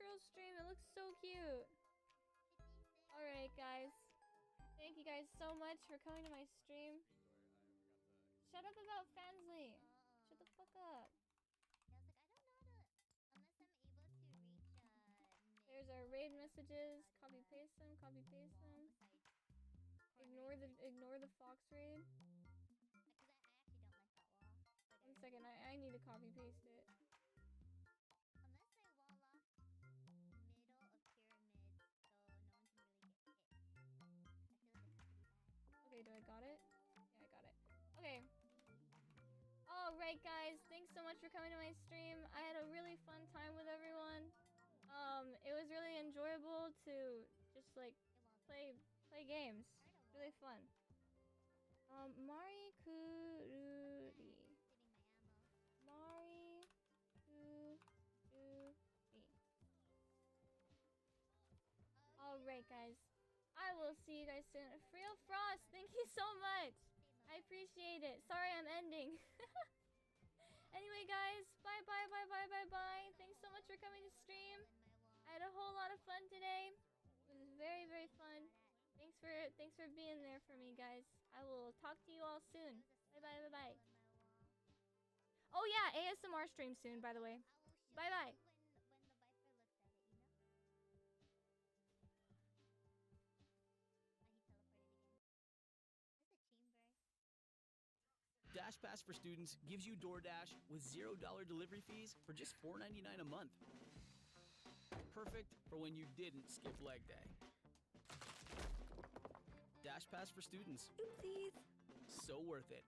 girl stream. It looks so cute. Alright, guys. Thank you guys so much for coming to my stream. Shut up about Fansly. Shut the fuck up. There's our raid messages. Copy paste them. Copy paste them. Ignore the fox raid. One second. I need to copy paste it. Okay, do I got it? Yeah, I got it. Okay. Alright, guys. Thanks so much for coming to my stream. I had a really fun time with everyone. It was really enjoyable to just like play games. Really fun. Mari Kururi. Mari Kururi. Alright, guys. I will see you guys soon. Real Frost, thank you so much. I appreciate it. Sorry I'm ending. Anyway, guys, bye bye bye bye bye bye. Thanks so much for coming to stream. I had a whole lot of fun today. It was very, very fun. Thanks for being there for me, guys. I will talk to you all soon. Bye bye bye bye. Oh yeah, ASMR stream soon, by the way. Bye bye. DashPass for Students gives you DoorDash with $0 delivery fees for just $4.99 a month. Perfect for when you didn't skip leg day. DashPass for Students. Oopsies. So worth it.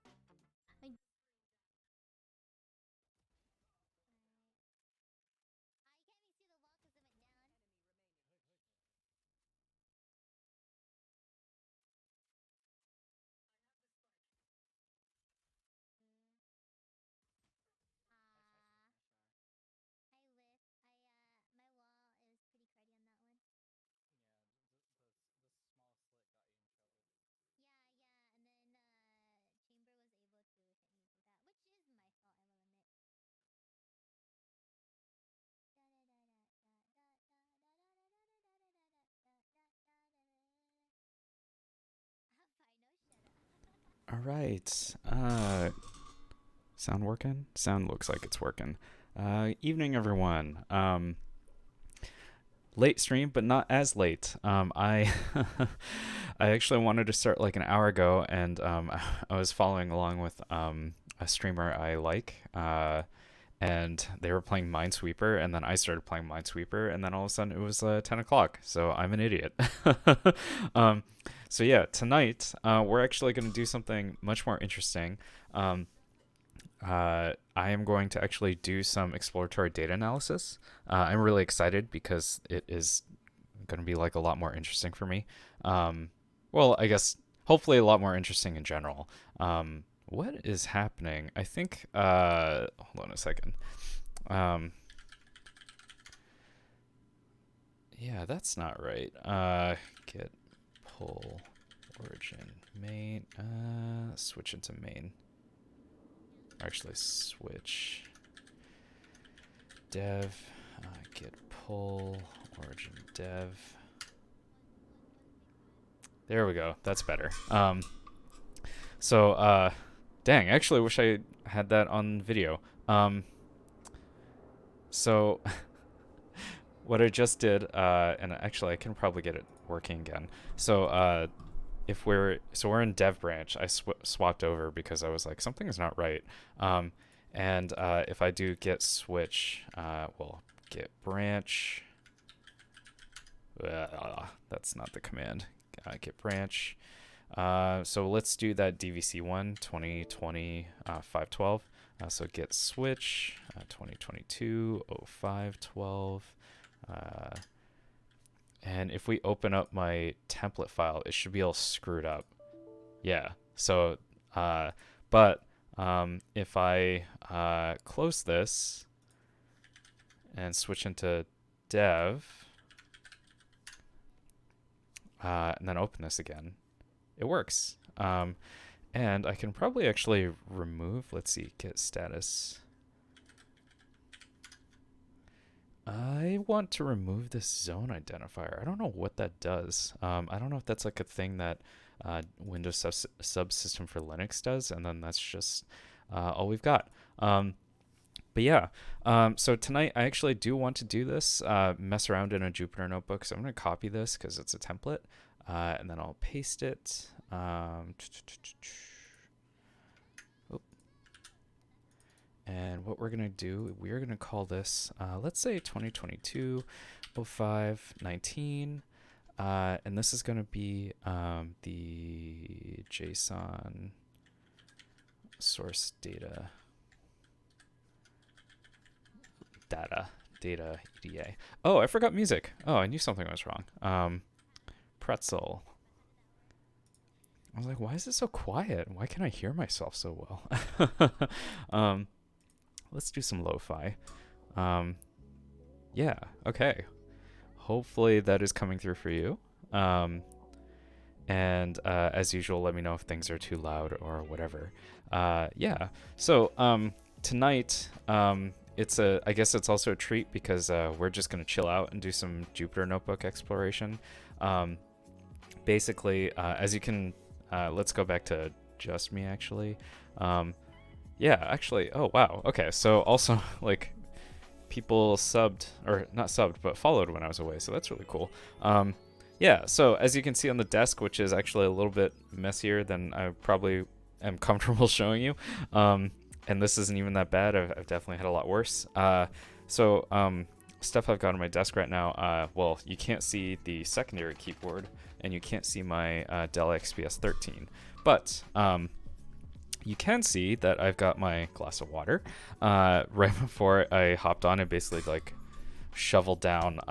All right. Sound working? Sound looks like it's working. Evening, everyone. Late stream, but not as late. I I actually wanted to start like an hour ago, and I was following along with a streamer I like, and they were playing Minesweeper, and then I started playing Minesweeper, and then all of a sudden it was 10 o'clock, so I'm an idiot. um, so yeah, tonight we're actually going to do something much more interesting. I am going to actually do some exploratory data analysis. I'm really excited because it is going to be like a lot more interesting for me. Well, I guess hopefully a lot more interesting in general. What is happening? I think, hold on a second. Yeah, that's not right. Get pull origin main, switch into main. Actually, switch dev, get pull origin dev. There we go. That's better. So, dang, actually wish I had that on video. So what I just did, and actually I can probably get it working again. So, we're in dev branch. I swapped over because I was like, something's not right. And if I do get switch, well, get branch. That's not the command. Get branch. So let's do that DVC1 2020 512. So get switch 2022 0512. And if we open up my template file, it should be all screwed up. Yeah. So, but if I close this and switch into dev, and then open this again, it works. And I can probably actually remove, let's see, get status. I want to remove this zone identifier. I don't know what that does. I don't know if that's like a thing that Windows subsystem for Linux does, and then that's just all we've got. But yeah, so tonight I actually do want to do this, mess around in a Jupyter notebook. So I'm going to copy this because it's a template, and then I'll paste it. And what we're going to do, we're going to call this, let's say 2022-05-19. And this is going to be the JSON source data EDA. Oh, I forgot music. Oh, I knew something was wrong. Pretzel. I was like, why is it so quiet? Why can I hear myself so well? Let's do some lo-fi. Yeah, okay. Hopefully that is coming through for you. And as usual, let me know if things are too loud or whatever. Yeah, so tonight, I guess it's also a treat because we're just going to chill out and do some Jupyter Notebook exploration. Basically, as you can, let's go back to just me actually. Yeah, actually, oh wow, okay, so also, like, people subbed, or not subbed, but followed when I was away, so that's really cool. Yeah, so as you can see on the desk, which is actually a little bit messier than I probably am comfortable showing you, and this isn't even that bad, I've definitely had a lot worse. Stuff I've got on my desk right now, well, you can't see the secondary keyboard, and you can't see my Dell XPS 13, but you can see that I've got my glass of water. Right before I hopped on, I basically like shoveled down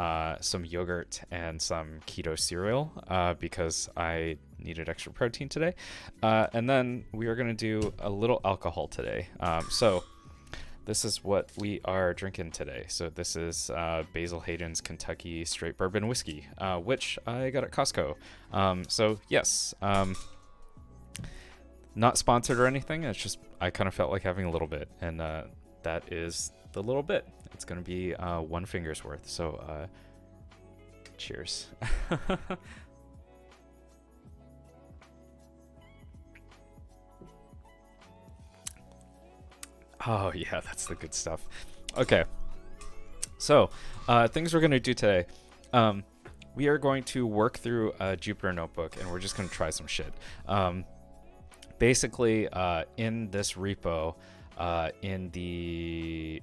some yogurt and some keto cereal because I needed extra protein today. And then we are going to do a little alcohol today. So this is what we are drinking today. So this is Basil Hayden's Kentucky Straight Bourbon Whiskey, which I got at Costco. So yes, not sponsored or anything. It's just I kind of felt like having a little bit, and that is the little bit. It's gonna be one finger's worth. So cheers. Oh yeah, that's the good stuff. Okay, so things we're gonna do today. We are going to work through a Jupyter notebook, and we're just gonna try some shit. Basically, in this repo, in the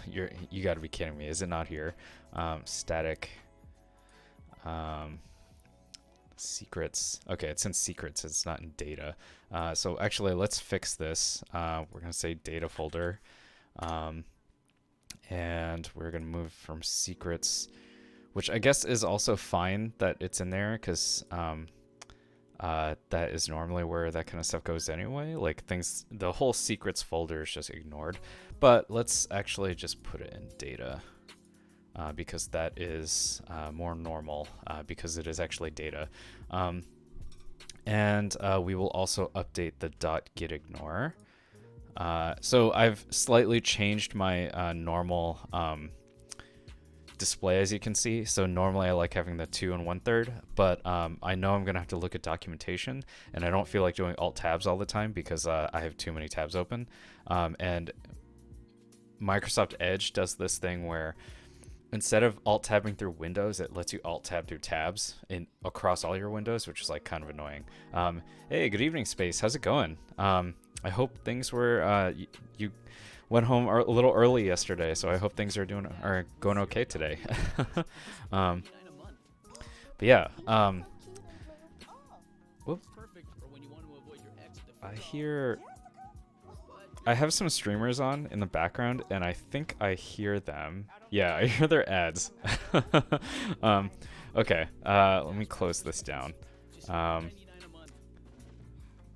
you got to be kidding me! Is it not here? Static secrets. Okay, it's in secrets. It's not in data. So actually, let's fix this. We're gonna say data folder, and we're gonna move from secrets, which I guess is also fine that it's in there because that is normally where that kind of stuff goes anyway. Like things, the whole secrets folder is just ignored. But let's actually just put it in data because that is more normal because it is actually data. And we will also update the .gitignore. So I've slightly changed my normal display, as you can see. So normally I like having the 2 1/3, but I know I'm gonna have to look at documentation, and I don't feel like doing alt tabs all the time because I have too many tabs open. And Microsoft Edge does this thing where instead of alt tabbing through windows, it lets you alt tab through tabs across all your windows, which is like kind of annoying. Hey, good evening, Space. How's it going? I hope things were you went home a little early yesterday, so I hope things are going okay today. But yeah, whoop. I have some streamers on in the background, and I think I hear them. Yeah, I hear their ads. Okay, let me close this down.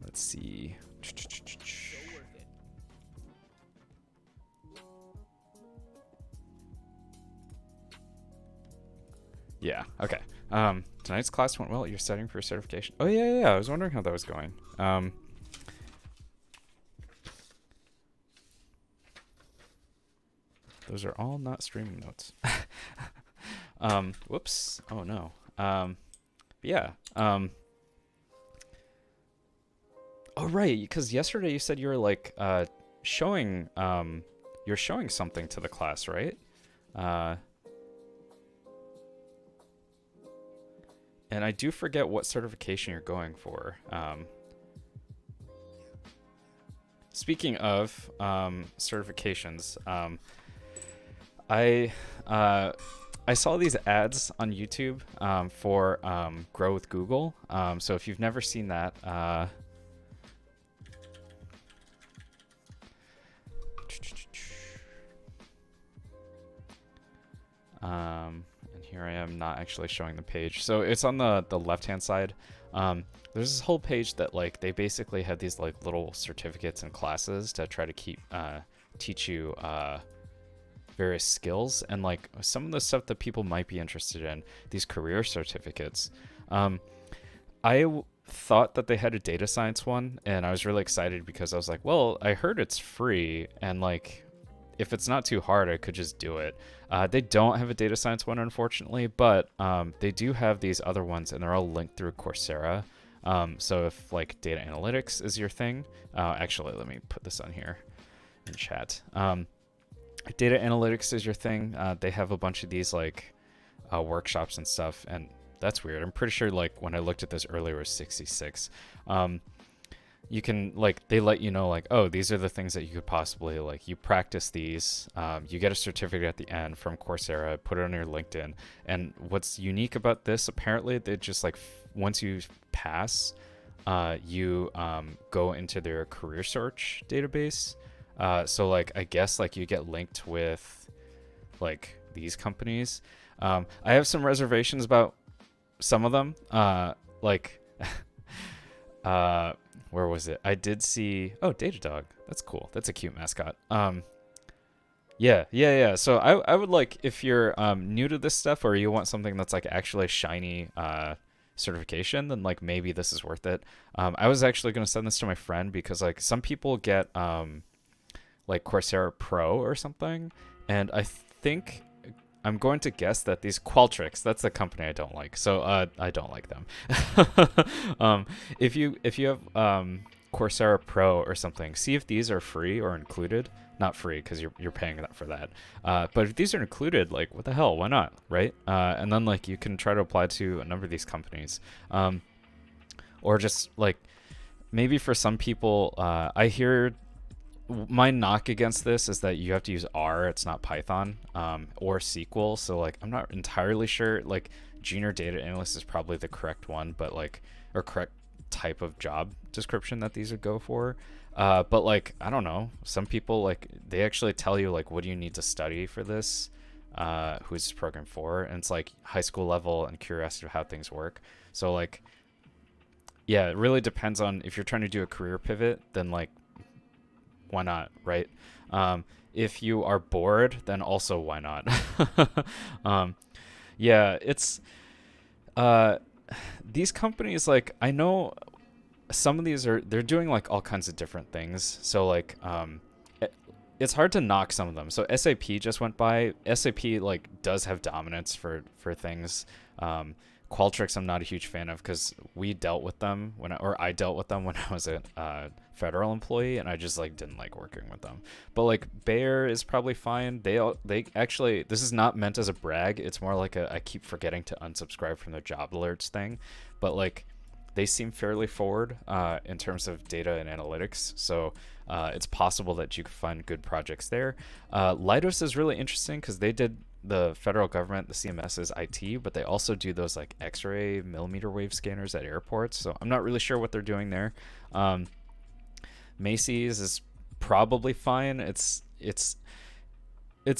Let's see. Yeah, okay. Tonight's class went well. You're studying for certification. Oh, yeah. I was wondering how that was going. Those are all not streaming notes. Whoops. Oh no. Yeah. Oh right, because yesterday you said you were like showing you're showing something to the class, right? And I do forget what certification you're going for. Speaking of certifications, I saw these ads on YouTube for Grow with Google. So if you've never seen that, and here I am not actually showing the page. So it's on the left-hand side. There's this whole page that like they basically have these like little certificates and classes to try to teach you various skills, and like some of the stuff that people might be interested in, these career certificates. Thought that they had a data science one, and I was really excited because I was like, well, I heard it's free, and like if it's not too hard, I could just do it. They don't have a data science one, unfortunately, but they do have these other ones, and they're all linked through Coursera. So if like data analytics is your thing, actually, let me put this on here in chat. If data analytics is your thing, they have a bunch of these like workshops and stuff, and that's weird. I'm pretty sure like when I looked at this earlier it was 66. You can like, they let you know like, oh, these are the things that you could possibly like, you practice these, you get a certificate at the end from Coursera, put it on your LinkedIn. And what's unique about this, apparently they just like once you pass, you go into their career search database. So like, I guess like you get linked with like these companies. I have some reservations about some of them. Like, where was it? I did see, oh, Datadog. That's cool. That's a cute mascot. Yeah. So I would like, if you're new to this stuff or you want something that's like actually shiny certification, then like maybe this is worth it. I was actually going to send this to my friend because like some people get like Coursera Pro or something, and I think I'm going to guess that these Qualtrics, that's the company I don't like, so I don't like them. If you have Coursera Pro or something, see if these are free or included. Not free because you're paying that for that. But if these are included, like what the hell? Why not, right? And then like you can try to apply to a number of these companies, or just like maybe for some people, I hear. My knock against this is that you have to use R, it's not Python, or SQL. So like, I'm not entirely sure, like junior data analyst is probably the correct one, but like, or correct type of job description that these would go for. But like, I don't know, some people like, they actually tell you like, what do you need to study for this? Who's this program for? And it's like high school level and curiosity of how things work. So like, yeah, it really depends on if you're trying to do a career pivot, then like, why not, right? If you are bored, then also why not? Yeah, it's these companies, like I know some of these they're doing like all kinds of different things. So like it's hard to knock some of them. So SAP just went by. SAP like does have dominance for things. Qualtrics I'm not a huge fan of because we dealt with them I dealt with them when I was a federal employee, and I just like didn't like working with them. But like Bayer is probably fine. They actually, this is not meant as a brag. It's more like I keep forgetting to unsubscribe from their job alerts thing, but like they seem fairly forward in terms of data and analytics. So it's possible that you can find good projects there. Leidos is really interesting because they did the federal government, the CMS is IT, but they also do those like X-ray millimeter wave scanners at airports. So I'm not really sure what they're doing there. Macy's is probably fine. It's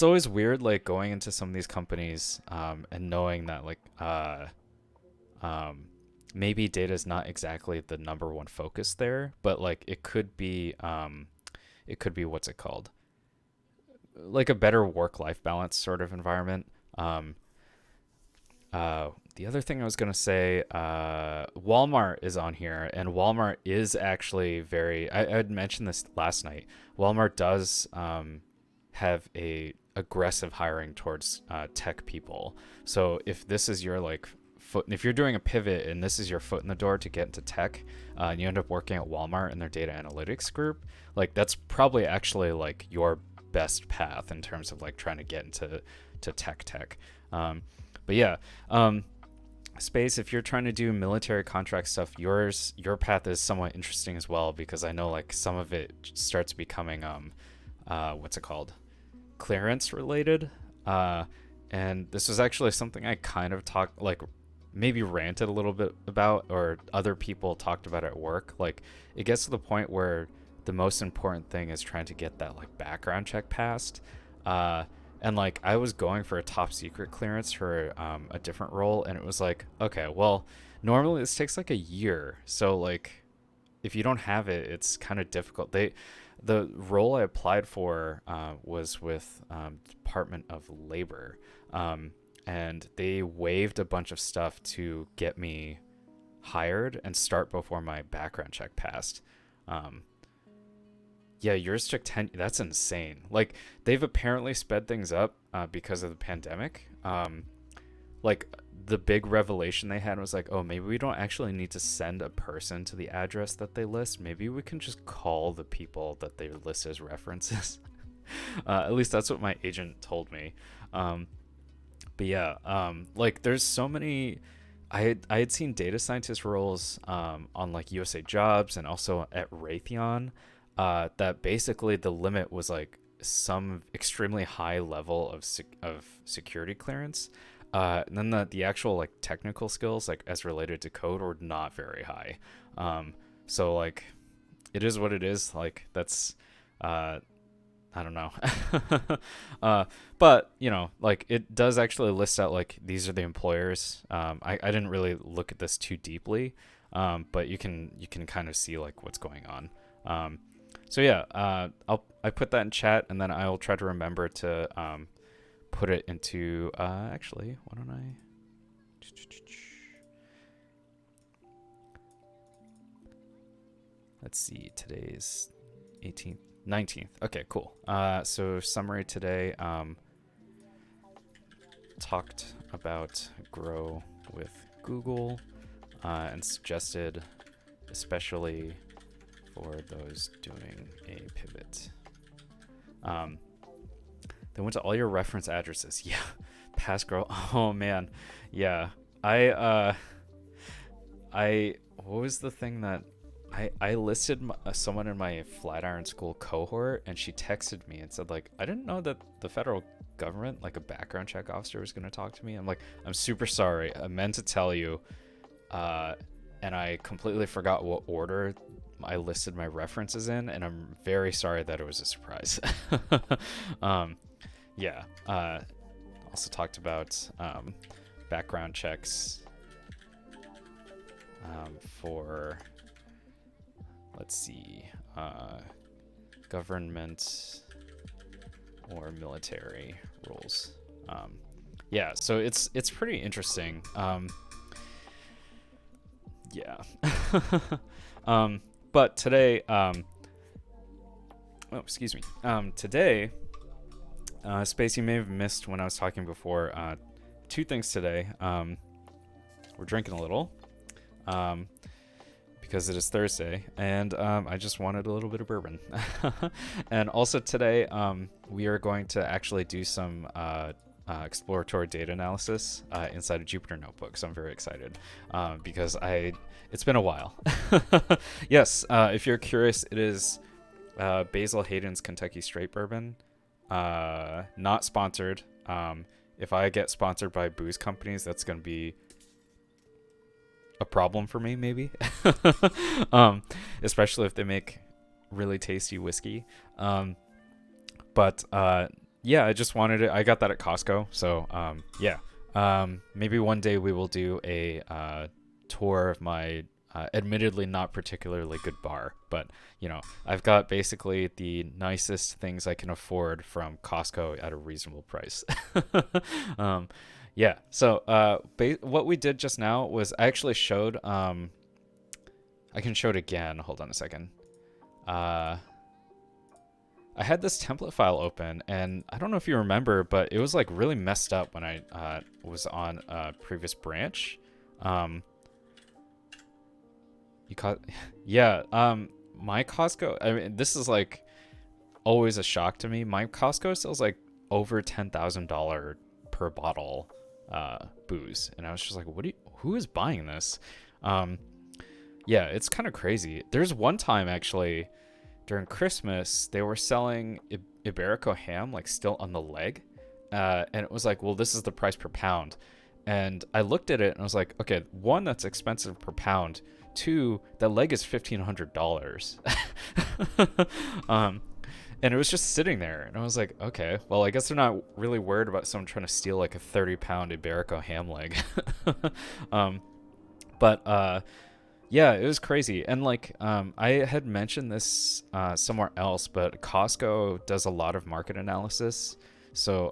always weird like going into some of these companies and knowing that like maybe data is not exactly the number one focus there, but like it could be what's it called? Like a better work-life balance sort of environment. The other thing I was going to say, Walmart is on here, and Walmart is actually very, I had mentioned this last night. Walmart does have a aggressive hiring towards tech people. So if this is your like if you're doing a pivot and this is your foot in the door to get into tech, and you end up working at Walmart in their data analytics group, like that's probably actually like your best path in terms of like trying to get into tech. But yeah, Space, if you're trying to do military contract stuff, your path is somewhat interesting as well, because I know like some of it starts becoming what's it called, clearance related, and this was actually something I kind of talked, like maybe ranted a little bit about, or other people talked about at work. Like it gets to the point where the most important thing is trying to get that like background check passed, and like I was going for a top secret clearance for a different role, and it was like, okay, well, normally this takes like a year, so like if you don't have it, it's kind of difficult. The role I applied for was with Department of Labor, and they waived a bunch of stuff to get me hired and start before my background check passed. Yeah, yours took 10. That's insane. Like, they've apparently sped things up because of the pandemic. Like, the big revelation they had was like, oh, maybe we don't actually need to send a person to the address that they list. Maybe we can just call the people that they list as references. At least that's what my agent told me. But yeah, like, there's so many... I had seen data scientist roles on, like, USA Jobs and also at Raytheon, that basically the limit was like some extremely high level of security clearance, and then the actual like technical skills, like as related to code, were not very high. So like it is what it is. Like that's I don't know. But you know, like it does actually list out like these are the employers. I didn't really look at this too deeply, but you can kind of see like what's going on. So yeah, I put that in chat, and then I'll try to remember to put it into actually, why don't I? Let's see, today's 18th, 19th. Okay, cool. So summary today, talked about Grow with Google, and suggested, especially for those doing a pivot. They went to all your reference addresses. Yeah, past girl. Oh man, yeah. What was the thing that I listed someone in my Flatiron School cohort, and she texted me and said like, I didn't know that the federal government, like a background check officer, was gonna talk to me. I'm like, I'm super sorry. I meant to tell you, and I completely forgot what order I listed my references in, and I'm very sorry that it was a surprise. Yeah. Also talked about background checks for, let's see, government or military roles. Yeah, so it's pretty interesting. Yeah. But today, excuse me. Today, Space, you may have missed when I was talking before. Two things today. We're drinking a little, because it is Thursday, and I just wanted a little bit of bourbon. And also today, we are going to actually do some exploratory data analysis inside of Jupyter Notebook. So I'm very excited because it's been a while. Yes, if you're curious, it is Basil Hayden's Kentucky Straight Bourbon. Not sponsored. If I get sponsored by booze companies, that's going to be a problem for me, maybe. Especially if they make really tasty whiskey. But yeah, I just wanted it. I got that at Costco. So yeah, maybe one day we will do a tour of my admittedly not particularly good bar, but you know, I've got basically the nicest things I can afford from Costco at a reasonable price. Yeah, so what we did just now was I actually showed, I can show it again, hold on a second. I had this template file open, and I don't know if you remember, but it was like really messed up when I was on a previous branch. You caught, yeah. My Costco. I mean, this is like always a shock to me. My Costco sells like over $10,000 per bottle booze, and I was just like, who is buying this? Yeah, it's kind of crazy. There's one time actually during Christmas they were selling Iberico ham like still on the leg, and it was like, well, this is the price per pound, and I looked at it and I was like, okay, one, that's expensive per pound. Two, that leg is $1,500. And it was just sitting there, and I was like, okay, well, I guess they're not really worried about someone trying to steal like a 30-pound Iberico ham leg. But yeah, it was crazy. And like I had mentioned this somewhere else, but Costco does a lot of market analysis. So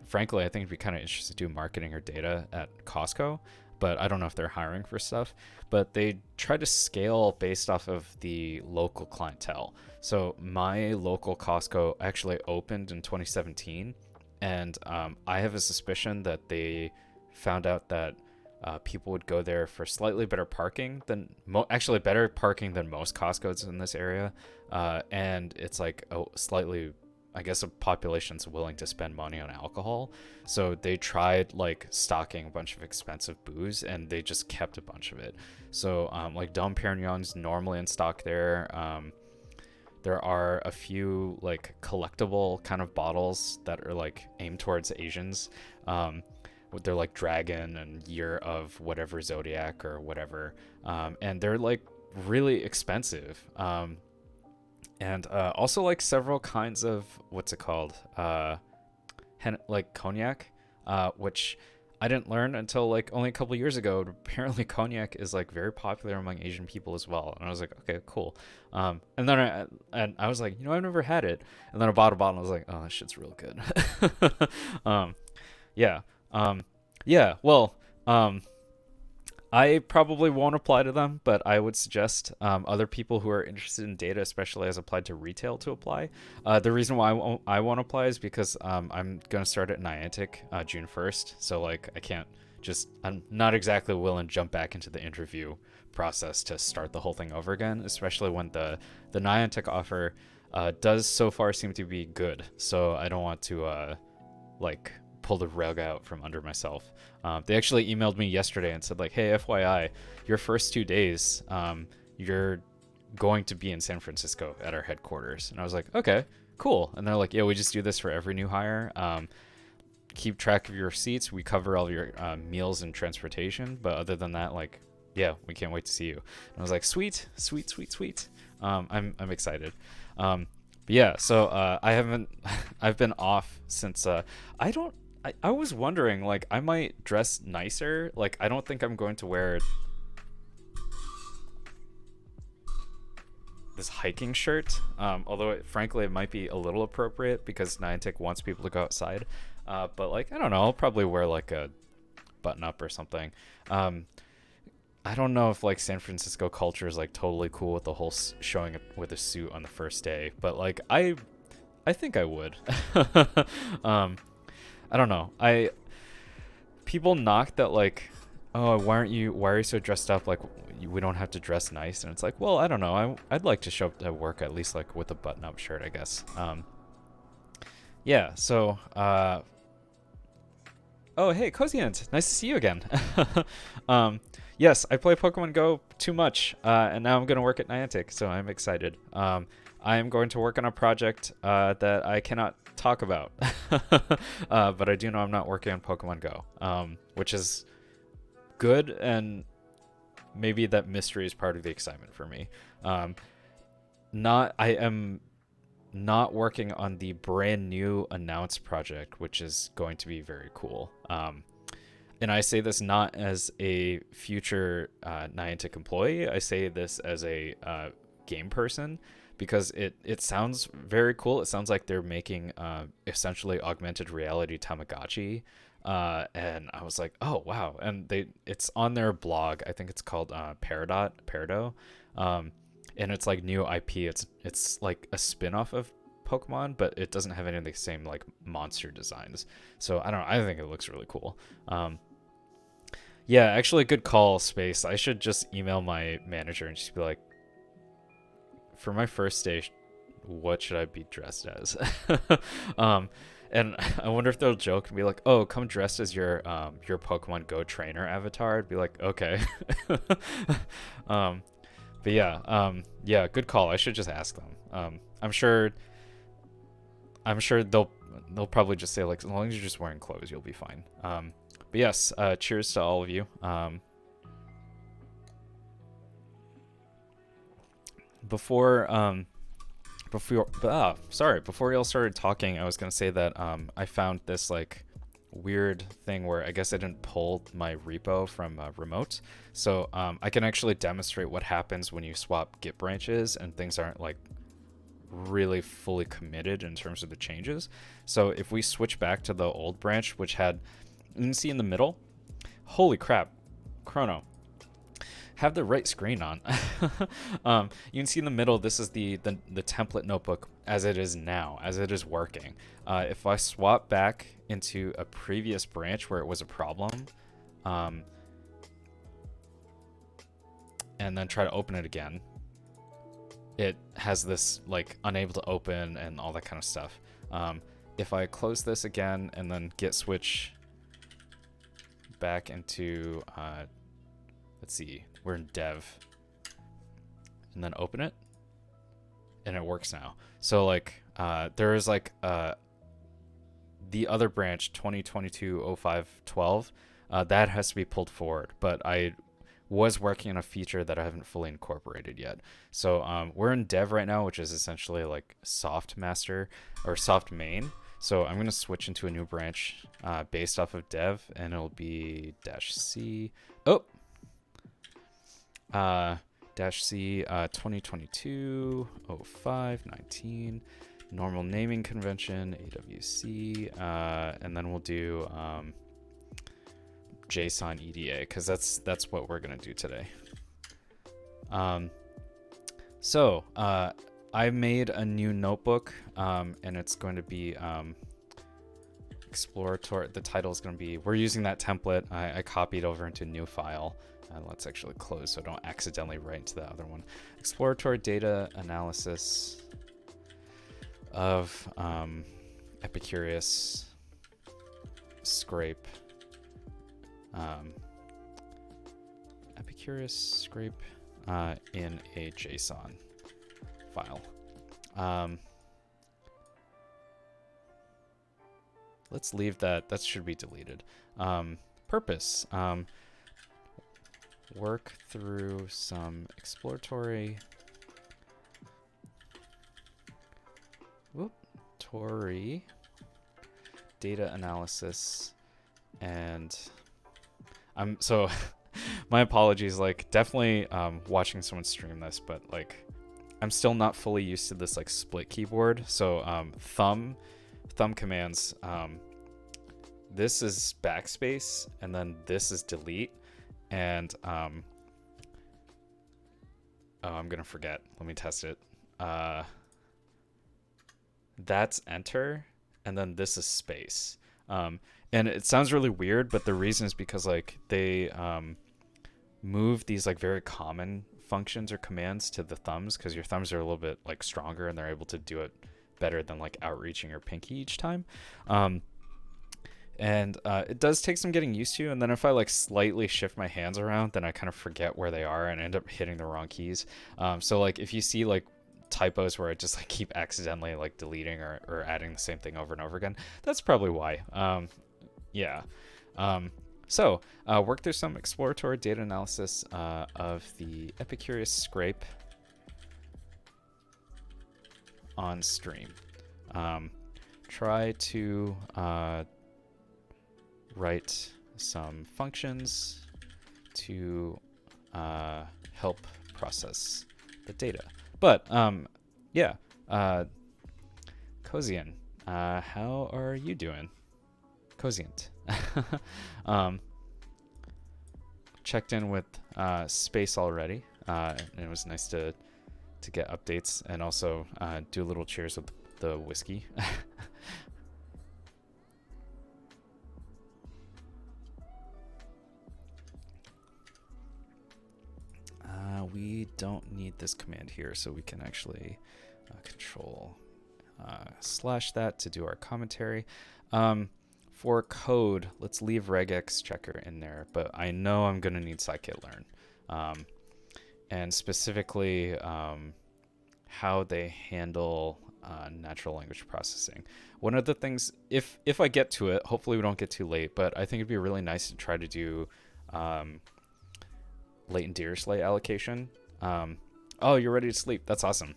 frankly, I think it'd be kind of interesting to do marketing or data at Costco, but I don't know if they're hiring for stuff. But they try to scale based off of the local clientele. So my local Costco actually opened in 2017, and I have a suspicion that they found out that people would go there for slightly better parking than actually better parking than most Costco's in this area, and it's like a slightly, I guess, a population's willing to spend money on alcohol. So they tried like stocking a bunch of expensive booze, and they just kept a bunch of it. So like Dom Perignon's normally in stock there. There are a few like collectible kind of bottles that are like aimed towards Asians. They're like dragon and year of whatever zodiac or whatever. And they're like really expensive. And also like several kinds of, what's it called? Like cognac, which I didn't learn until like only a couple years ago. Apparently cognac is like very popular among Asian people as well. And I was like, okay, cool. And then I was like, I've never had it. And then I bought a bottle and I was like, oh, this shit's real good. Yeah. Yeah, well, I probably won't apply to them, but I would suggest other people who are interested in data, especially as applied to retail, to apply. The reason why I won't apply is because I'm going to start at Niantic June 1st. So, like, I'm not exactly willing to jump back into the interview process to start the whole thing over again, especially when the Niantic offer does so far seem to be good. So I don't want to, pull the rug out from under myself. They actually emailed me yesterday and said like, hey, FYI, your first 2 days, you're going to be in San Francisco at our headquarters. And I was like, okay, cool. And they're like, yeah, we just do this for every new hire. Keep track of your receipts. We cover all your meals and transportation. But other than that, like, yeah, we can't wait to see you. And I was like, sweet, sweet, sweet, sweet. I'm excited. But yeah, so I've been off since I was wondering, like, I might dress nicer. Like, I don't think I'm going to wear this hiking shirt, although frankly it might be a little appropriate because Niantic wants people to go outside. But like, I don't know, I'll probably wear like a button up or something. I don't know if like San Francisco culture is like totally cool with the whole showing up with a suit on the first day, but like I think I would. I don't know. People knock that like, oh, why are you so dressed up? Like, we don't have to dress nice. And it's like, well, I don't know. I'd like to show up at work at least like with a button-up shirt, I guess. Yeah. So, oh, hey, Cozient, nice to see you again. Yes, I play Pokemon Go too much, and now I'm gonna work at Niantic, so I'm excited. I am going to work on a project that I cannot talk about, but I do know I'm not working on Pokemon Go, which is good, and maybe that mystery is part of the excitement for me. I am not working on the brand new announced project, which is going to be very cool. And I say this not as a future Niantic employee. I say this as a game person, because it sounds very cool. It sounds like they're making essentially augmented reality Tamagotchi. And I was like, oh, wow. And it's on their blog. I think it's called Peridot. and it's like new IP. It's like a spin-off of Pokemon, but it doesn't have any of the same like monster designs. So I don't know. I think it looks really cool. Yeah, actually, good call, Space. I should just email my manager and just be like, for my first day, what should I be dressed as? And I wonder if they'll joke and be like, "Oh, come dressed as your Pokemon Go trainer avatar." I'd be like, "Okay." But yeah, good call. I should just ask them. I'm sure they'll probably just say like, as long as you're just wearing clothes, you'll be fine. But yes, cheers to all of you. Before y'all started talking, I was gonna say that I found this like weird thing where I guess I didn't pull my repo from remote, so I can actually demonstrate what happens when you swap Git branches and things aren't like really fully committed in terms of the changes. So if we switch back to the old branch, which had, you can see in the middle, holy crap, Chrono, have the right screen on. You can see in the middle, this is the template notebook as it is now, as it is working. If I swap back into a previous branch where it was a problem, and then try to open it again, it has this like unable to open and all that kind of stuff. If I close this again and then git switch back into, let's see, we're in dev, and then open it, and it works now. So like there is like the other branch 2022-05-12 that has to be pulled forward, but I was working on a feature that I haven't fully incorporated yet. So we're in dev right now, which is essentially like soft master or soft main. So I'm going to switch into a new branch based off of dev, and it'll be -c. Oh, -c 2022-05-19 normal naming convention AWC, and then we'll do JSON EDA, because that's what we're gonna do today. So I made a new notebook, and it's going to be exploratory. The title is going to be, we're using that template I copied over into a new file. Let's actually close so I don't accidentally write into the other one. Exploratory data analysis of Epicurious scrape. Epicurious scrape in a JSON file. Let's leave that. That should be deleted. Purpose. Work through some exploratory data analysis, and so my apologies, like definitely watching someone stream this, but like I'm still not fully used to this like split keyboard. So thumb commands, this is backspace and then this is delete, and oh, I'm gonna forget, let me test it. That's enter, and then this is space. And it sounds really weird, but the reason is because like they move these like very common functions or commands to the thumbs, because your thumbs are a little bit like stronger and they're able to do it better than like outreaching or pinky each time. And it does take some getting used to, and then if I like slightly shift my hands around, then I kind of forget where they are and end up hitting the wrong keys. So like if you see like typos where I just like keep accidentally like deleting or adding the same thing over and over again, that's probably why. So work through some exploratory data analysis of the Epicurious scrape on stream. Try to write some functions to help process the data. But yeah, Kozian, how are you doing? Kozient. Checked in with Space already, and it was nice to to get updates, and also do a little cheers with the whiskey. We don't need this command here, so we can actually control slash that to do our commentary. For code, let's leave regex checker in there, but I know I'm going to need scikit-learn. And specifically how they handle natural language processing. One of the things, if I get to it, hopefully we don't get too late, but I think it'd be really nice to try to do latent Dirichlet allocation. Oh, you're ready to sleep. That's awesome.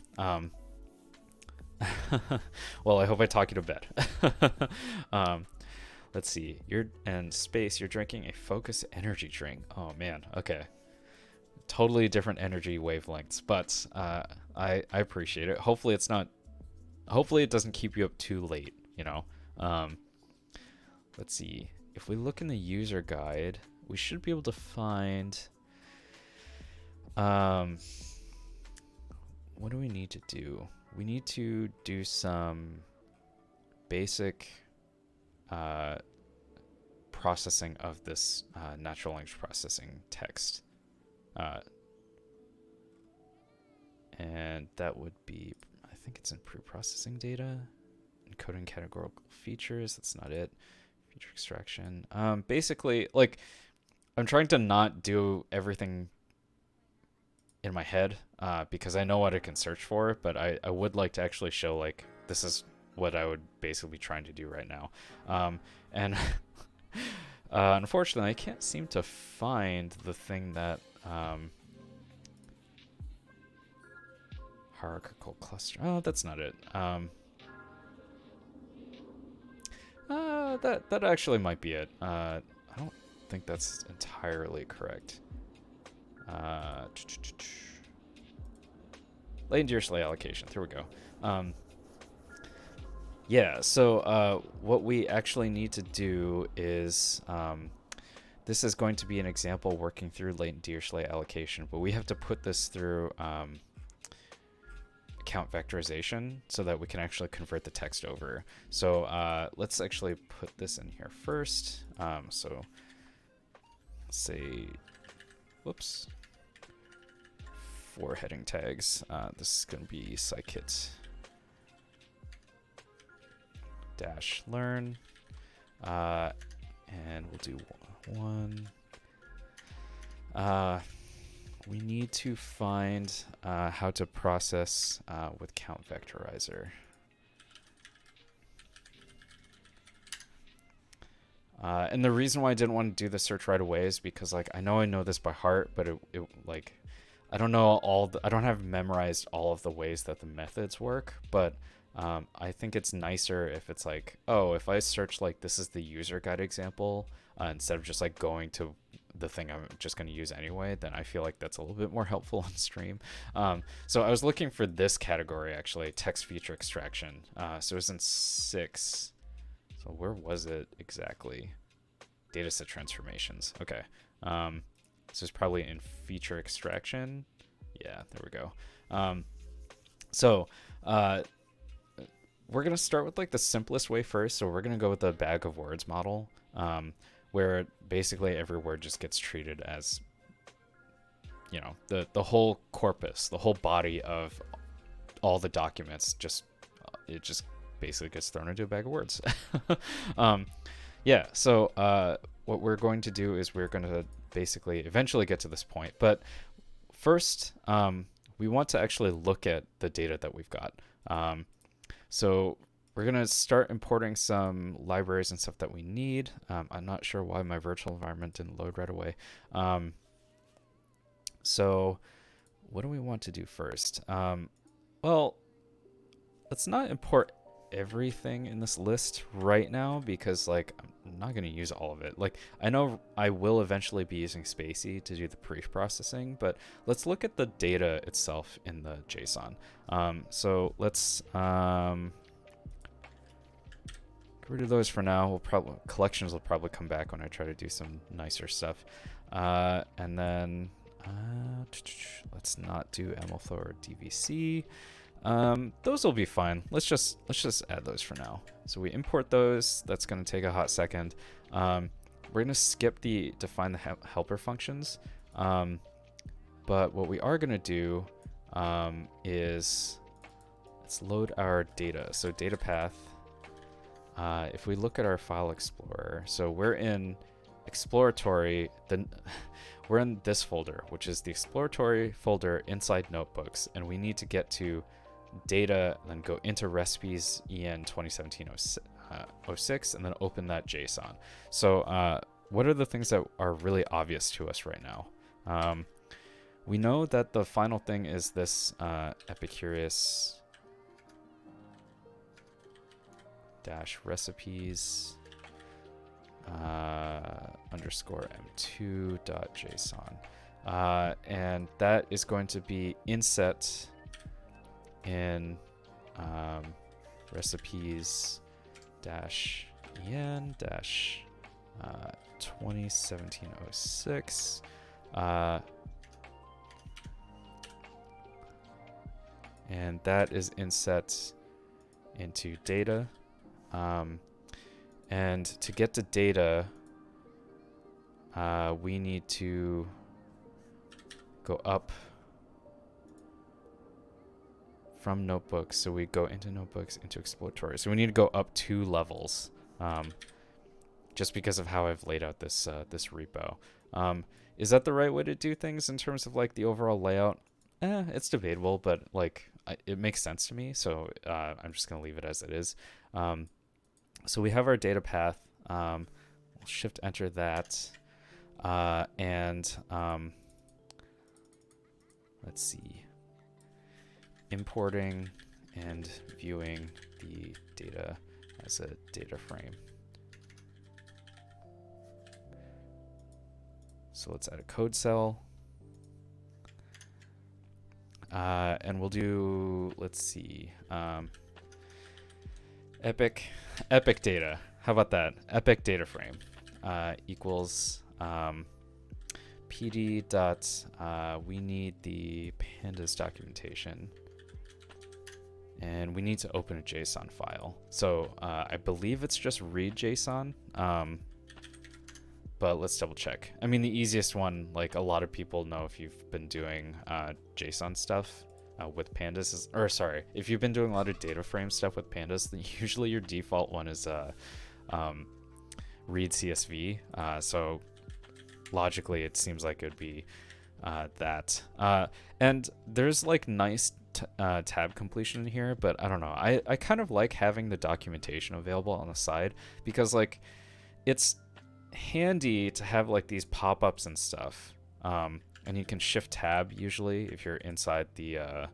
Well, I hope I talk you to bed. Let's see. You're in space. You're drinking a focus energy drink. Oh man. Okay. Totally different energy wavelengths, but I appreciate it. Hopefully it's not. Hopefully it doesn't keep you up too late. You know. Let's see. If we look in the user guide, we should be able to find. What do we need to do? We need to do some basic processing of this natural language processing text. And that would be, I think it's in pre-processing data, encoding categorical features. That's not it. Feature extraction. Basically, like, I'm trying to not do everything in my head because I know what I can search for, but I would like to actually show, like, this is what I would basically be trying to do right now. And unfortunately, I can't seem to find the thing that hierarchical cluster. Oh, that's not it. That actually might be it. I don't think that's entirely correct. Latent Dirichlet allocation. There we go. Yeah, so what we actually need to do is, this is going to be an example working through latent Dirichlet allocation, but we have to put this through count vectorization so that we can actually convert the text over. So let's actually put this in here first. So say, whoops, 4 heading tags. This is going to be scikit dash learn, and we'll do 1. We need to find how to process with count vectorizer. And the reason why I didn't want to do the search right away is because, like, I know this by heart, but it like, I don't know I don't have memorized all of the ways that the methods work, but I think it's nicer if it's like, oh, if I search, like, this is the user guide example, instead of just, like, going to the thing I'm just going to use anyway, then I feel like that's a little bit more helpful on stream. So I was looking for this category, actually, text feature extraction. So it was in 6. So where was it exactly? Dataset transformations. Okay. So it's probably in feature extraction. Yeah, there we go. So we're going to start with, like, the simplest way first. So we're going to go with the bag of words model, where basically every word just gets treated as, you know, the whole corpus, the whole body of all the documents, just it just basically gets thrown into a bag of words. Yeah, so what we're going to do is we're going to basically eventually get to this point. But first, we want to actually look at the data that we've got. So we're going to start importing some libraries and stuff that we need. I'm not sure why my virtual environment didn't load right away. So what do we want to do first? Well, let's not import everything in this list right now because, like, I'm not going to use all of it. Like, I know I will eventually be using Spacy to do the pre-processing, but let's look at the data itself in the JSON. So let's get rid of those for now. Collections will probably come back when I try to do some nicer stuff. And then Let's not do MLflow or DVC. Those will be fine. Let's just add those for now. So we import those. That's going to take a hot second. We're going to skip the define the helper functions. But what we are going to do is let's load our data. So data path. If we look at our file explorer, so we're in exploratory. We're in this folder, which is the exploratory folder inside notebooks, and we need to get to data and then go into recipes en 2017-06 and then open that JSON. So what are the things that are really obvious to us right now? We know that the final thing is this Epicurious dash recipes underscore m2.json. And that is going to be inset in recipes dash en dash 2017-06. And that is inset into data. And to get to data, we need to go up from notebooks. So we go into notebooks, into exploratory. So we need to go up 2 levels, just because of how I've laid out this this repo. Is that the right way to do things in terms of like the overall layout? It's debatable, but like it makes sense to me. So I'm just gonna leave it as it is. So we have our data path. We'll shift enter that. And let's see. Importing and viewing the data as a data frame. So let's add a code cell. And we'll do, let's see, epic data. How about that? Epic data frame equals pd dot, we need the pandas documentation. And we need to open a JSON file. So I believe it's just read JSON. But let's double check. I mean, the easiest one, like a lot of people know if you've been doing JSON stuff with pandas, is, or sorry, if you've been doing a lot of data frame stuff with pandas, then usually your default one is read CSV. So logically, it seems like it would be that. And there's like nice tab completion in here, but I don't know. I kind of like having the documentation available on the side because like it's handy to have like these pop-ups and stuff, and you can shift tab usually if you're inside the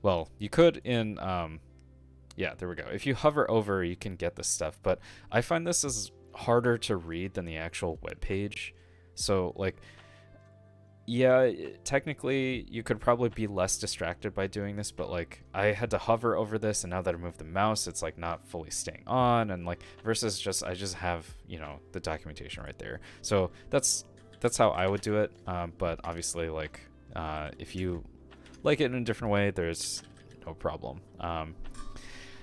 well, you could in yeah, there we go. If you hover over, you can get this stuff, but I find this is harder to read than the actual web page. So like, yeah, technically you could probably be less distracted by doing this, but like I had to hover over this, and now that I move the mouse, it's like not fully staying on, and like versus just I just have, you know, the documentation right there. So that's how I would do it. But obviously, like if you like it in a different way, there's no problem.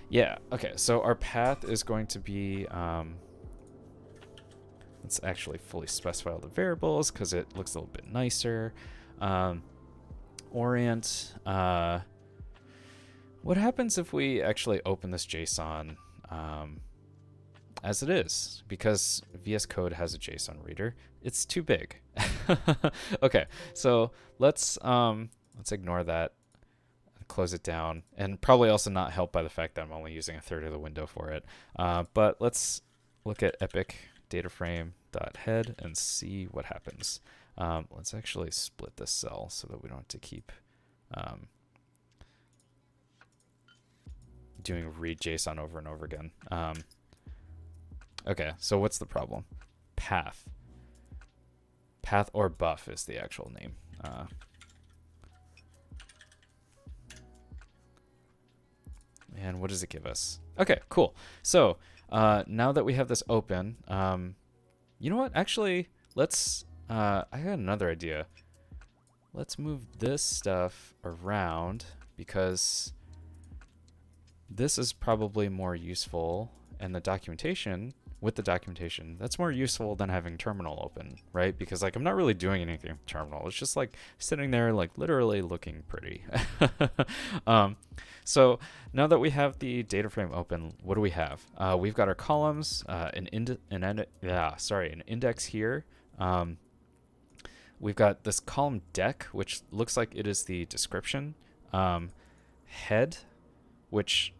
Yeah. Okay. So our path is going to be let's actually fully specify all the variables because it looks a little bit nicer. Orient. What happens if we actually open this JSON as it is? Because VS Code has a JSON reader. It's too big. Okay, so let's ignore that. Close it down, and probably also not helped by the fact that I'm only using a third of the window for it. But let's look at epic data frame dot head and see what happens. Let's actually split this cell so that we don't have to keep doing read JSON over and over again. Okay, so what's the problem? Path or buff is the actual name. And what does it give us? Okay, cool. So now that we have this open, you know what? Actually, let's. I got another idea. let's move this stuff around because this is probably more useful, and the documentation, with the documentation, that's more useful than having terminal open, right? Because like I'm not really doing anything with terminal. It's just like sitting there like literally looking pretty. So now that we have the data frame open, what do we have? We've got our columns, an index here. We've got this column deck, which looks like it is the description. Head, which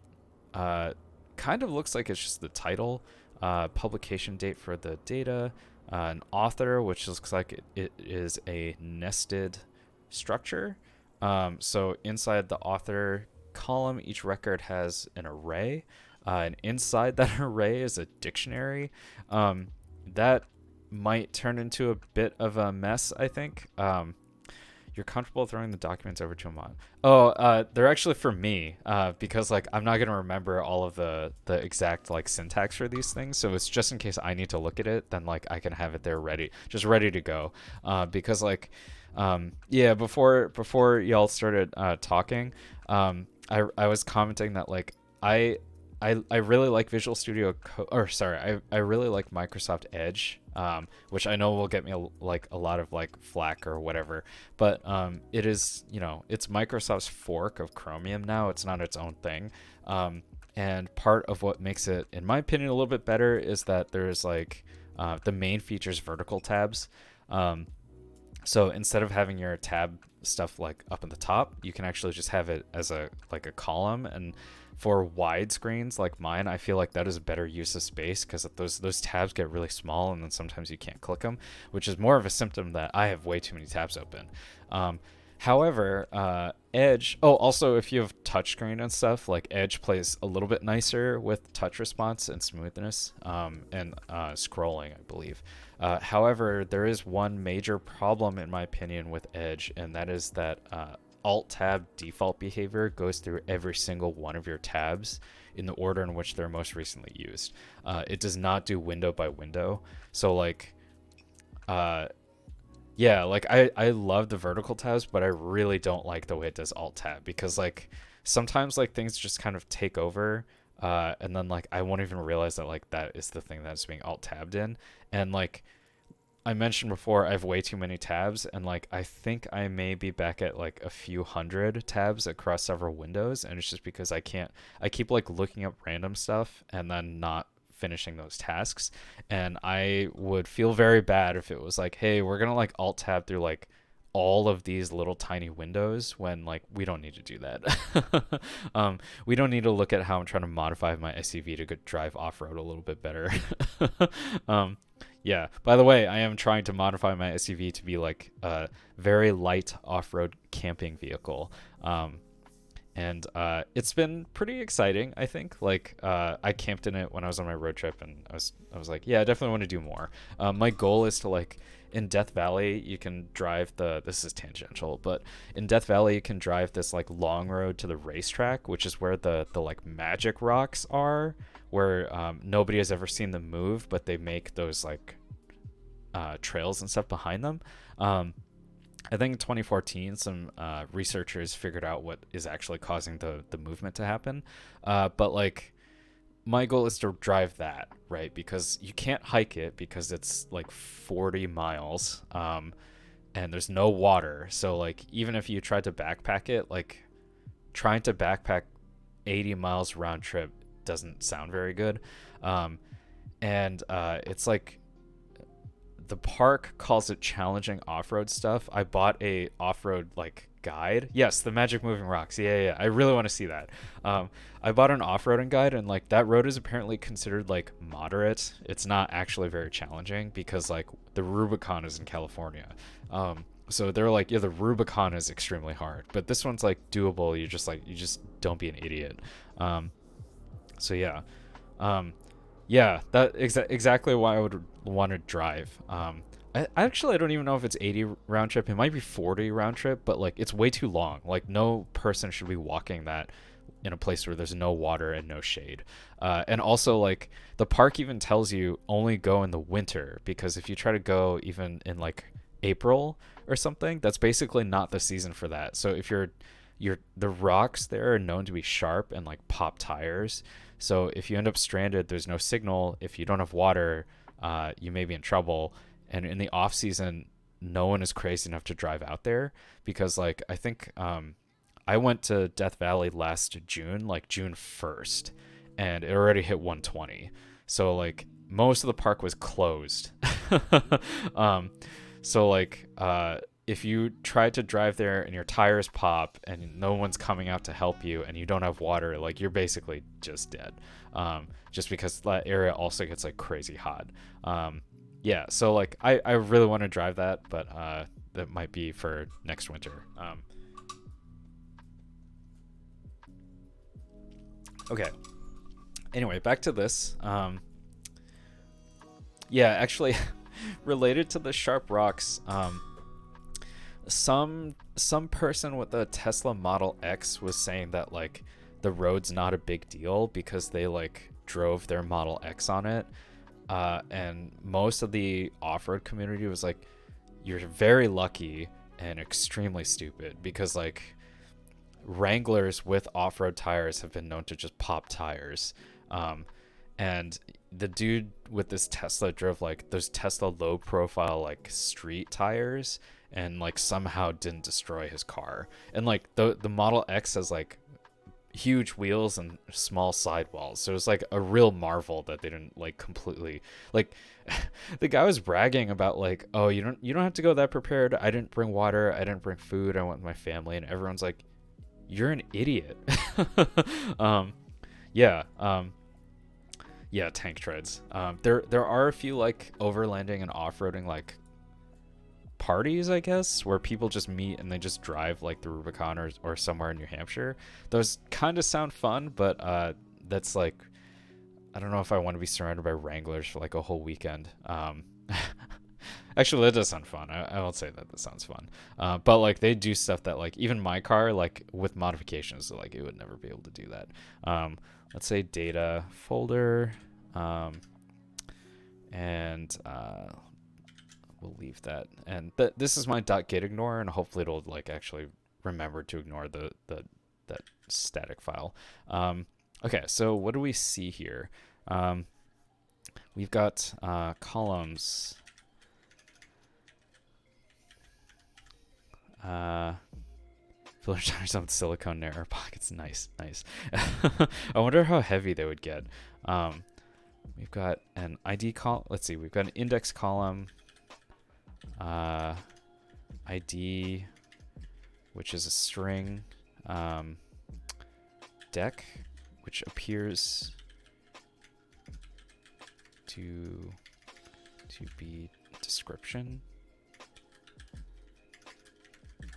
kind of looks like it's just the title. Publication date for the data. An author, which looks like it is a nested structure. So inside the author column, each record has an array. And inside that array is a dictionary. That might turn into a bit of a mess, I think. You're comfortable throwing the documents over to a mod. They're actually for me, because like I'm not gonna remember all of the exact like syntax for these things. So it's just in case I need to look at it, then like I can have it there ready to go. Because like, yeah, before y'all started talking, I was commenting that like I really like Visual Studio I really like Microsoft Edge, which I know will get me a lot of like flack or whatever, but it is, it's Microsoft's fork of Chromium now. It's not its own thing. And part of what makes it, in my opinion, a little bit better is that there's like the main features vertical tabs. So instead of having your tab stuff like up at the top, you can actually just have it as a column. And for wide screens like mine, I feel like that is a better use of space because those tabs get really small and then sometimes you can't click them, which is more of a symptom that I have way too many tabs open. However, Edge, also if you have touchscreen and stuff, like Edge plays a little bit nicer with touch response and smoothness and scrolling, I believe. However, there is one major problem in my opinion with Edge, and that is that Alt-Tab default behavior goes through every single one of your tabs in the order in which they're most recently used. It does not do window by window. So like, yeah, like I love the vertical tabs, but I really don't like the way it does Alt-Tab because like sometimes like things just kind of take over, and then like I won't even realize that like that is the thing that's being Alt-Tabbed in. And like I mentioned before, I have way too many tabs, and like I think I may be back at like a few hundred tabs across several windows, and it's just because I keep like looking up random stuff and then not finishing those tasks. And I would feel very bad if it was like, hey, we're gonna like alt tab through like all of these little tiny windows when like we don't need to do that. We don't need to look at how I'm trying to modify my SUV to drive off-road a little bit better. Yeah, by the way, I am trying to modify my SUV to be like a very light off-road camping vehicle. And it's been pretty exciting, I think. Like I camped in it when I was on my road trip, and I was like, yeah, I definitely want to do more. My goal is to like in Death Valley, you can drive this is tangential, but in Death Valley you can drive this like long road to the racetrack, which is where the like magic rocks are, where nobody has ever seen them move, but they make those like trails and stuff behind them. I think in 2014, some researchers figured out what is actually causing the movement to happen. But like, my goal is to drive that, right? Because you can't hike it because it's like 40 miles, and there's no water. So like, even if you tried to backpack it, like trying to backpack 80 miles round trip doesn't sound very good. And it's like, the park calls it challenging off-road stuff. I bought a off-road like guide. Yes, the Magic Moving Rocks. Yeah. I really want to see that. I bought an off-roading guide, and like that road is apparently considered like moderate. It's not actually very challenging because like the Rubicon is in California. So they're like, yeah, the Rubicon is extremely hard, but this one's like doable. You just don't be an idiot. So yeah. Yeah, that exactly why I would want to drive. I don't even know if it's 80 round trip. It might be 40 round trip, but like it's way too long. Like no person should be walking that in a place where there's no water and no shade. And also like the park even tells you only go in the winter, because if you try to go even in like April or something, that's basically not the season for that. So if the rocks there are known to be sharp and like pop tires. So if you end up stranded, there's no signal. If you don't have water, you may be in trouble. And in the off season, no one is crazy enough to drive out there because like I think I went to Death Valley last June, like June 1st, and it already hit 120. So like most of the park was closed. So like if you try to drive there and your tires pop and no one's coming out to help you and you don't have water, like you're basically just dead. Just because that area also gets like crazy hot. Yeah, so like I really want to drive that, but that might be for next winter. Okay. Anyway, back to this. Yeah, actually, related to the sharp rocks, some person with a Tesla Model X was saying that like the road's not a big deal because they like drove their Model X on it. And most of the off-road community was like, you're very lucky and extremely stupid because like Wranglers with off-road tires have been known to just pop tires. And the dude with this Tesla drove like those Tesla low profile like street tires and like somehow didn't destroy his car. And like the Model X has like huge wheels and small sidewalls, so it's like a real marvel that they didn't like completely like the guy was bragging about like, oh, you don't have to go that prepared. I didn't bring water, I didn't bring food, I went with my family. And everyone's like, you're an idiot. Yeah, tank treads. There are a few like overlanding and off-roading like parties, I guess, where people just meet and they just drive like the Rubicon or somewhere in New Hampshire. Those kind of sound fun, but that's like, I don't know if I want to be surrounded by Wranglers for like a whole weekend. Actually, that does sound fun. I won't say that sounds fun. But like they do stuff that like even my car, like with modifications, so, like it would never be able to do that. Let's say data folder, and we'll leave that. And this is my .gitignore, and hopefully it'll like actually remember to ignore that static file. Okay, so what do we see here? We've got columns. Filler tires on silicone narrow pockets. Nice. I wonder how heavy they would get. We've got an ID column. Let's see. We've got an index column. ID, which is a string. Deck, which appears to be description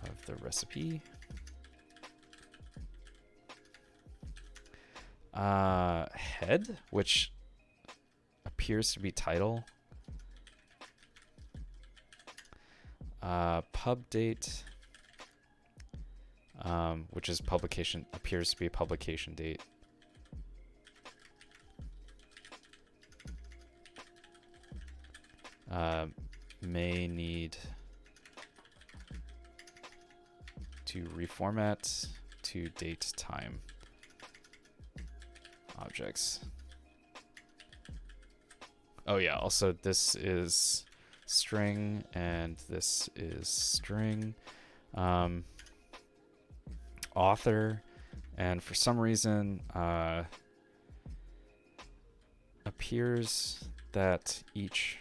of the recipe. Head, which appears to be title. Pub date, which is publication, appears to be a publication date. May need to reformat to date time objects. Oh yeah, also this is string and this is string. Author, and for some reason appears that each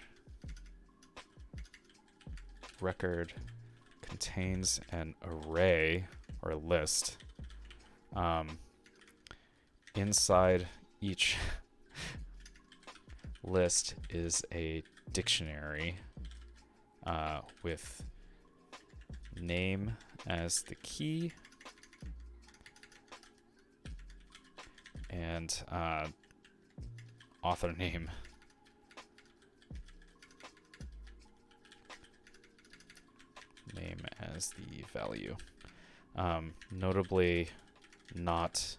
record contains an array or a list. Inside each list is a dictionary with name as the key and author name as the value. Notably not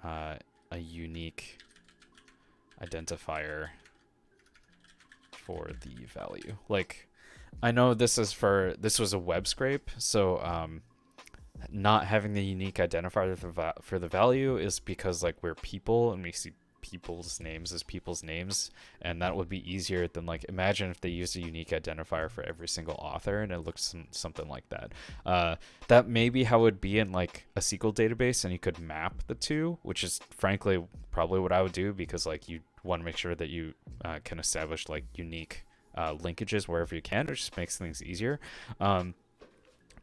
a unique identifier for the value. Like I know this was a web scrape, so not having the unique identifier for the value is because like we're people and we see people's names as people's names, and that would be easier than like imagine if they used a unique identifier for every single author and it looks something like that. That may be how it would be in like a SQL database, and you could map the two, which is frankly probably what I would do, because like you want to make sure that you can establish like unique linkages wherever you can. It just makes things easier.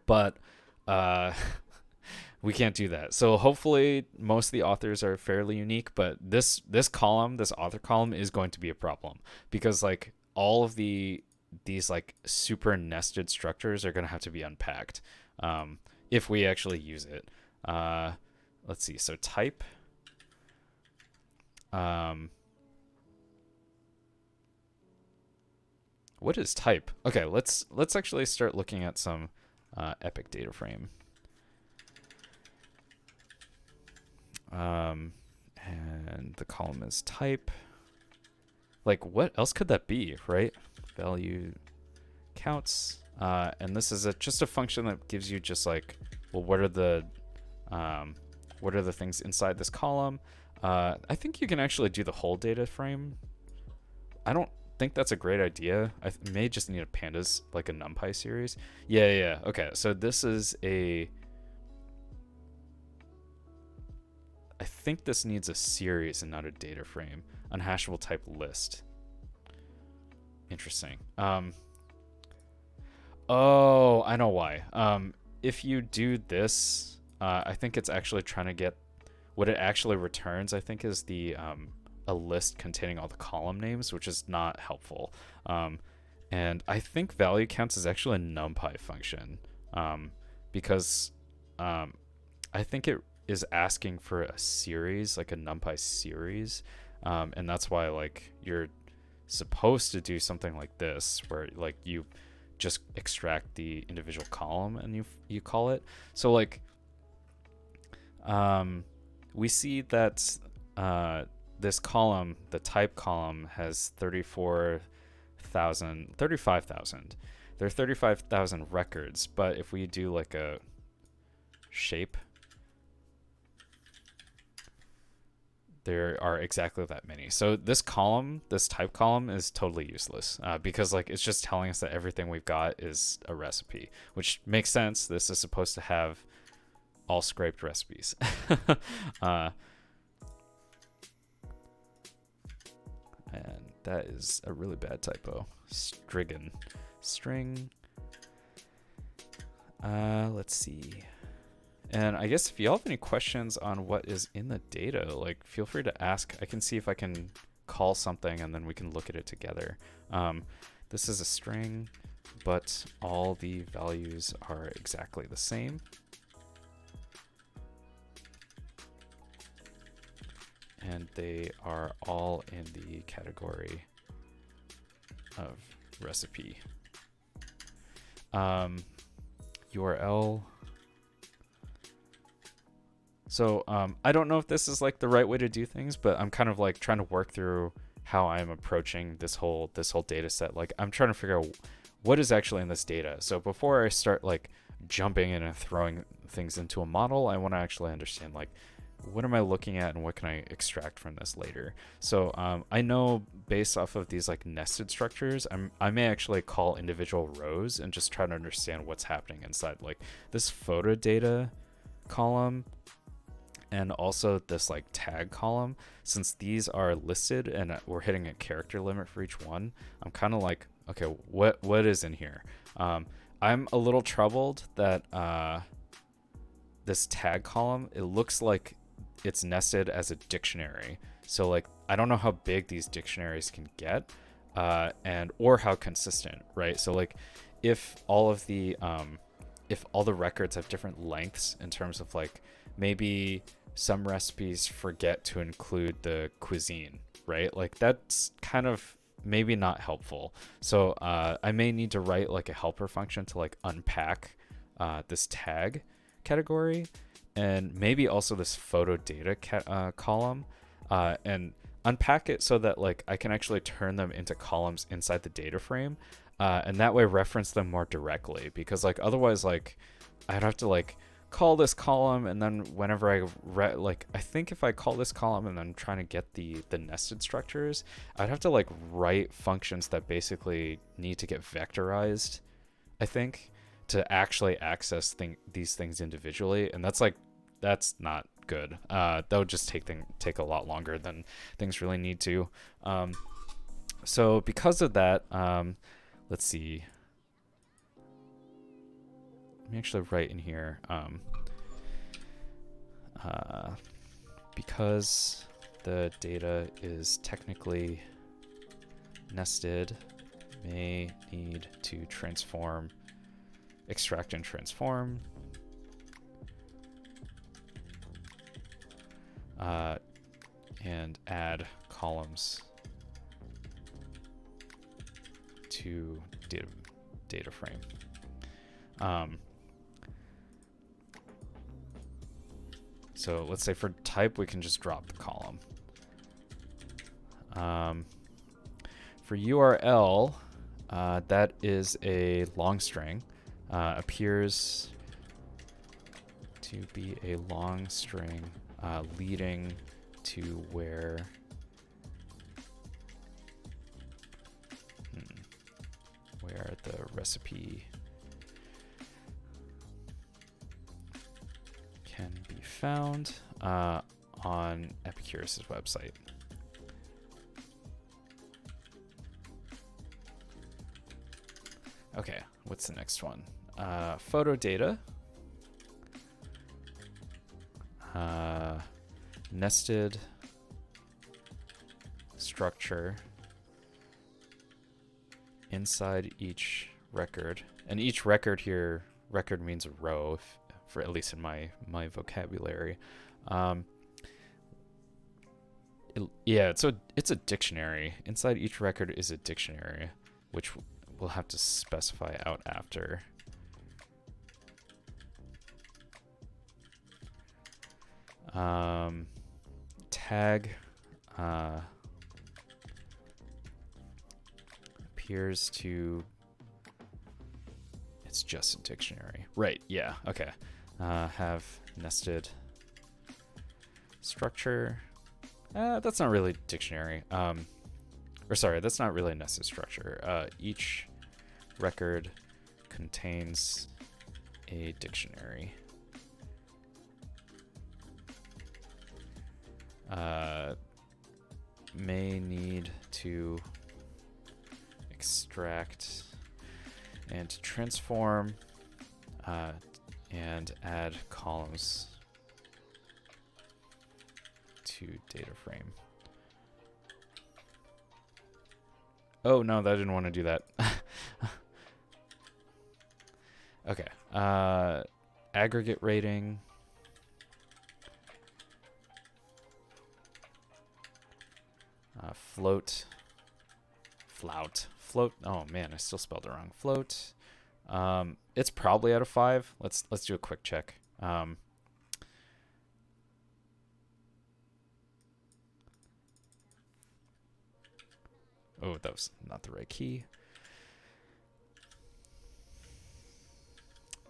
But we can't do that. So hopefully most of the authors are fairly unique, but this column, this author column, is going to be a problem, because like all of these like super nested structures are going to have to be unpacked if we actually use it. Let's see. So type. What is type? Okay, let's actually start looking at some Epic data frame. And the column is type. Like, what else could that be, right? Value counts. And this is just a function that gives you just like, well, what are the things inside this column? I think you can actually do the whole data frame. I don't think that's a great idea. I may just need a pandas, like a NumPy series. Yeah. Okay, so this is I think this needs a series and not a data frame. Unhashable type list. Interesting. Oh, I know why. If you do this, I think it's actually trying to get what it actually returns, I think, is the a list containing all the column names, which is not helpful. And I think value counts is actually a NumPy function, because I think it is asking for a series, like a NumPy series, and that's why like you're supposed to do something like this, where like you just extract the individual column and you call it. So like we see that this column, the type column, has 35,000. There are 35,000 records, but if we do like a shape, there are exactly that many. So this column, this type column, is totally useless because like it's just telling us that everything we've got is a recipe, which makes sense. This is supposed to have all scraped recipes. And that is a really bad typo. Strigan. String. Let's see. And I guess if y'all have any questions on what is in the data, like feel free to ask. I can see if I can call something and then we can look at it together. This is a string, but all the values are exactly the same. And they are all in the category of recipe. URL. So I don't know if this is like the right way to do things, but I'm kind of like trying to work through how I'm approaching this whole data set. Like I'm trying to figure out what is actually in this data. So before I start like jumping in and throwing things into a model, I want to actually understand like what am I looking at and what can I extract from this later. So I know based off of these like nested structures, I may actually call individual rows and just try to understand what's happening inside. Like this photo data column and also this like tag column, since these are listed and we're hitting a character limit for each one, I'm kind of like, okay, what is in here? I'm a little troubled that this tag column, it looks like it's nested as a dictionary. So like I don't know how big these dictionaries can get and or how consistent, right? So like if all the records have different lengths in terms of like maybe some recipes forget to include the cuisine, right? Like that's kind of maybe not helpful. So I may need to write like a helper function to like unpack this tag category and maybe also this photo data column and unpack it so that like I can actually turn them into columns inside the data frame. and that way reference them more directly, because like otherwise like I'd have to like call this column, and then whenever I think if I call this column and then trying to get the nested structures, I'd have to like write functions that basically need to get vectorized, I think, to actually access these things individually, and that's not good. That would just take a lot longer than things really need to. So because of that, let's see. Let me actually write in here, because the data is technically nested, may need to extract and transform, and add columns to data frame. So let's say for type, we can just drop the column. For URL, that is a long string. Appears to be a long string leading to where the recipe can be found on Epicurus's website. Okay, what's the next one? Photo data. Nested structure inside each record. And each record here, record means a row, for at least in my vocabulary. It's a dictionary. Inside each record is a dictionary, which we'll have to specify out after. Tag appears to, it's just a dictionary. Right, yeah, okay. Have nested structure. That's not really dictionary. That's not really a nested structure. Each record contains a dictionary. May need to extract and transform and add columns to data frame. Oh no, I didn't want to do that. Okay. Aggregate rating. Float. Oh man, I still spelled it wrong. Float. It's probably out of 5. Let's do a quick check. Oh, that was not the right key.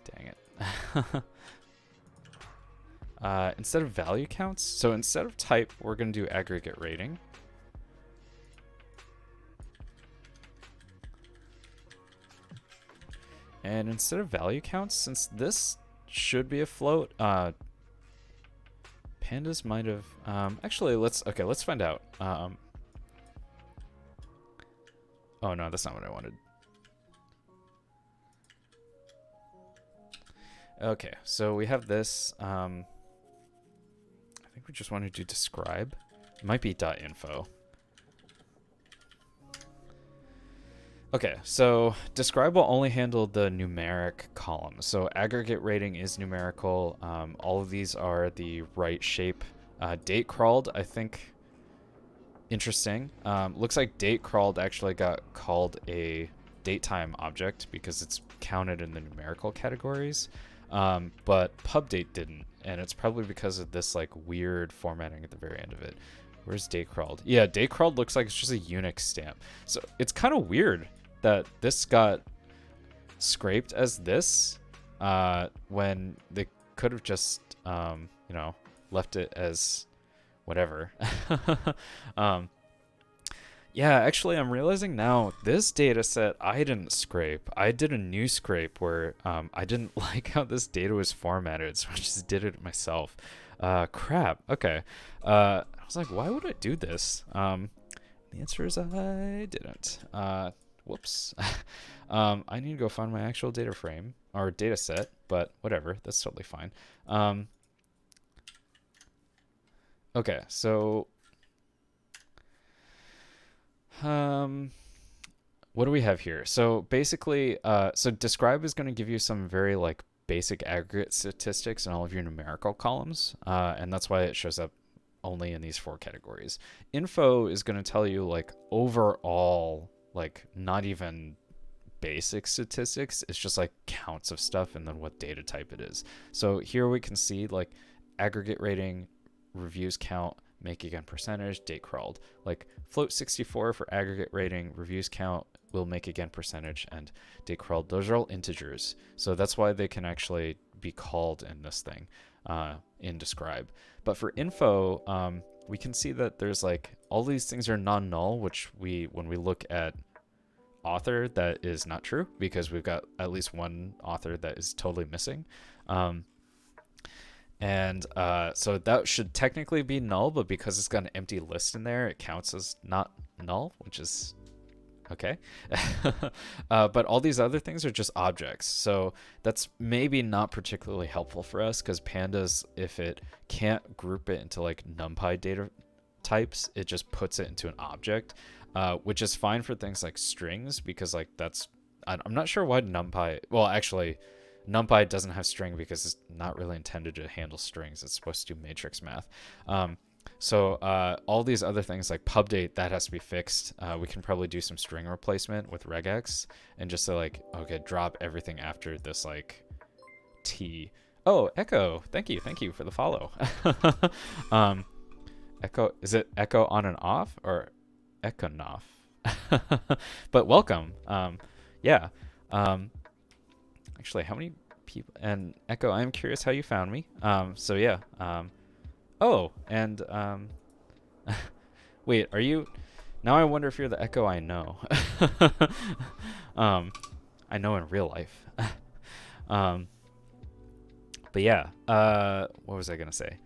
Dang it. Instead of value counts, so instead of type, we're going to do aggregate rating. And instead of value counts, since this should be a float, pandas might have, actually, let's find out. Oh no, that's not what I wanted. Okay, so we have this, I think we just want to do describe. It might be .info. Okay, so describe will only handle the numeric columns. So aggregate rating is numerical. All of these are the right shape. Date crawled, I think, interesting. Looks like date crawled actually got called a datetime object because it's counted in the numerical categories. But pubdate didn't, and it's probably because of this like weird formatting at the very end of it. Where's date crawled? Yeah, date crawled looks like it's just a Unix stamp. So it's kind of weird. that this got scraped as this when they could have just you know, left it as whatever. Yeah, actually, I'm realizing now this data set I didn't scrape. I did a new scrape where I didn't like how this data was formatted, so I just did it myself. Crap. Okay. I was like, why would I do this? The answer is I didn't. Whoops. I need to go find my actual data frame or data set, but whatever. That's totally fine. Okay, so what do we have here? So basically, so describe is going to give you some very like basic aggregate statistics in all of your numerical columns, and that's why it shows up only in these 4 categories. Info is going to tell you like overall, like not even basic statistics. It's just like counts of stuff and then what data type it is. So here we can see like aggregate rating, reviews count, make again percentage, date crawled. Like float 64 for aggregate rating, reviews count, will make again percentage, and date crawled. Those are all integers. So that's why they can actually be called in this thing, in describe. But for info, we can see that there's like all these things are non-null, which when we look at author, that is not true because we've got at least one author that is totally missing. So that should technically be null, but because it's got an empty list in there, it counts as not null, which is okay. But all these other things are just objects. So that's maybe not particularly helpful for us because pandas, if it can't group it into like NumPy data types, it just puts it into an object, which is fine for things like strings because like I'm not sure why NumPy, well, actually, NumPy doesn't have string because it's not really intended to handle strings. It's supposed to do matrix math. So all these other things like pubdate, that has to be fixed. We can probably do some string replacement with regex and just say like, okay, drop everything after this like T. Oh, Echo, thank you for the follow. Echo, is it Echo on and off or Echonoff? But welcome. Yeah. Actually, how many people? And Echo, I'm curious how you found me. So yeah. Oh, and wait, are you? Now I wonder if you're the Echo I know. I know in real life. But yeah. What was I gonna say?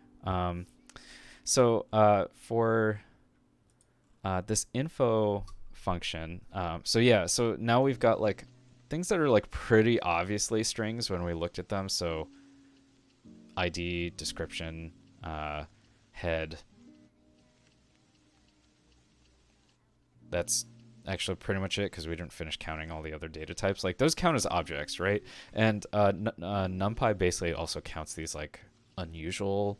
So for this info function. So yeah. So now we've got like things that are like pretty obviously strings when we looked at them. So ID, description, head. That's actually pretty much it because we didn't finish counting all the other data types. Like those count as objects, right? And NumPy basically also counts these like unusual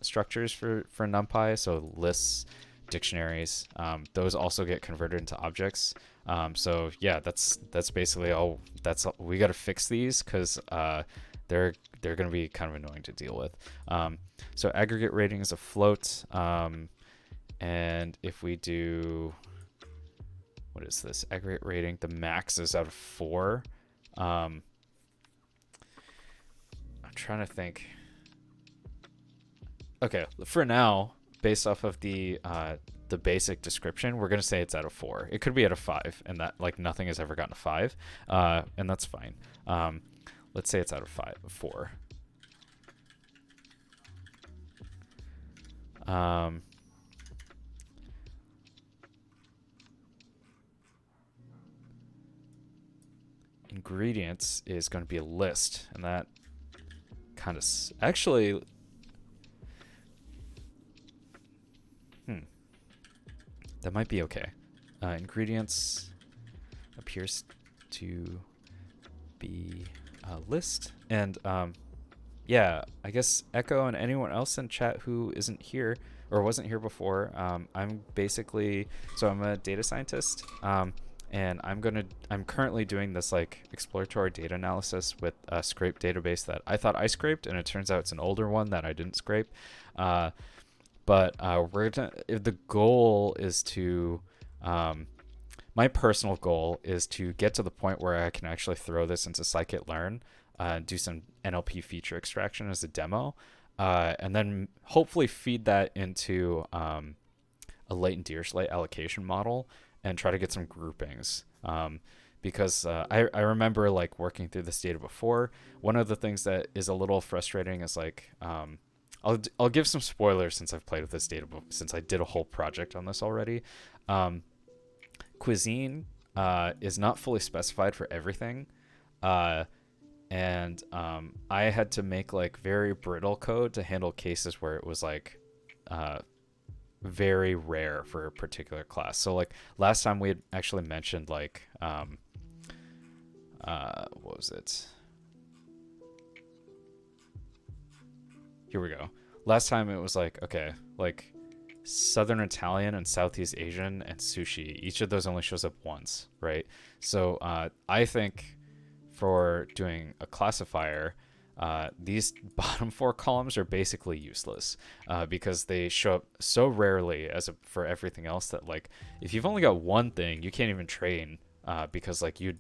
structures for NumPy. So lists, dictionaries, those also get converted into objects. So yeah, that's basically all. We got to fix these because they're going to be kind of annoying to deal with. So aggregate rating is a float, and if we do, what is this aggregate rating? The max is out of 4. I'm trying to think. Okay, for now, based off of the basic description, we're going to say it's out of 4. It could be out of 5, and that like nothing has ever gotten a 5, and that's fine. Let's say it's out of 4. Ingredients is going to be a list, and that kind of actually. That might be okay. Ingredients appears to be a list. And yeah, I guess Echo and anyone else in chat who isn't here or wasn't here before, I'm basically, so I'm a data scientist, and I'm currently doing this like exploratory data analysis with a scrape database that I thought I scraped, and it turns out it's an older one that I didn't scrape. But the goal is to, my my personal goal is to get to the point where I can actually throw this into scikit-learn, do some NLP feature extraction as a demo, and then hopefully feed that into a latent Dirichlet allocation model and try to get some groupings. Because I remember like working through this data before. One of the things that is a little frustrating is like, I'll give some spoilers since I've played with this data, since I did a whole project on this already. Cuisine is not fully specified for everything. And I had to make like very brittle code to handle cases where it was like very rare for a particular class. So like last time we had actually mentioned like what was it? Here we go. Last time it was like, okay, like Southern Italian and Southeast Asian and sushi, each of those only shows up once, right? So I think for doing a classifier, these bottom 4 columns are basically useless because they show up so rarely for everything else that like if you've only got one thing, you can't even train because like you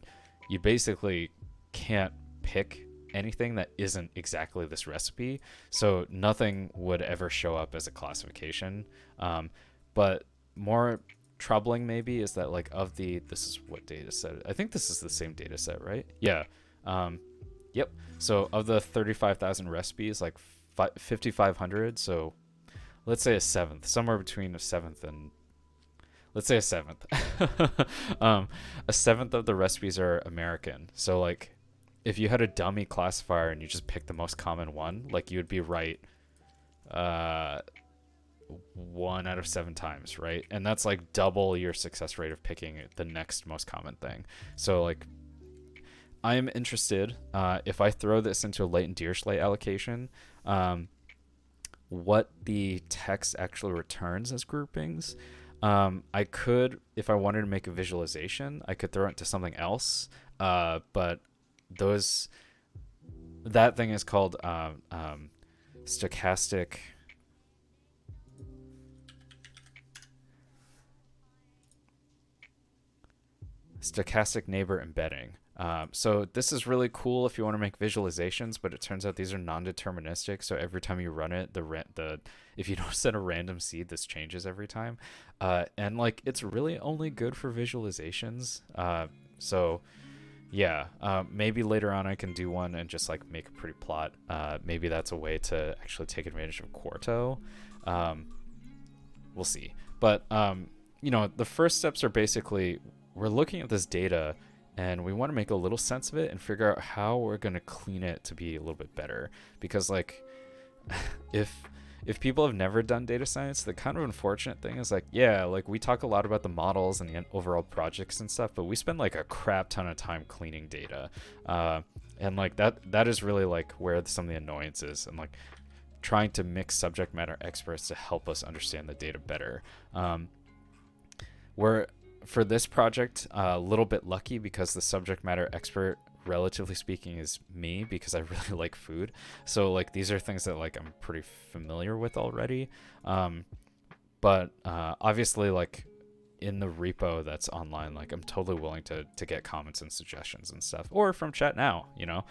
basically can't pick anything that isn't exactly this recipe, so nothing would ever show up as a classification. But more troubling maybe is that like this is what data set, I think this is the same data set, right? Yeah. Yep. So of the 35,000 recipes, like 5,500, so let's say a seventh, somewhere between a seventh and let's say a seventh. A seventh of the recipes are American. So like if you had a dummy classifier and you just picked the most common one, like you would be right 1 out of 7 times, right? And that's like double your success rate of picking the next most common thing. So like I'm interested, if I throw this into a latent Dirichlet allocation, what the text actually returns as groupings. I could, if I wanted to make a visualization, I could throw it to something else, but that thing is called stochastic neighbor embedding. So this is really cool if you want to make visualizations, but it turns out these are non-deterministic. So every time you run it, if you don't set a random seed, this changes every time. And like it's really only good for visualizations. So yeah, maybe later on I can do one and just like make a pretty plot. Maybe that's a way to actually take advantage of Quarto. We'll see. But the first steps are basically we're looking at this data and we want to make a little sense of it and figure out how we're going to clean it to be a little bit better. Because like if people have never done data science, the kind of unfortunate thing is like, yeah, like we talk a lot about the models and the overall projects and stuff, but we spend like a crap ton of time cleaning data. And like that is really like where some of the annoyance is, and like trying to mix subject matter experts to help us understand the data better. We're for this project a little bit lucky because the subject matter expert, relatively speaking, is me, because I really like food. So like these are things that like I'm pretty familiar with already. But obviously like in the repo that's online, like I'm totally willing to get comments and suggestions and stuff, or from chat now, in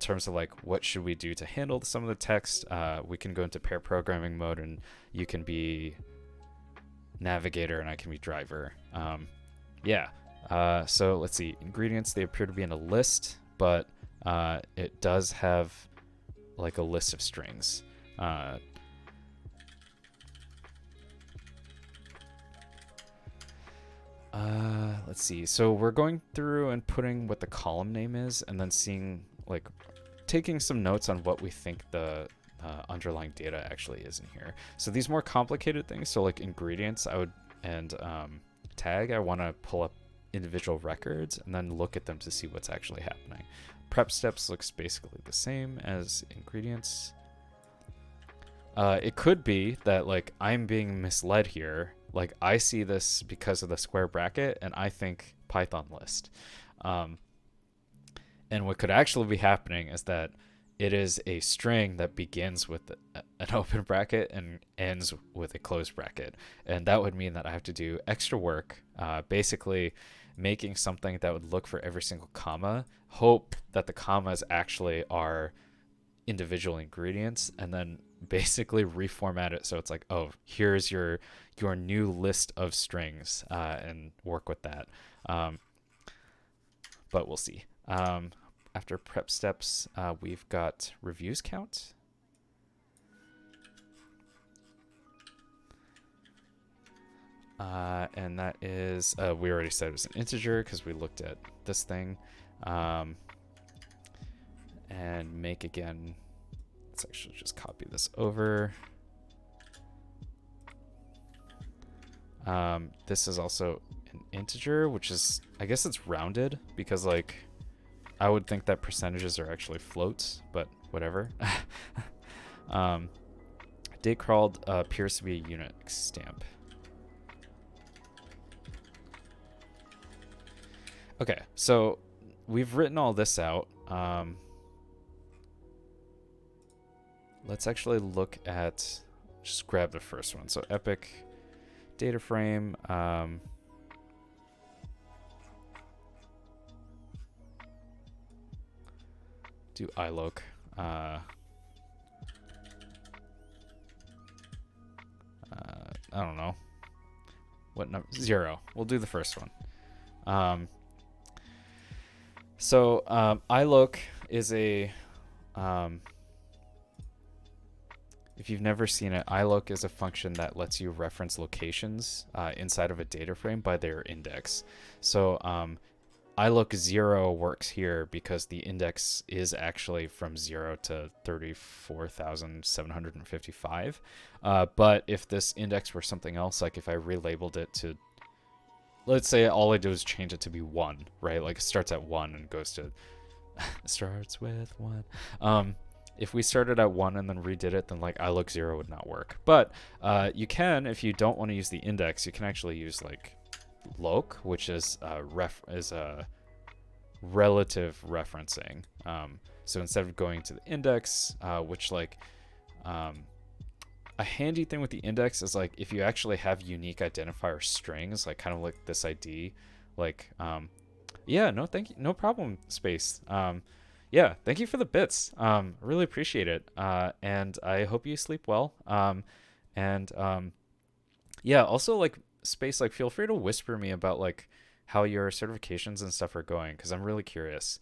terms of like what should we do to handle some of the text. We can go into pair programming mode and you can be navigator and I can be driver. So let's see, ingredients, they appear to be in a list, but it does have like a list of strings. Let's see, so we're going through and putting what the column name is and then seeing like taking some notes on what we think the underlying data actually is in here. So these more complicated things, so like ingredients, tag, I want to pull up individual records and then look at them to see what's actually happening. Prep steps looks basically the same as ingredients. It could be that like I'm being misled here. Like I see this because of the square bracket and I think Python list. And what could actually be happening is that it is a string that begins with an open bracket and ends with a closed bracket. And that would mean that I have to do extra work, basically making something that would look for every single comma, hope that the commas actually are individual ingredients, and then basically reformat it so it's like, oh, here's your new list of strings, and work with that. But we'll see. After prep steps, we've got reviews count. And that is, we already said it was an integer because we looked at this thing. And make again, let's actually just copy this over. This is also an integer, which is, I guess it's rounded because like, I would think that percentages are actually floats, but whatever. Date crawled appears to be a Unix stamp. Okay, so we've written all this out. Let's actually look at, just grab the first one. So epic data frame. Do iloc. I don't know. What number? 0. We'll do the first one. So iloc is a, if you've never seen it, iloc is a function that lets you reference locations inside of a data frame by their index. So iloc 0 works here because the index is actually from 0 to 34,755. But if this index were something else, like if I relabeled it to, let's say all I do is change it to be 1, right? Like it starts at 1 and goes to, starts with 1. If we started at 1 and then redid it, then like iloc 0 would not work. But you can, if you don't want to use the index, you can actually use like loc, which is a relative referencing. So instead of going to the index, which like a handy thing with the index is like if you actually have unique identifier strings, like kind of like this ID, like yeah, no thank you, no problem, Space. Yeah, thank you for the bits. Really appreciate it. And I hope you sleep well. Yeah, also like Space, like feel free to whisper me about like how your certifications and stuff are going, because I'm really curious.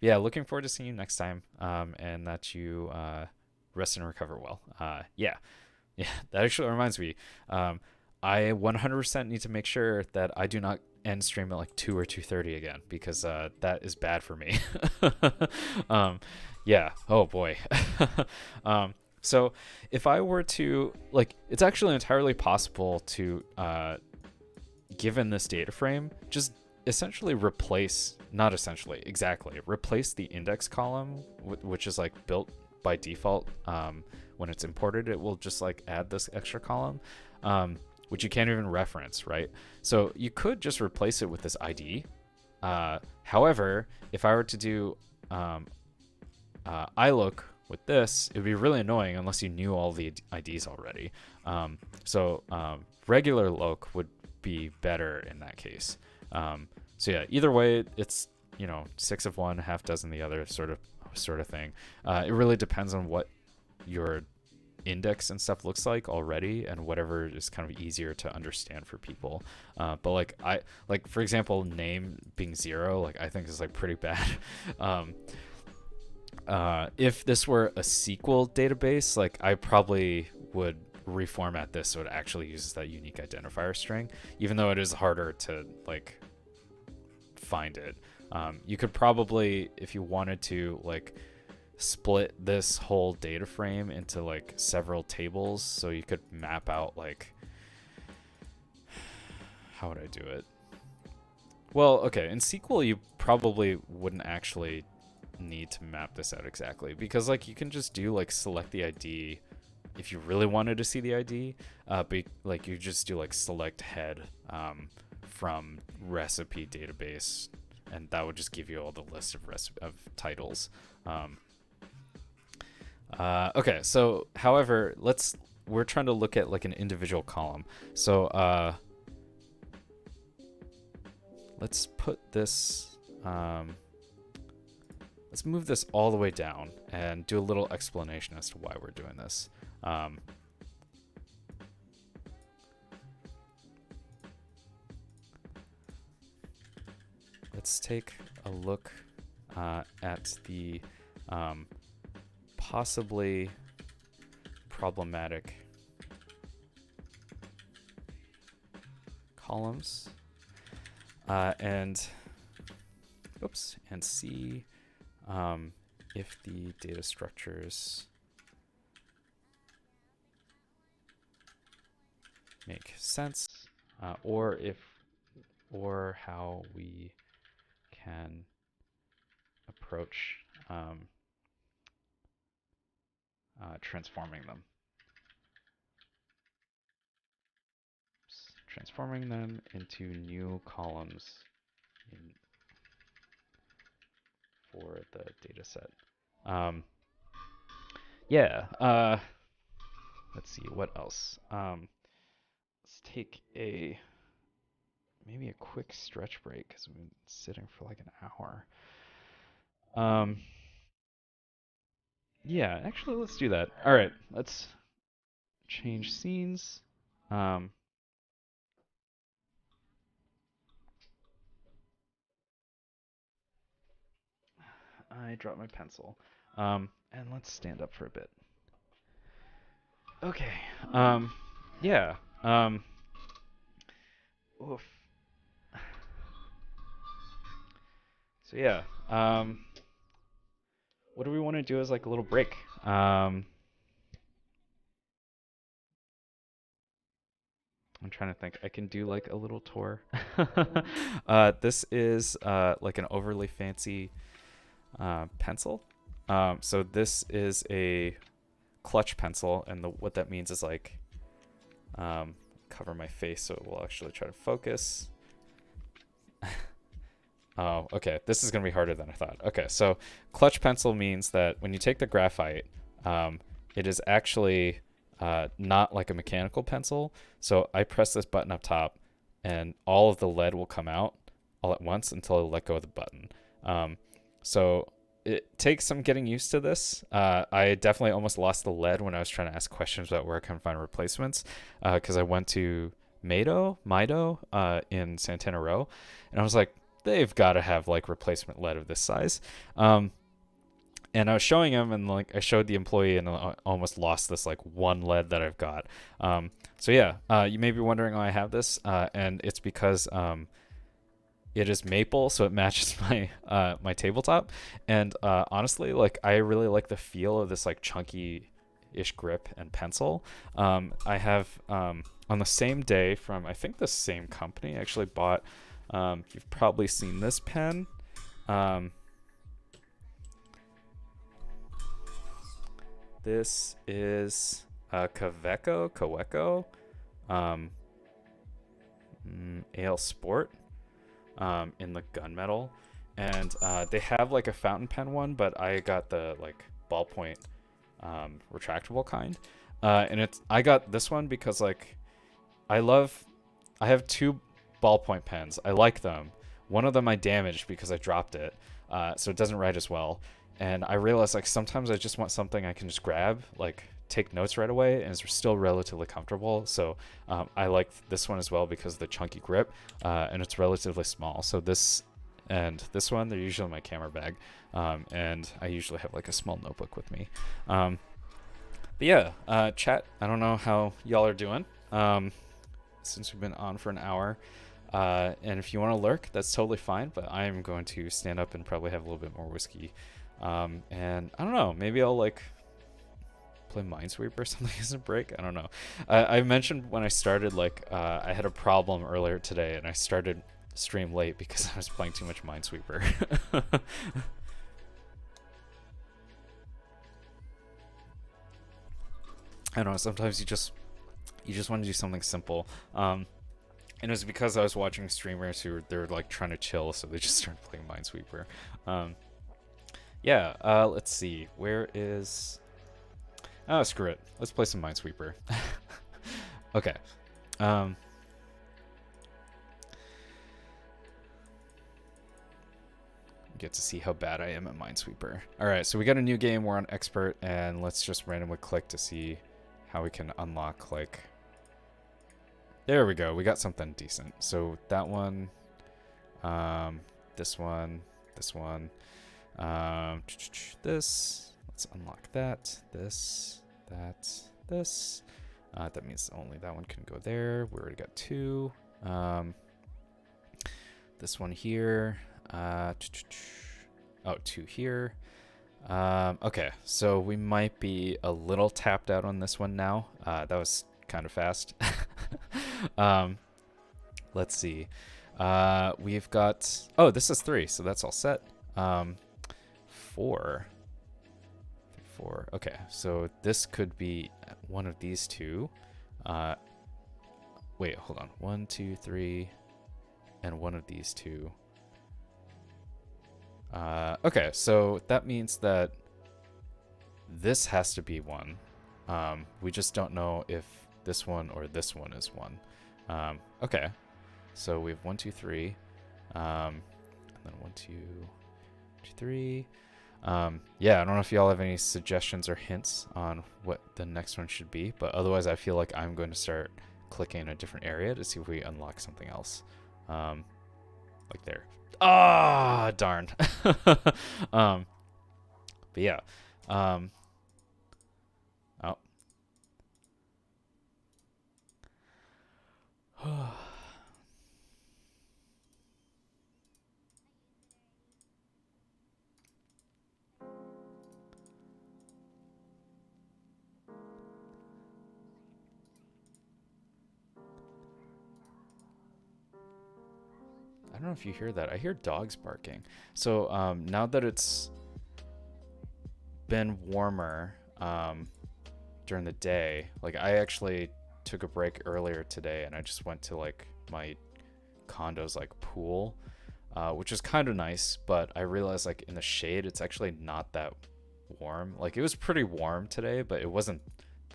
Yeah, looking forward to seeing you next time, and that you rest and recover well. Yeah, that actually reminds me. I 100% need to make sure that I do not end stream at like 2 or 2:30 again, because that is bad for me. Yeah, oh boy. So if I were to, like, it's actually entirely possible to, given this data frame, just essentially replace, not essentially, exactly, replace the index column, which is like built by default. When it's imported, it will just like add this extra column, which you can't even reference, right? So you could just replace it with this ID. However, if I were to do iloc with this, it would be really annoying unless you knew all the IDs already. So regular loc would be better in that case. So yeah, either way, it's, 6 of one, half dozen the other sort of thing. It really depends on what your index and stuff looks like already, and whatever is kind of easier to understand for people. But like for example, name being 0, like I think is like pretty bad. If this were a SQL database, like I probably would reformat this so it actually uses that unique identifier string, even though it is harder to like find it. You could probably, if you wanted to, like split this whole data frame into like several tables, so you could map out like, how would I do it? Well, okay, in SQL you probably wouldn't actually need to map this out exactly, because like you can just do like select the ID if you really wanted to see the ID, but like you just do like select head from recipe database, and that would just give you all the list of titles. Okay, so however, we're trying to look at like an individual column. So let's put this, let's move this all the way down and do a little explanation as to why we're doing this. Let's take a look at the possibly problematic columns and see if the data structures make sense, or how we can approach transforming them. Transforming them into new columns for the data set. Let's see, what else? Let's take maybe a quick stretch break because we've been sitting for like an hour. Yeah, actually, let's do that. All right, let's change scenes. I dropped my pencil. And let's stand up for a bit. Okay. Yeah. Oof. So yeah. What do we want to do as like a little break? I'm trying to think. I can do like a little tour. This is like an overly fancy pencil. So this is a clutch pencil, and what that means is like cover my face so it will actually try to focus. Oh, okay. This is going to be harder than I thought. Okay, so clutch pencil means that when you take the graphite, it is actually not like a mechanical pencil. So I press this button up top, and all of the lead will come out all at once until I let go of the button. So it takes some getting used to this. I definitely almost lost the lead when I was trying to ask questions about where I can find replacements, because I went to Mido in Santana Row, and I was like, they've got to have like replacement lead of this size. And I was showing him, and like I showed the employee, and I almost lost this like one lead that I've got. So yeah, you may be wondering why I have this, and it's because it is maple, so it matches my my tabletop. And honestly, like I really like the feel of this like chunky-ish grip and pencil. I have on the same day from I think the same company, I actually bought. You've probably seen this pen. This is Kaweco AL Sport in the gunmetal, and they have like a fountain pen one, but I got the like ballpoint retractable kind, and I got this one because like I have two ballpoint pens. I like them. One of them I damaged because I dropped it, so it doesn't write as well. And I realized like sometimes I just want something I can just grab, like take notes right away, and it's still relatively comfortable. So I like this one as well because of the chunky grip, and it's relatively small. So this and this one, they're usually in my camera bag, and I usually have like a small notebook with me. But yeah, chat, I don't know how y'all are doing since we've been on for an hour. And if you want to lurk, that's totally fine, but I'm going to stand up and probably have a little bit more whiskey. And I don't know, maybe I'll like play Minesweeper or something as a break. I don't know. I mentioned when I started, like, I had a problem earlier today, and I started stream late because I was playing too much Minesweeper. I don't know, sometimes you just want to do something simple. And it was because I was watching streamers they're like trying to chill, so they just started playing Minesweeper. Yeah, let's see. Where is Oh, screw it. Let's play some Minesweeper. Okay. Get to see how bad I am at Minesweeper. Alright, so we got a new game. We're on Expert, and let's just randomly click to see how we can unlock, like... There we go. We got something decent. So that one, this one, this one, this. Let's unlock that, this, that, this. That means only that one can go there. We already got 2. This one here. Oh, 2 here. Okay, so we might be a little tapped out on this one now. That was kind of fast. Let's see. We've got... Oh, this is 3, so that's all set. 4. 4. Okay, so this could be one of these 2. Wait, hold on. 1, 2, 3, and one of these 2. Okay, so that means that this has to be 1. We just don't know if this one or this one is 1. Okay, so we have 1, 2, 3, and then 1, 2, 3. Yeah, I don't know if y'all have any suggestions or hints on what the next one should be, but otherwise I feel like I'm going to start clicking in a different area to see if we unlock something else. Like there. Ah, darn. But yeah. Oh. I don't know if you hear that. I hear dogs barking. So now that it's been warmer during the day, like I actually took a break earlier today and I just went to like my condo's like pool, which is kind of nice, but I realized like in the shade it's actually not that warm. Like it was pretty warm today, but it wasn't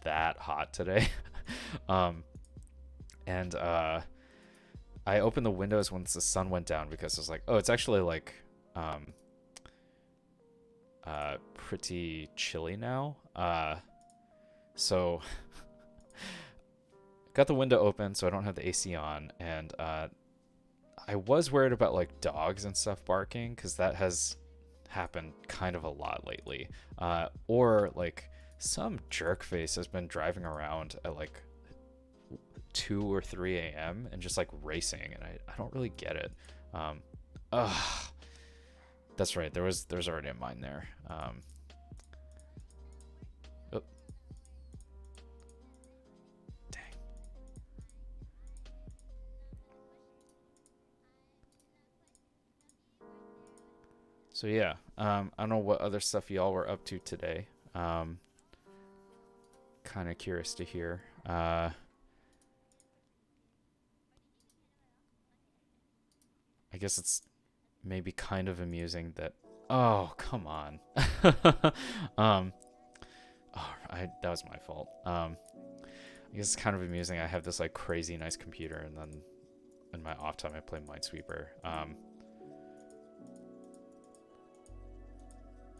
that hot today. And I opened the windows once the sun went down because I was like, oh, it's actually like pretty chilly now. So got the window open so I don't have the AC on, and I was worried about like dogs and stuff barking because that has happened kind of a lot lately. Or like some jerk face has been driving around at like 2 or 3 a.m. and just like racing, and I don't really get it. That's right, there's already a mine there. Oh. Dang. So yeah, I don't know what other stuff y'all were up to today. Kind of curious to hear. I guess it's maybe kind of amusing that... Oh, come on. That was my fault. I guess it's kind of amusing. I have this like crazy nice computer, and then in my off time I play Minesweeper.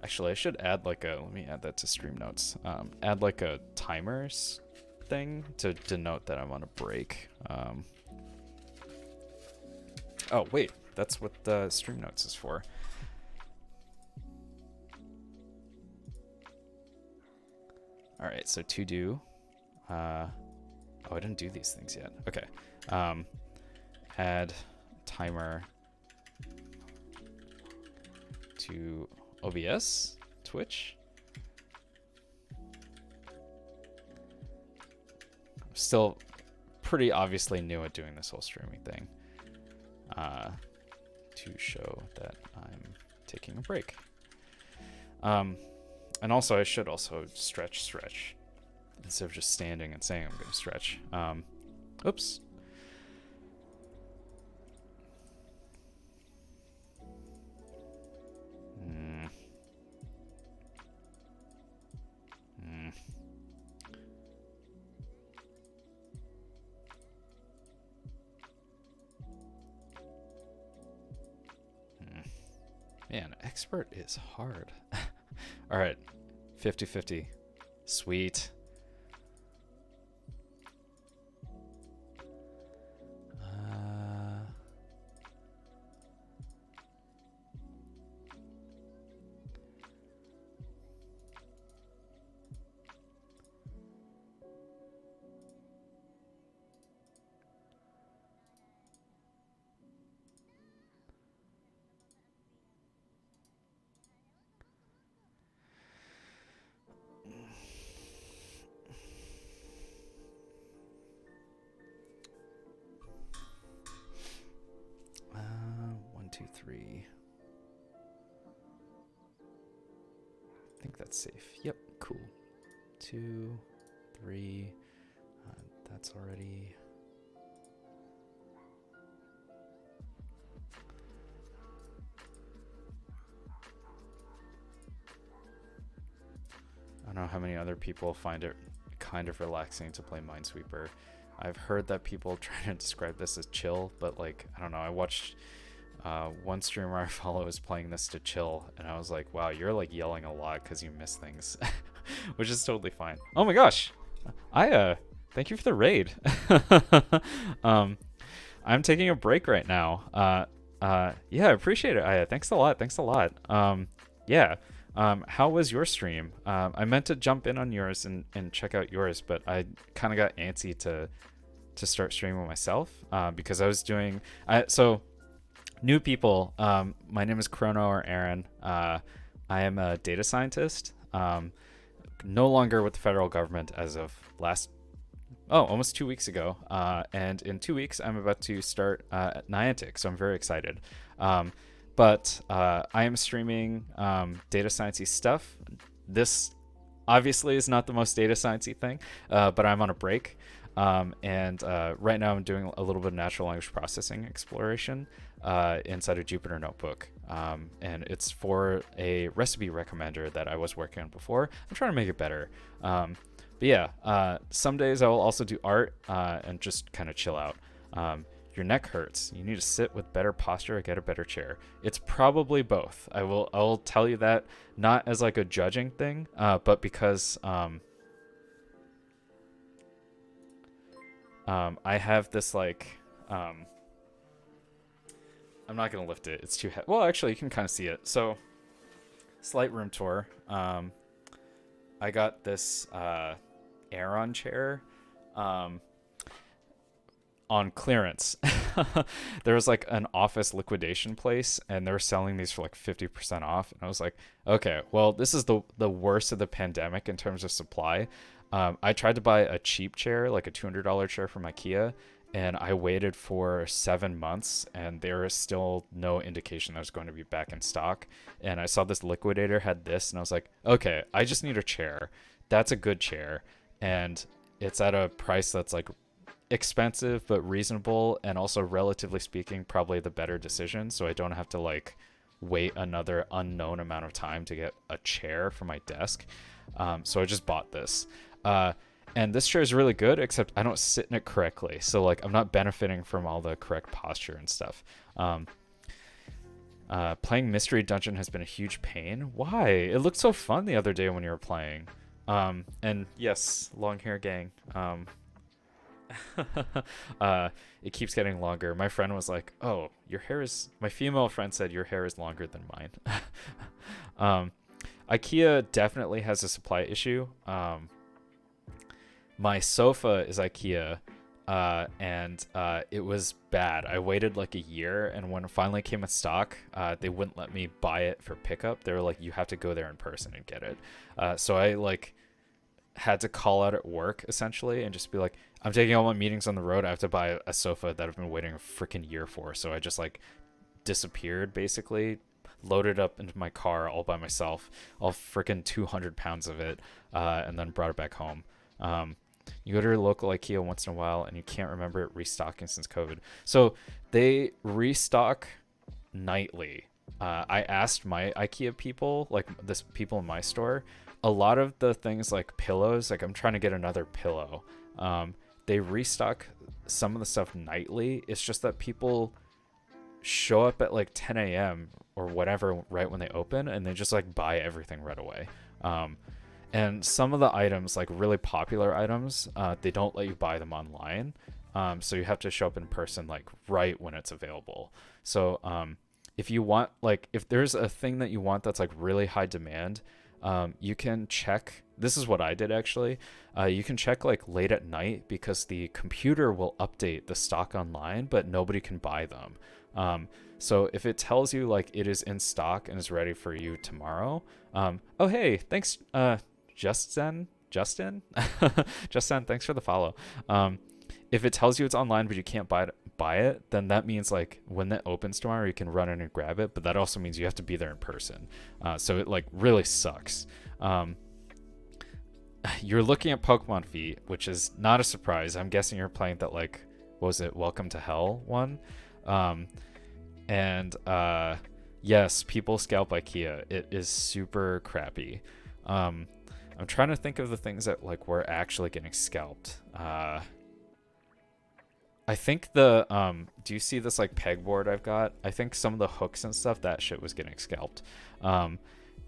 Actually, I should add like a... Let me add that to stream notes. Add like a timers thing to denote that I'm on a break. Oh, wait. That's what the stream notes is for. All right, so to do. Oh, I didn't do these things yet. Okay. Add timer to OBS, Twitch. I'm still pretty obviously new at doing this whole streaming thing. To show that I'm taking a break. And also I should also stretch instead of just standing and saying I'm going to stretch. Oops. Man, expert is hard. All right, 50-50. Sweet. One, two, three. I think that's safe. Yep, cool. 2, 3. That's already. I don't know how many other people find it kind of relaxing to play Minesweeper. I've heard that people try to describe this as chill, but like, I don't know. I watched one streamer I follow is playing this to chill, and I was like, wow, you're like yelling a lot because you miss things, which is totally fine. Oh my gosh, thank you for the raid. I'm taking a break right now. Yeah, I appreciate it, Aya. Thanks a lot. Yeah. How was your stream? I meant to jump in on yours and check out yours, but I kind of got antsy to start streaming myself because I was doing so new people. My name is Chrono or Aaron. I am a data scientist, no longer with the federal government as of almost 2 weeks ago, and in 2 weeks I'm about to start at Niantic, so I'm very excited. But I am streaming data sciencey stuff. This obviously is not the most data sciencey thing, but I'm on a break. And right now I'm doing a little bit of natural language processing exploration inside of Jupyter Notebook. And it's for a recipe recommender that I was working on before. I'm trying to make it better. But yeah, some days I will also do art and just kind of chill out. Your neck hurts. You need to sit with better posture or get a better chair. It's probably both. I'll tell you that, not as like a judging thing, but because I have this like I'm not gonna lift it. It's too heavy. Well, actually, you can kind of see it. So, slight room tour. I got this Aeron chair. On clearance. There was like an office liquidation place and they were selling these for like 50% off, and I was like, okay, well, this is the worst of the pandemic in terms of supply. I tried to buy a cheap chair, like a $200 chair from IKEA, and I waited for 7 months and there is still no indication that it's going to be back in stock. And I saw this liquidator had this and I was like, okay, I just need a chair. That's a good chair, and it's at a price that's like expensive but reasonable, and also relatively speaking probably the better decision, so I don't have to like wait another unknown amount of time to get a chair for my desk. So I just bought this, and this chair is really good, except I don't sit in it correctly, so like I'm not benefiting from all the correct posture and stuff. Playing Mystery Dungeon has been a huge pain. Why? It looked so fun the other day when you were playing. And yes, long hair gang. It keeps getting longer. My friend was like, oh, my female friend said your hair is longer than mine. IKEA definitely has a supply issue. My sofa is IKEA, and it was bad. I waited like a year, and when it finally came in stock, they wouldn't let me buy it for pickup. They were like, you have to go there in person and get it. So I like had to call out at work essentially and just be like, I'm taking all my meetings on the road. I have to buy a sofa that I've been waiting a freaking year for. So I just like disappeared, basically, loaded up into my car all by myself, all freaking 200 pounds of it, and then brought it back home. You go to your local IKEA once in a while and you can't remember it restocking since COVID. So they restock nightly. I asked my IKEA people, like this people in my store, a lot of the things like pillows, like I'm trying to get another pillow. They restock some of the stuff nightly. It's just that people show up at like 10 a.m. or whatever right when they open, and they just like buy everything right away. And some of the items, like really popular items, they don't let you buy them online. So you have to show up in person like right when it's available. So if you want, like, if there's a thing that you want that's like really high demand, you can check. This is what I did actually. You can check like late at night because the computer will update the stock online, but nobody can buy them. So if it tells you like it is in stock and is ready for you tomorrow, oh hey, thanks, Justin, Justin, thanks for the follow. If it tells you it's online but you can't buy it, then that means like when it opens tomorrow you can run in and grab it, but that also means you have to be there in person. So it like really sucks. You're looking at Pokemon Feet, which is not a surprise. I'm guessing you're playing that, like, what was it, Welcome to Hell one? Yes, people scalp IKEA. It is super crappy. I'm trying to think of the things that like were actually getting scalped. I think the do you see this like pegboard I've got? I think some of the hooks and stuff, that shit was getting scalped.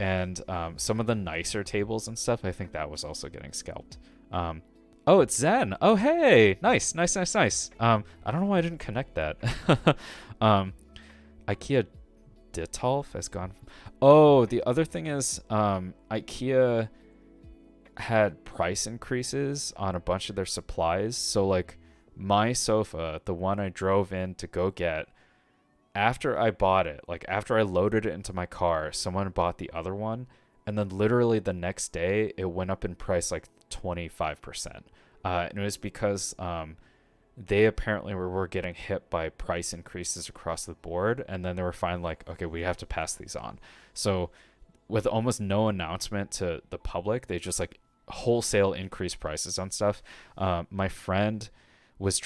And some of the nicer tables and stuff, I think that was also getting scalped. Oh, it's Zen. Oh, hey, nice. I don't know why I didn't connect that. IKEA Ditolf has gone. Oh, the other thing is IKEA had price increases on a bunch of their supplies. So like my sofa, the one I drove in to go get, after I bought it, like after I loaded it into my car, someone bought the other one, and then literally the next day it went up in price like 25%. And it was because they apparently were getting hit by price increases across the board, and then they were finally like, okay, we have to pass these on. So with almost no announcement to the public, they just like wholesale increase prices on stuff. My friend was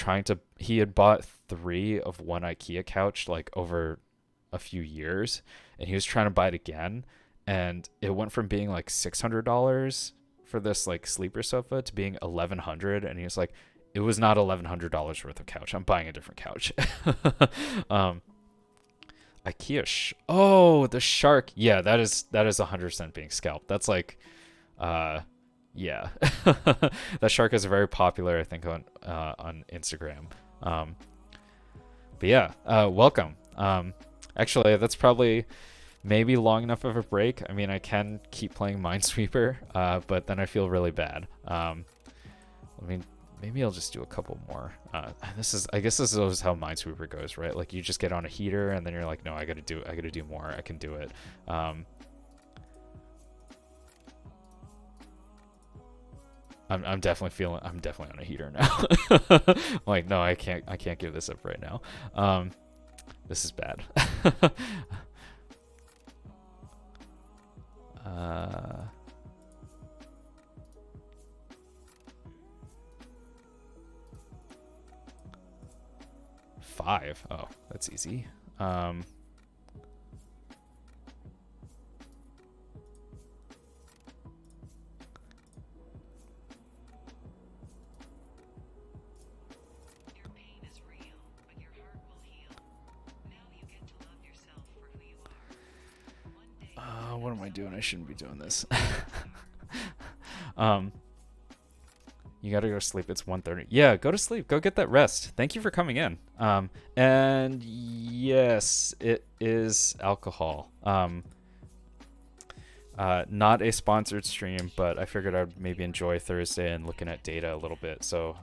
he had bought 3 of one IKEA couch like over a few years, and he was trying to buy it again, and it went from being like $600 for this like sleeper sofa to being $1,100, and he was like, it was not $1,100 worth of couch. I'm buying a different couch. IKEA oh, the shark. Yeah, that is 100% being scalped. That's like yeah. That shark is very popular, I think, on Instagram. But yeah, welcome. Actually, that's probably maybe long enough of a break. I mean, I can keep playing Minesweeper, but then I feel really bad. I mean, maybe I'll just do a couple more. I guess this is how Minesweeper goes, right? Like you just get on a heater and then you're like, no, I gotta do more. I can do it. I'm definitely on a heater now. I'm like, no, I can't give this up right now. This is bad. 5. Oh, that's easy. What am I doing? I shouldn't be doing this. You gotta go to sleep. It's 1:30. Yeah, go to sleep. Go get that rest. Thank you for coming in. And yes, it is alcohol. Not a sponsored stream, but I figured I'd maybe enjoy Thursday and looking at data a little bit. So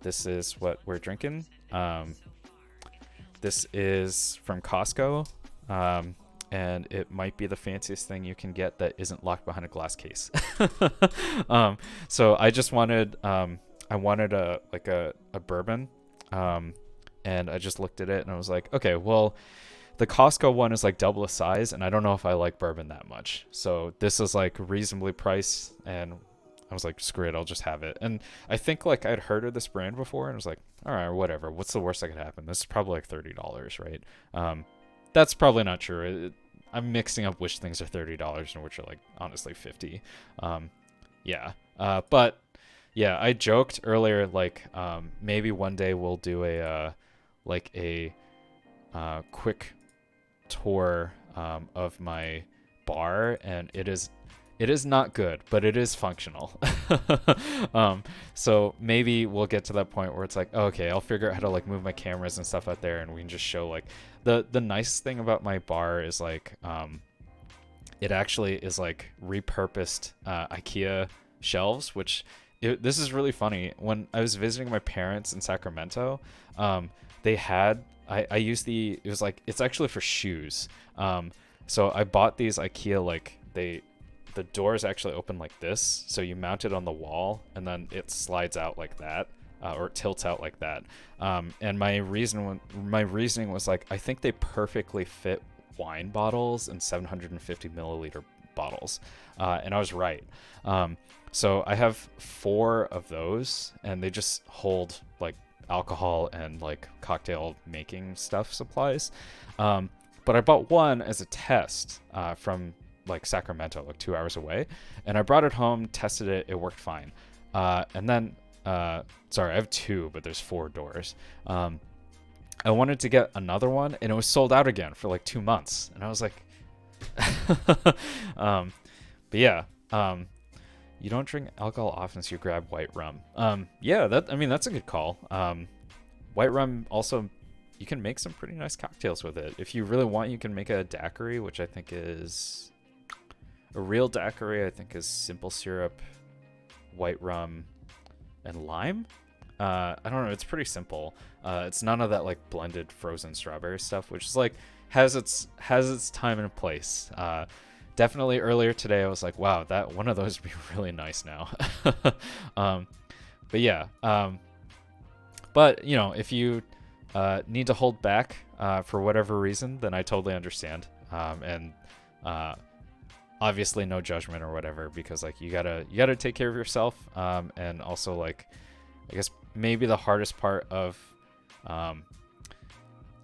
this is what we're drinking. This is from Costco. And it might be the fanciest thing you can get that isn't locked behind a glass case. So I just wanted, a bourbon, and I just looked at it and I was like, okay, well, the Costco one is like double the size, and I don't know if I like bourbon that much. So this is like reasonably priced, and I was like, screw it, I'll just have it. And I think like I'd heard of this brand before, and I was like, all right, whatever. What's the worst that could happen? This is probably like $30, right? That's probably not true. I'm mixing up which things are $30 and which are like honestly 50. Yeah. But yeah, I joked earlier like maybe one day we'll do a quick tour of my bar, and it is not good, but it is functional. So maybe we'll get to that point where it's like, okay, I'll figure out how to like move my cameras and stuff out there, and we can just show like the nice thing about my bar is like it actually is like repurposed IKEA shelves, which this is really funny. When I was visiting my parents in Sacramento, they had I used it was like, it's actually for shoes. So I bought these IKEA, like the doors actually open like this, so you mount it on the wall and then it slides out like that, or it tilts out like that. And my reasoning was like, I think they perfectly fit wine bottles and 750 milliliter bottles, and I was right. So I have 4 of those, and they just hold like alcohol and like cocktail making stuff supplies. But I bought one as a test from like Sacramento, like 2 hours away, and I brought it home, tested it, it worked fine. And then sorry, I have 2, but there's 4 doors. I wanted to get another one, and it was sold out again for like 2 months, and I was like but yeah, you don't drink alcohol often, so you grab white rum. Yeah, that's a good call. White rum also, you can make some pretty nice cocktails with it. If you really want, you can make a daiquiri, which I think is a real daiquiri. I think is simple syrup, white rum, and lime. I don't know. It's pretty simple. It's none of that like blended frozen strawberry stuff, which is like has its time and place. Definitely earlier today, I was like, wow, that one of those would be really nice now. But yeah. But you know, if you need to hold back for whatever reason, then I totally understand. And obviously no judgment or whatever, because like you gotta take care of yourself. And also like, I guess maybe the hardest part of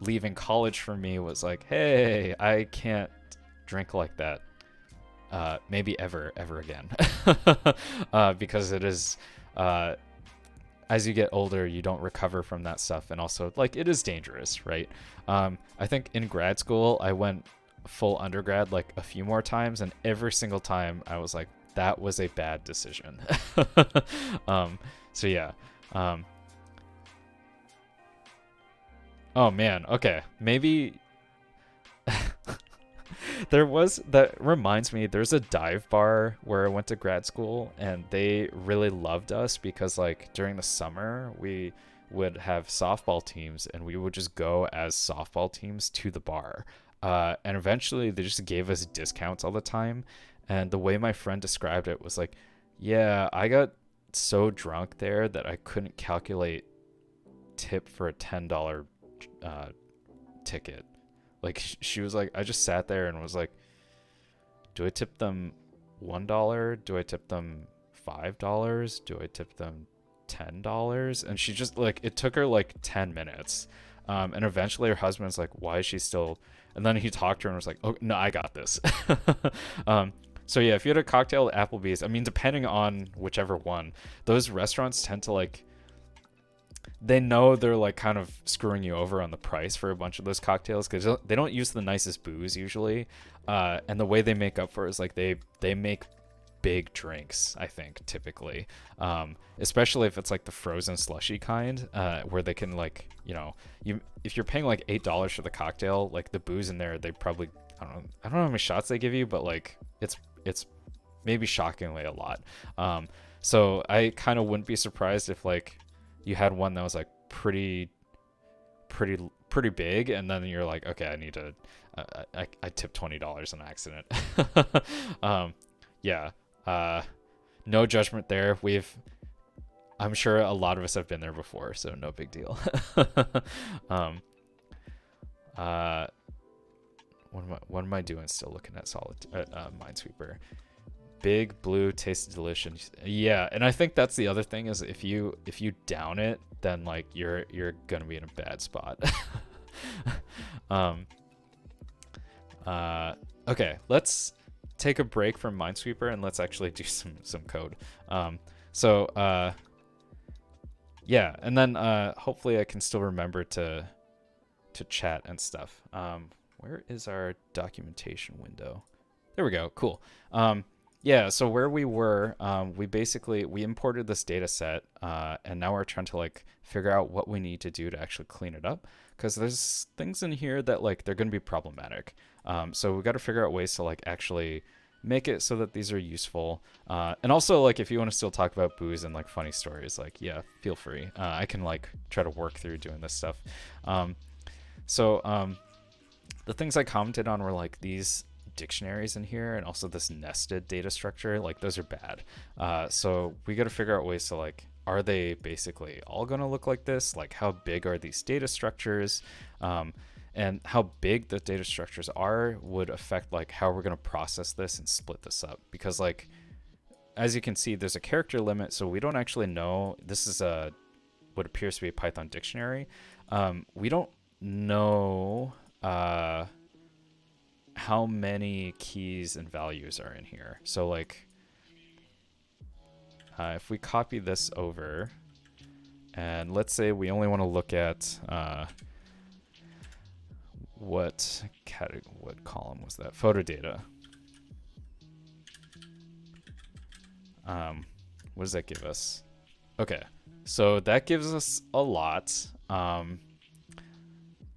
leaving college for me was like, hey, I can't drink like that maybe ever again. Because it is as you get older, you don't recover from that stuff, and also like it is dangerous, right? I think in grad school I went full undergrad like a few more times, and every single time I was like, that was a bad decision. So yeah. Oh man, okay, maybe that reminds me, there's a dive bar where I went to grad school, and they really loved us because like during the summer we would have softball teams, and we would just go as softball teams to the bar, and eventually they just gave us discounts all the time. And the way my friend described it was like, yeah, I got so drunk there that I couldn't calculate tip for a $10 ticket. Like she was like, I just sat there and was like, do I tip them $1? Do I tip them $5? Do I tip them $10? And she just like, it took her like 10 minutes. And eventually her husband's like, why is she still? And then he talked to her and was like, oh no, I got this. So yeah, if you had a cocktail at Applebee's, I mean, depending on whichever one, those restaurants tend to like, they know they're like kind of screwing you over on the price for a bunch of those cocktails, because they don't use the nicest booze usually. And the way they make up for it is like they make big drinks, I think, typically. Especially if it's like the frozen slushy kind, where they can like, you know, if you're paying like $8 for the cocktail, like the booze in there, they probably, I don't know how many shots they give you, but like it's maybe shockingly a lot. So I kind of wouldn't be surprised if like you had one that was like pretty big, and then you're like, okay, I need to I tipped $20 on accident. Yeah, no judgment there. I'm sure a lot of us have been there before, so no big deal. What am I doing still looking at Minesweeper? Big Blue tastes delicious. Yeah, and I think that's the other thing is if you down it, then like you're gonna be in a bad spot. Okay, let's take a break from Minesweeper and let's actually do some code. Yeah, and then hopefully I can still remember to chat and stuff. where is our documentation window? There we go. Cool. Yeah, so where we were, we imported this data set, and now we're trying to like figure out what we need to do to actually clean it up, because there's things in here that like they're going to be problematic. So we've got to figure out ways to like actually make it so that these are useful. And also, like, if you want to still talk about booze and like funny stories, like, yeah, feel free. I can like try to work through doing this stuff. The things I commented on were like these dictionaries in here, and also this nested data structure. Like, those are bad. So we got to figure out ways to like, are they basically all going to look like this? Like, how big are these data structures? And how big the data structures are would affect like how we're going to process this and split this up. Because like, as you can see, there's a character limit, so we don't actually know. This is what appears to be a Python dictionary. We don't know how many keys and values are in here. So like, if we copy this over, and let's say we only want to look at what column was that? Photo data. What does that give us? Okay, so that gives us a lot.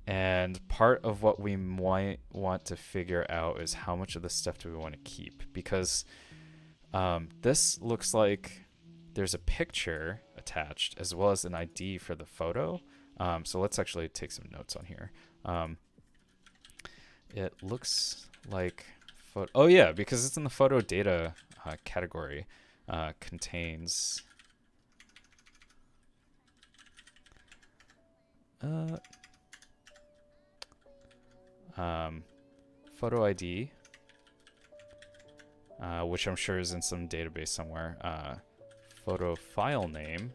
And part of what we might want to figure out is how much of this stuff do we want to keep, because this looks like there's a picture attached as well as an ID for the photo. So let's actually take some notes on here. It looks like oh yeah, because it's in the photo data category, contains photo ID, which I'm sure is in some database somewhere. Photo file name,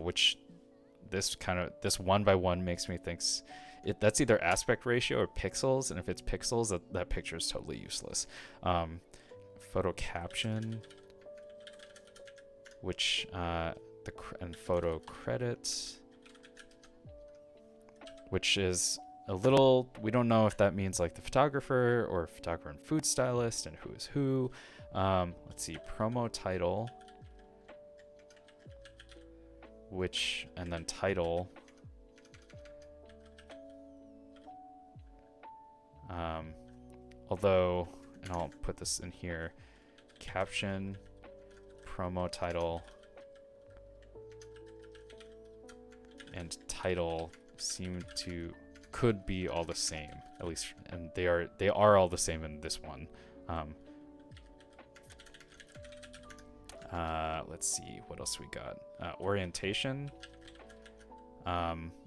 which this 1x1 makes me think that's either aspect ratio or pixels, and if it's pixels, that picture is totally useless. Photo caption, which and photo credit, which is a little, we don't know if that means like the photographer or photographer and food stylist and who is who. Let's see, promo title, and then title. Although, and I'll put this in here, caption, promo title, and title could be all the same, at least, and they are all the same in this one. Let's see, what else we got? Orientation.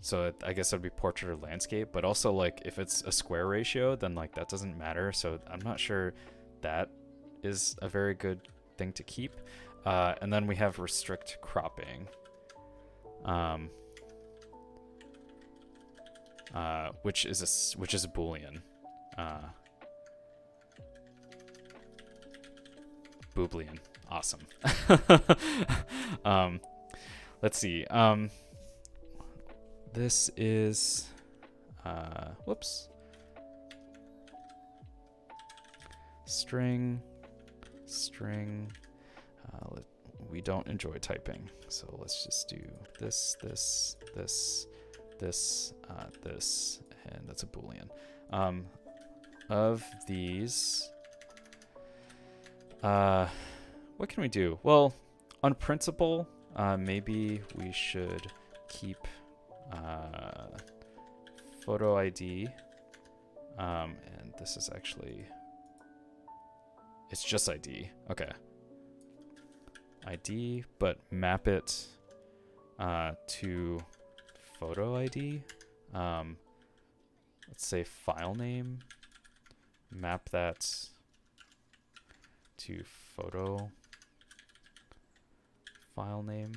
So I guess that'd be portrait or landscape, but also like if it's a square ratio, then like that doesn't matter. So I'm not sure that is a very good thing to keep. And then we have restrict cropping, which is a Boolean. Boolean. Awesome. Let's see. This is, whoops. String. We don't enjoy typing, so let's just do this, and that's a Boolean. Of these, what can we do? Well, on principle, maybe we should keep photo ID, and this is actually, it's just ID. Okay. ID, but map it to photo ID. Let's say file name, map that to photo file name.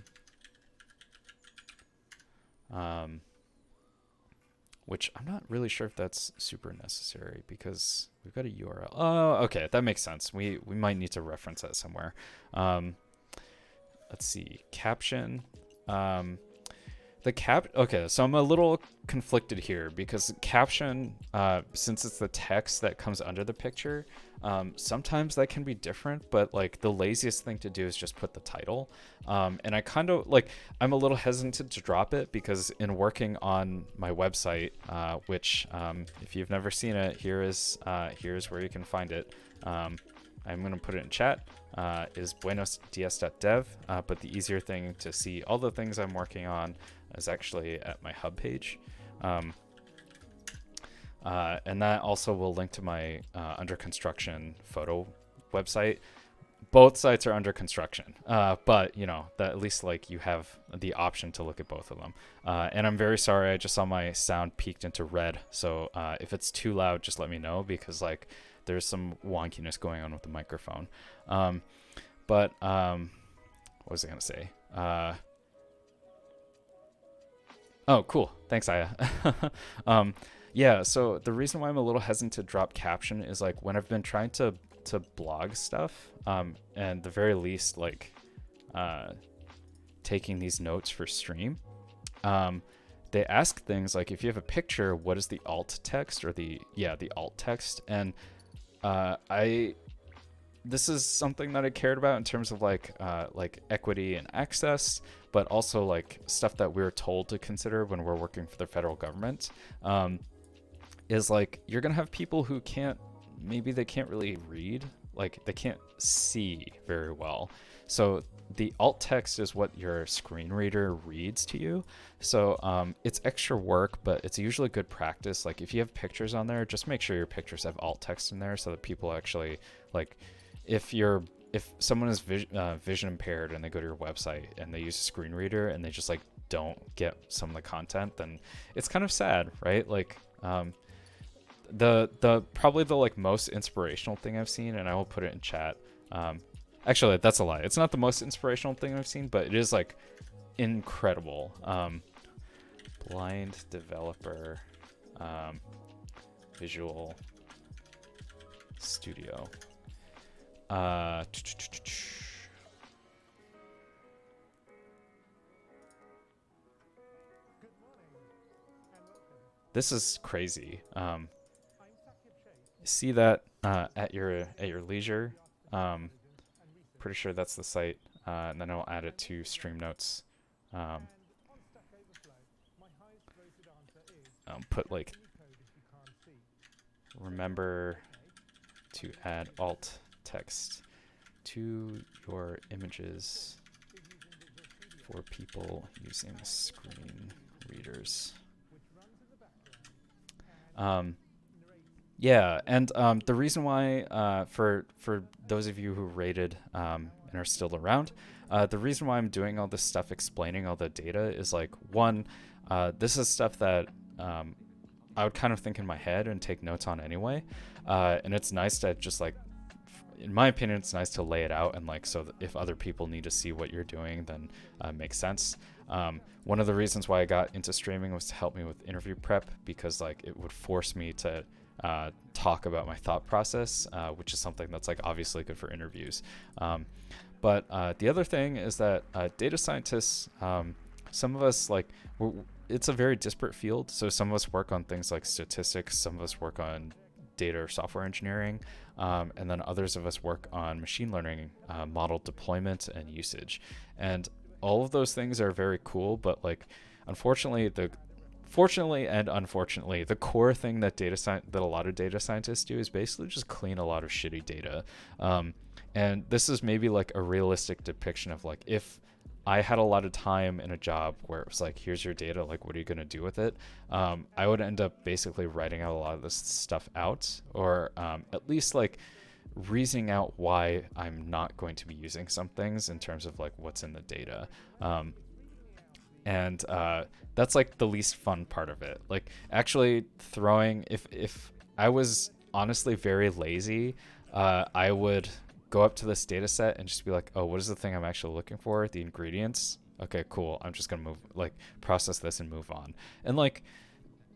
Which I'm not really sure if that's super necessary because we've got a URL. Oh, okay, that makes sense. We might need to reference that somewhere. Let's see, caption. The Okay, so I'm a little conflicted here because caption, since it's the text that comes under the picture, sometimes that can be different, but like the laziest thing to do is just put the title. And I kind of like, I'm a little hesitant to drop it because in working on my website, which if you've never seen it, here's where you can find it. I'm going to put it in chat, is buenosdias.dev, but the easier thing to see all the things I'm working on is actually at my hub page. And that also will link to my under construction photo website. Both sites are under construction, but you know, that at least like you have the option to look at both of them. And I'm very sorry, I just saw my sound peaked into red. So if it's too loud, just let me know because like there's some wonkiness going on with the microphone. But what was I gonna say? Oh, cool. Thanks, Aya. Yeah, so the reason why I'm a little hesitant to drop caption is like when I've been trying to blog stuff, and the very least like taking these notes for stream, they ask things like if you have a picture, what is the alt text or the alt text? And this is something that I cared about in terms of like equity and access, but also like stuff that we're told to consider when we're working for the federal government, is like you're gonna have people who maybe they can't really read, like they can't see very well. So the alt text is what your screen reader reads to you. So it's extra work, but it's usually good practice. Like if you have pictures on there, just make sure your pictures have alt text in there so that people actually like, if someone is vision impaired and they go to your website and they use a screen reader and they just like don't get some of the content, then it's kind of sad, right? Like the probably the like most inspirational thing I've seen, and I will put it in chat. Actually, that's a lie. It's not the most inspirational thing I've seen, but it is like incredible. Blind developer, Visual Studio. This is crazy. See that at your leisure. Pretty sure that's the site, and then I'll add it to stream notes. Put like, remember to add alt text to your images for people using screen readers. Yeah, and the reason why, for those of you who rated and are still around, the reason why I'm doing all this stuff explaining all the data is like, one, this is stuff that I would kind of think in my head and take notes on anyway, and it's nice to just like, in my opinion, it's nice to lay it out and like, so that if other people need to see what you're doing, then makes sense. One of the reasons why I got into streaming was to help me with interview prep, because like it would force me to talk about my thought process, which is something that's like obviously good for interviews. But the other thing is that data scientists, some of us like, it's a very disparate field. So some of us work on things like statistics, some of us work on data or software engineering, and then others of us work on machine learning, model deployment and usage. And all of those things are very cool, but like, fortunately and unfortunately, the core thing that a lot of data scientists do is basically just clean a lot of shitty data. And this is maybe like a realistic depiction of like, if I had a lot of time in a job where it was like, here's your data, like, what are you going to do with it? I would end up basically writing out a lot of this stuff out, or at least like reasoning out why I'm not going to be using some things in terms of like what's in the data. And that's like the least fun part of it. Like actually throwing, if I was honestly very lazy, I would go up to this data set and just be like, oh, what is the thing I'm actually looking for? The ingredients. Okay, cool. I'm just going to process this and move on. And like,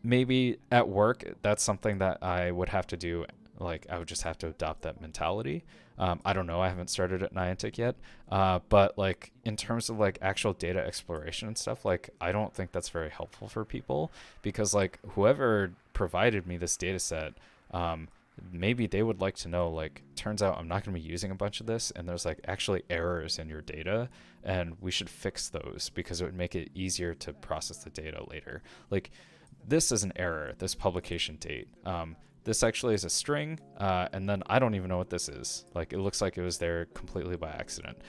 maybe at work, that's something that I would have to do like I would just have to adopt that mentality. I don't know, I haven't started at Niantic yet, but like in terms of like actual data exploration and stuff, like I don't think that's very helpful for people, because like whoever provided me this data set, maybe they would like to know, like, turns out I'm not going to be using a bunch of this, and there's like actually errors in your data, and we should fix those because it would make it easier to process the data later. Like, this is an error, this publication date. This actually is a string, and then I don't even know what this is. Like, it looks like it was there completely by accident.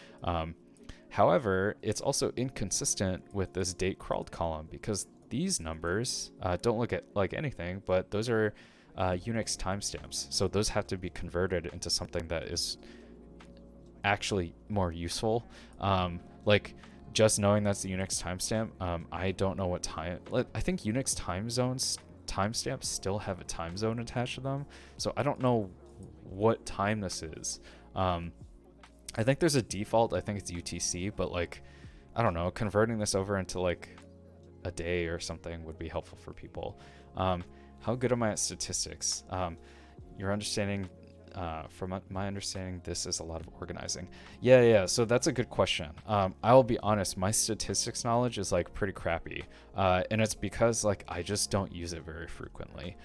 However, it's also inconsistent with this date crawled column, because these numbers don't look at like anything, but those are Unix timestamps. So those have to be converted into something that is actually more useful. Like, just knowing that's the Unix timestamp, I don't know what time. I think Unix time zones timestamps still have a time zone attached to them, so I don't know what time this is. I think there's a default, I think it's UTC, but like, I don't know, converting this over into like a day or something would be helpful for people. How good am I at statistics? Your understanding, from my understanding, this is a lot of organizing. Yeah, so that's a good question. I'll be honest, my statistics knowledge is like pretty crappy, and it's because like I just don't use it very frequently.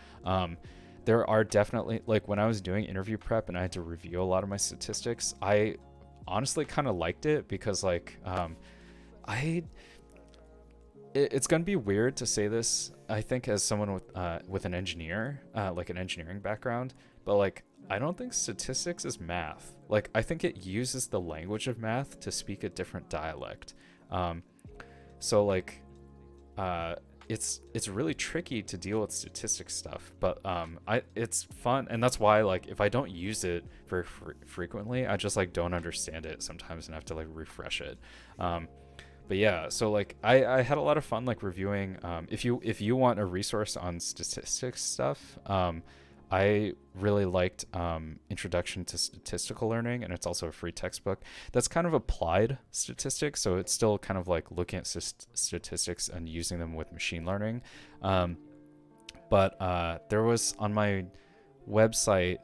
There are definitely, like when I was doing interview prep and I had to review a lot of my statistics, I honestly kind of liked it, because like it's gonna be weird to say this, I think, as someone with an engineer, like an engineering background, but like I don't think statistics is math. Like, I think it uses the language of math to speak a different dialect. So like, it's really tricky to deal with statistics stuff, but it's fun, and that's why like if I don't use it very frequently, I just like don't understand it sometimes and have to like refresh it. But yeah, so like I had a lot of fun like reviewing. If you want a resource on statistics stuff, I really liked Introduction to Statistical Learning, and it's also a free textbook that's kind of applied statistics, so it's still kind of like looking at statistics and using them with machine learning. But there was on my website,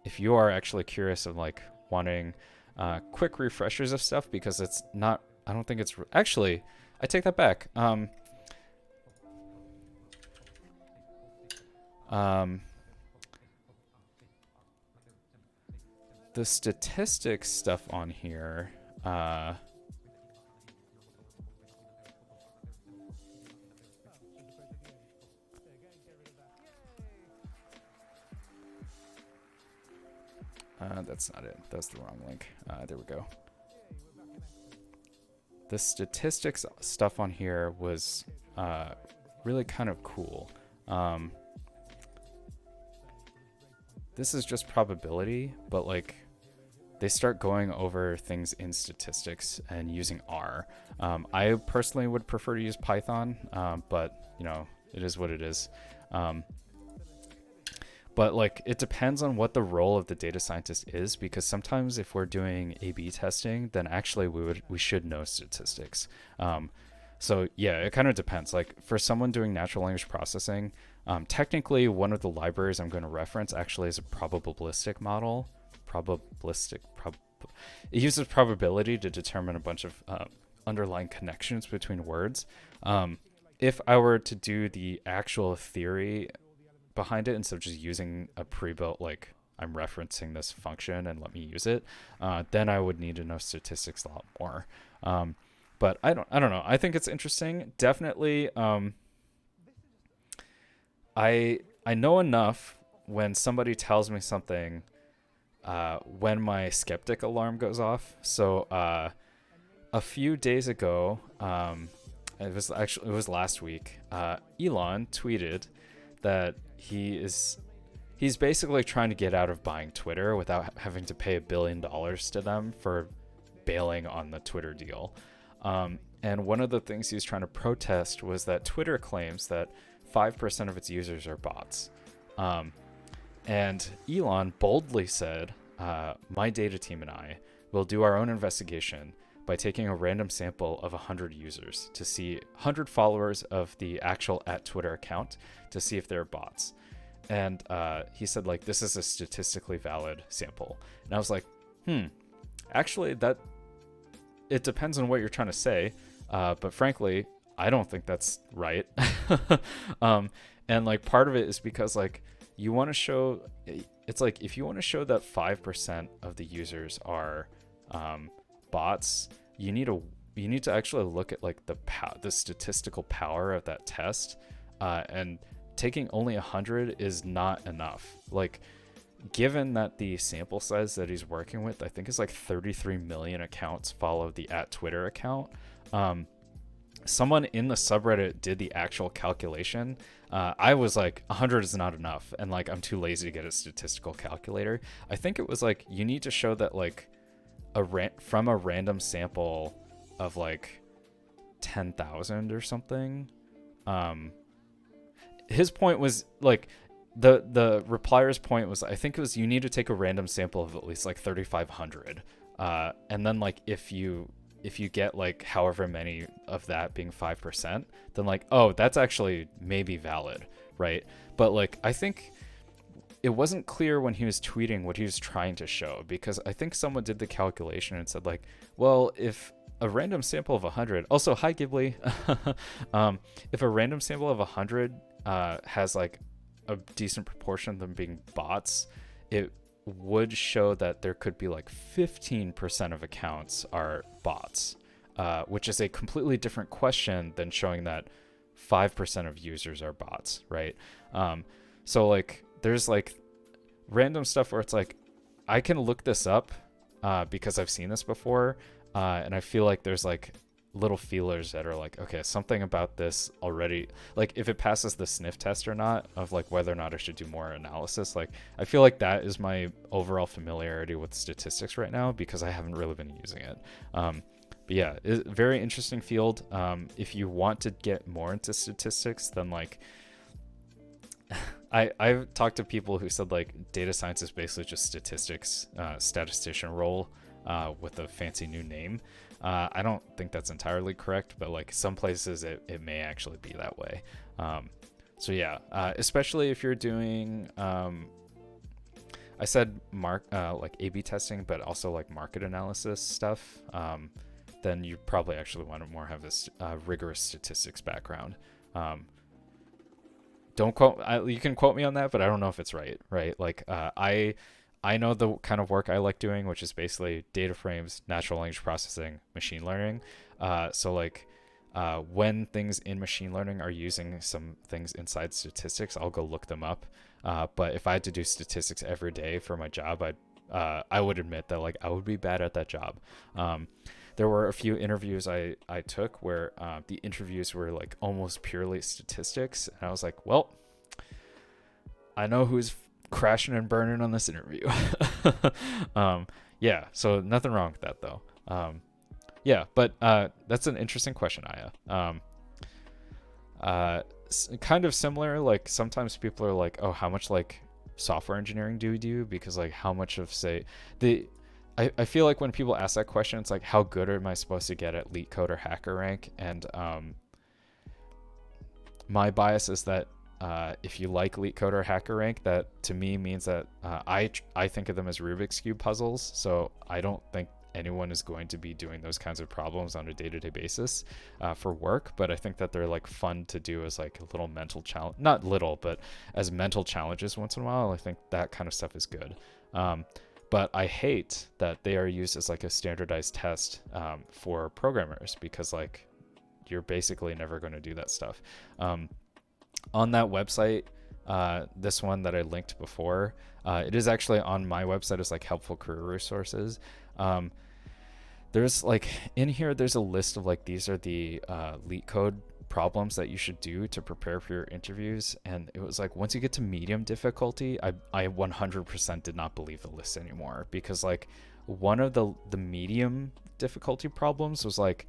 if you are actually curious of like wanting quick refreshers of stuff, because it's not, I don't think it's actually, I take that back. The statistics stuff on here, that's not it. That's the wrong link. There we go. The statistics stuff on here was really kind of cool. This is just probability, but like they start going over things in statistics and using R. I personally would prefer to use Python, but you know, it is what it is. But like it depends on what the role of the data scientist is, because sometimes if we're doing A/B testing, then actually we should know statistics. So yeah, it kind of depends. Like for someone doing natural language processing, technically one of the libraries I'm going to reference actually is a probabilistic model. It uses probability to determine a bunch of underlying connections between words. If I were to do the actual theory behind it, instead of just using a pre-built, like I'm referencing this function and let me use it, then I would need to know statistics a lot more. But I don't know. I think it's interesting. Definitely, I know enough when somebody tells me something, when my skeptic alarm goes off. So a few days ago, it was last week, Elon tweeted that he's basically trying to get out of buying Twitter without having to pay $1 billion to them for bailing on the Twitter deal. And one of the things he's trying to protest was that Twitter claims that 5% of its users are bots. And Elon boldly said, my data team and I will do our own investigation by taking a random sample of 100 users to see 100 followers of the actual @Twitter account to see if they're bots. and he said like this is a statistically valid sample, and I was like, actually that it depends on what you're trying to say, but frankly I don't think that's right. And like part of it is because like you want to show, it's like if you want to show that 5% of the users are bots, you need to actually look at like the statistical power of that test, and taking only 100 is not enough. Like, given that the sample size that he's working with, I think is like 33 million accounts follow the @Twitter account. Someone in the subreddit did the actual calculation. I was like, 100 is not enough, and like I'm too lazy to get a statistical calculator. I think it was like you need to show that like from a random sample of like 10,000 or something. His point was like the replier's point was, I think it was you need to take a random sample of at least like 3,500, and then like if you get like however many of that being 5%, then like, oh, that's actually maybe valid, right? But like I think it wasn't clear when he was tweeting what he was trying to show, because I think someone did the calculation and said like, well, if a random sample of 100, also hi Ghibli, if a random sample of 100 has like a decent proportion of them being bots, it would show that there could be like 15% of accounts are bots, which is a completely different question than showing that 5% of users are bots, right? So like there's like random stuff where it's like I can look this up because I've seen this before, and I feel like there's like little feelers that are like, okay, something about this already, like if it passes the sniff test or not, of like whether or not I should do more analysis. Like I feel like that is my overall familiarity with statistics right now, because I haven't really been using it. But yeah, it's a very interesting field. If you want to get more into statistics, then like I've talked to people who said like data science is basically just statistics, statistician role with a fancy new name. I don't think that's entirely correct, but like some places it may actually be that way. So yeah, especially if you're doing, I said like A/B testing, but also like market analysis stuff, then you probably actually want to more have this rigorous statistics background. Don't quote, you can quote me on that, but I don't know if it's right? Like I know the kind of work I like doing, which is basically data frames, natural language processing, machine learning. So like when things in machine learning are using some things inside statistics, I'll go look them up. But if I had to do statistics every day for my job, I would admit that like I would be bad at that job. There were a few interviews I took where the interviews were like almost purely statistics. And I was like, well, I know who's crashing and burning on this interview. Yeah, so nothing wrong with that though. Yeah, but that's an interesting question, Aya. Kind of similar, like sometimes people are like, oh, how much like software engineering do we do? Because like how much of say I feel like when people ask that question, it's like, how good am I supposed to get at LeetCode or HackerRank? And my bias is that if you like LeetCode or HackerRank, that to me means that I think of them as Rubik's Cube puzzles. So I don't think anyone is going to be doing those kinds of problems on a day-to-day basis for work. But I think that they're like fun to do as like a little mental challenge, not little, but as mental challenges once in a while. I think that kind of stuff is good. But I hate that they are used as like a standardized test for programmers, because like you're basically never going to do that stuff. On that website, this one that I linked before, it is actually on my website as like helpful career resources. There's like in here, there's a list of like, these are the LeetCode problems that you should do to prepare for your interviews. And it was like, once you get to medium difficulty, I 100% did not believe the list anymore, because like one of the medium difficulty problems was like,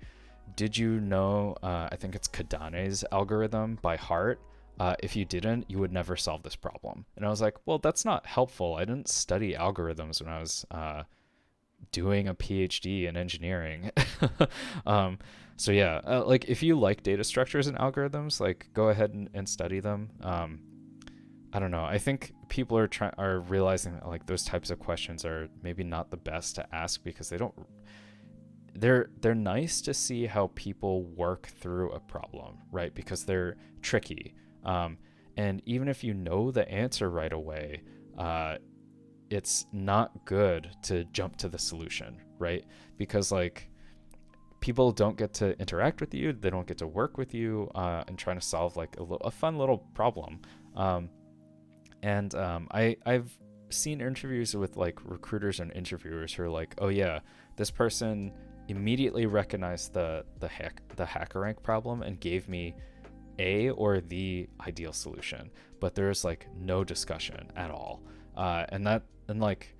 did you know, I think it's Kadane's algorithm by heart? If you didn't, you would never solve this problem. And I was like, well, that's not helpful. I didn't study algorithms when I was doing a PhD in engineering. So yeah, like if you like data structures and algorithms, like go ahead and study them. I don't know. I think people are realizing that like those types of questions are maybe not the best to ask because they're nice to see how people work through a problem, right? Because they're tricky. And even if you know the answer right away, it's not good to jump to the solution, right? Because like people don't get to interact with you, they don't get to work with you, and trying to solve like a fun little problem. I've seen interviews with like recruiters and interviewers who are like, oh yeah, this person immediately recognized the HackerRank problem and gave me a or the ideal solution, but there's like no discussion at all. And like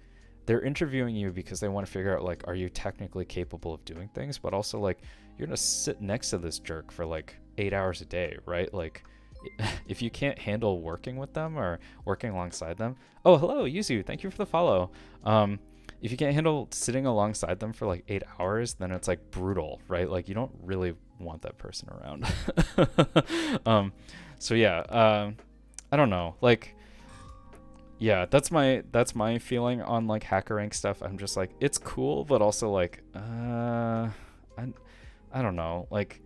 they're interviewing you because they want to figure out like, are you technically capable of doing things? But also like you're gonna sit next to this jerk for like 8 hours a day, right? Like if you can't handle working with them or working alongside them. Oh, hello, Yuzu. Thank you for the follow. If you can't handle sitting alongside them for like 8 hours, then it's like brutal, right? Like you don't really want that person around. So yeah, I don't know. Like, yeah, that's my feeling on like HackerRank stuff. I'm just like, it's cool, but also like, I don't know. Like,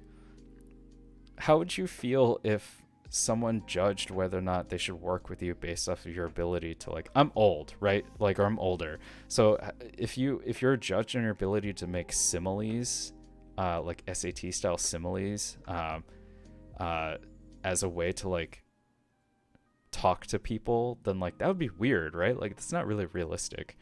how would you feel if someone judged whether or not they should work with you based off of your ability to like, I'm old, right? Like, or I'm older. So if you're judged on your ability to make similes, like SAT style similes, as a way to like talk to people, then like that would be weird, right? Like that's not really realistic.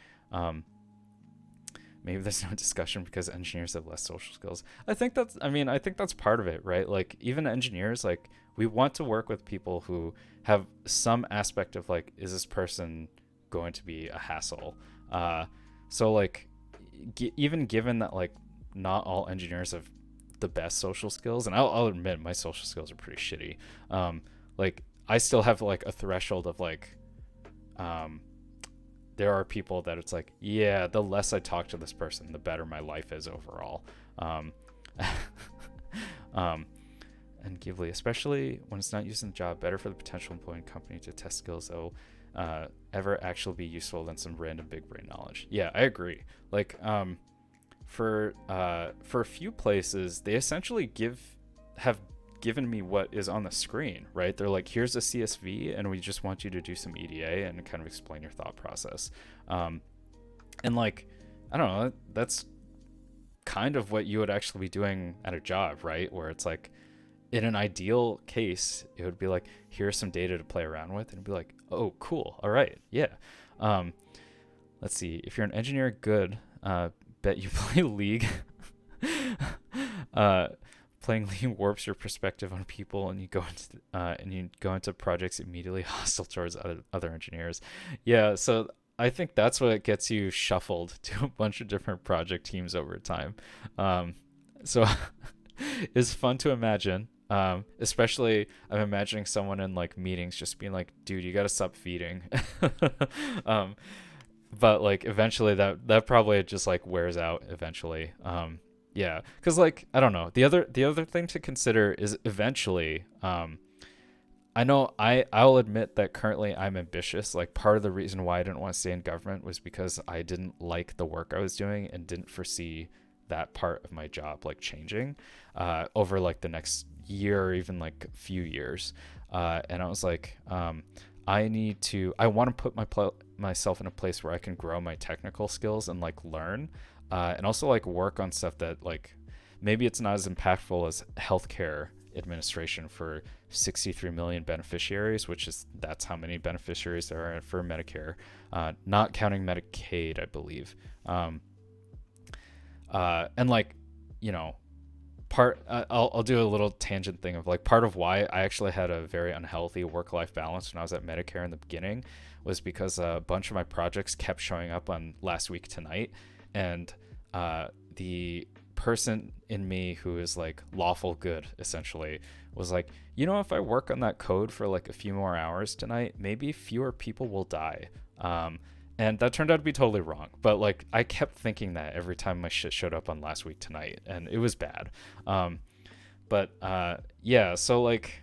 Maybe there's no discussion because engineers have less social skills. I think that's part of it, right? Like even engineers, like we want to work with people who have some aspect of like, is this person going to be a hassle? So like even given that like not all engineers have the best social skills, and I'll admit my social skills are pretty shitty. Like I still have like a threshold of like, there are people that it's like, yeah, the less I talk to this person, the better my life is overall. And Ghibli, especially when it's not used in the job, better for the potential employee and company to test skills that will ever actually be useful than some random big brain knowledge. Yeah, I agree. Like, for a few places, they essentially have given me what is on the screen, right? They're like, here's a CSV and we just want you to do some EDA and kind of explain your thought process. And like, I don't know, that's kind of what you would actually be doing at a job, right? Where it's like, in an ideal case, it would be like, here's some data to play around with, and it'd be like, oh, cool. All right. Yeah. Let's see. If you're an engineer, good. Bet you play League. Playing League warps your perspective on people, and you go into projects immediately hostile towards other engineers. Yeah. So I think that's what gets you shuffled to a bunch of different project teams over time. So it's fun to imagine. Especially I'm imagining someone in like meetings just being like, dude, you got to stop feeding. But like eventually that probably just like wears out eventually. Yeah, because like, I don't know, the other thing to consider is eventually, I know I'll admit that currently I'm ambitious. Like part of the reason why I didn't want to stay in government was because I didn't like the work I was doing and didn't foresee that part of my job like changing over like the next year or even like a few years. And I was like, I want to put myself in a place where I can grow my technical skills and like learn, and also like work on stuff that like maybe it's not as impactful as healthcare administration for 63 million beneficiaries, that's how many beneficiaries there are for Medicare, not counting Medicaid, I believe. And like, you know, I'll do a little tangent thing of like, part of why I actually had a very unhealthy work-life balance when I was at Medicare in the beginning was because a bunch of my projects kept showing up on Last Week Tonight, and the person in me who is like lawful good essentially was like, you know, if I work on that code for like a few more hours tonight, maybe fewer people will die. And that turned out to be totally wrong. But like, I kept thinking that every time my shit showed up on Last Week Tonight, and it was bad. Yeah, so like,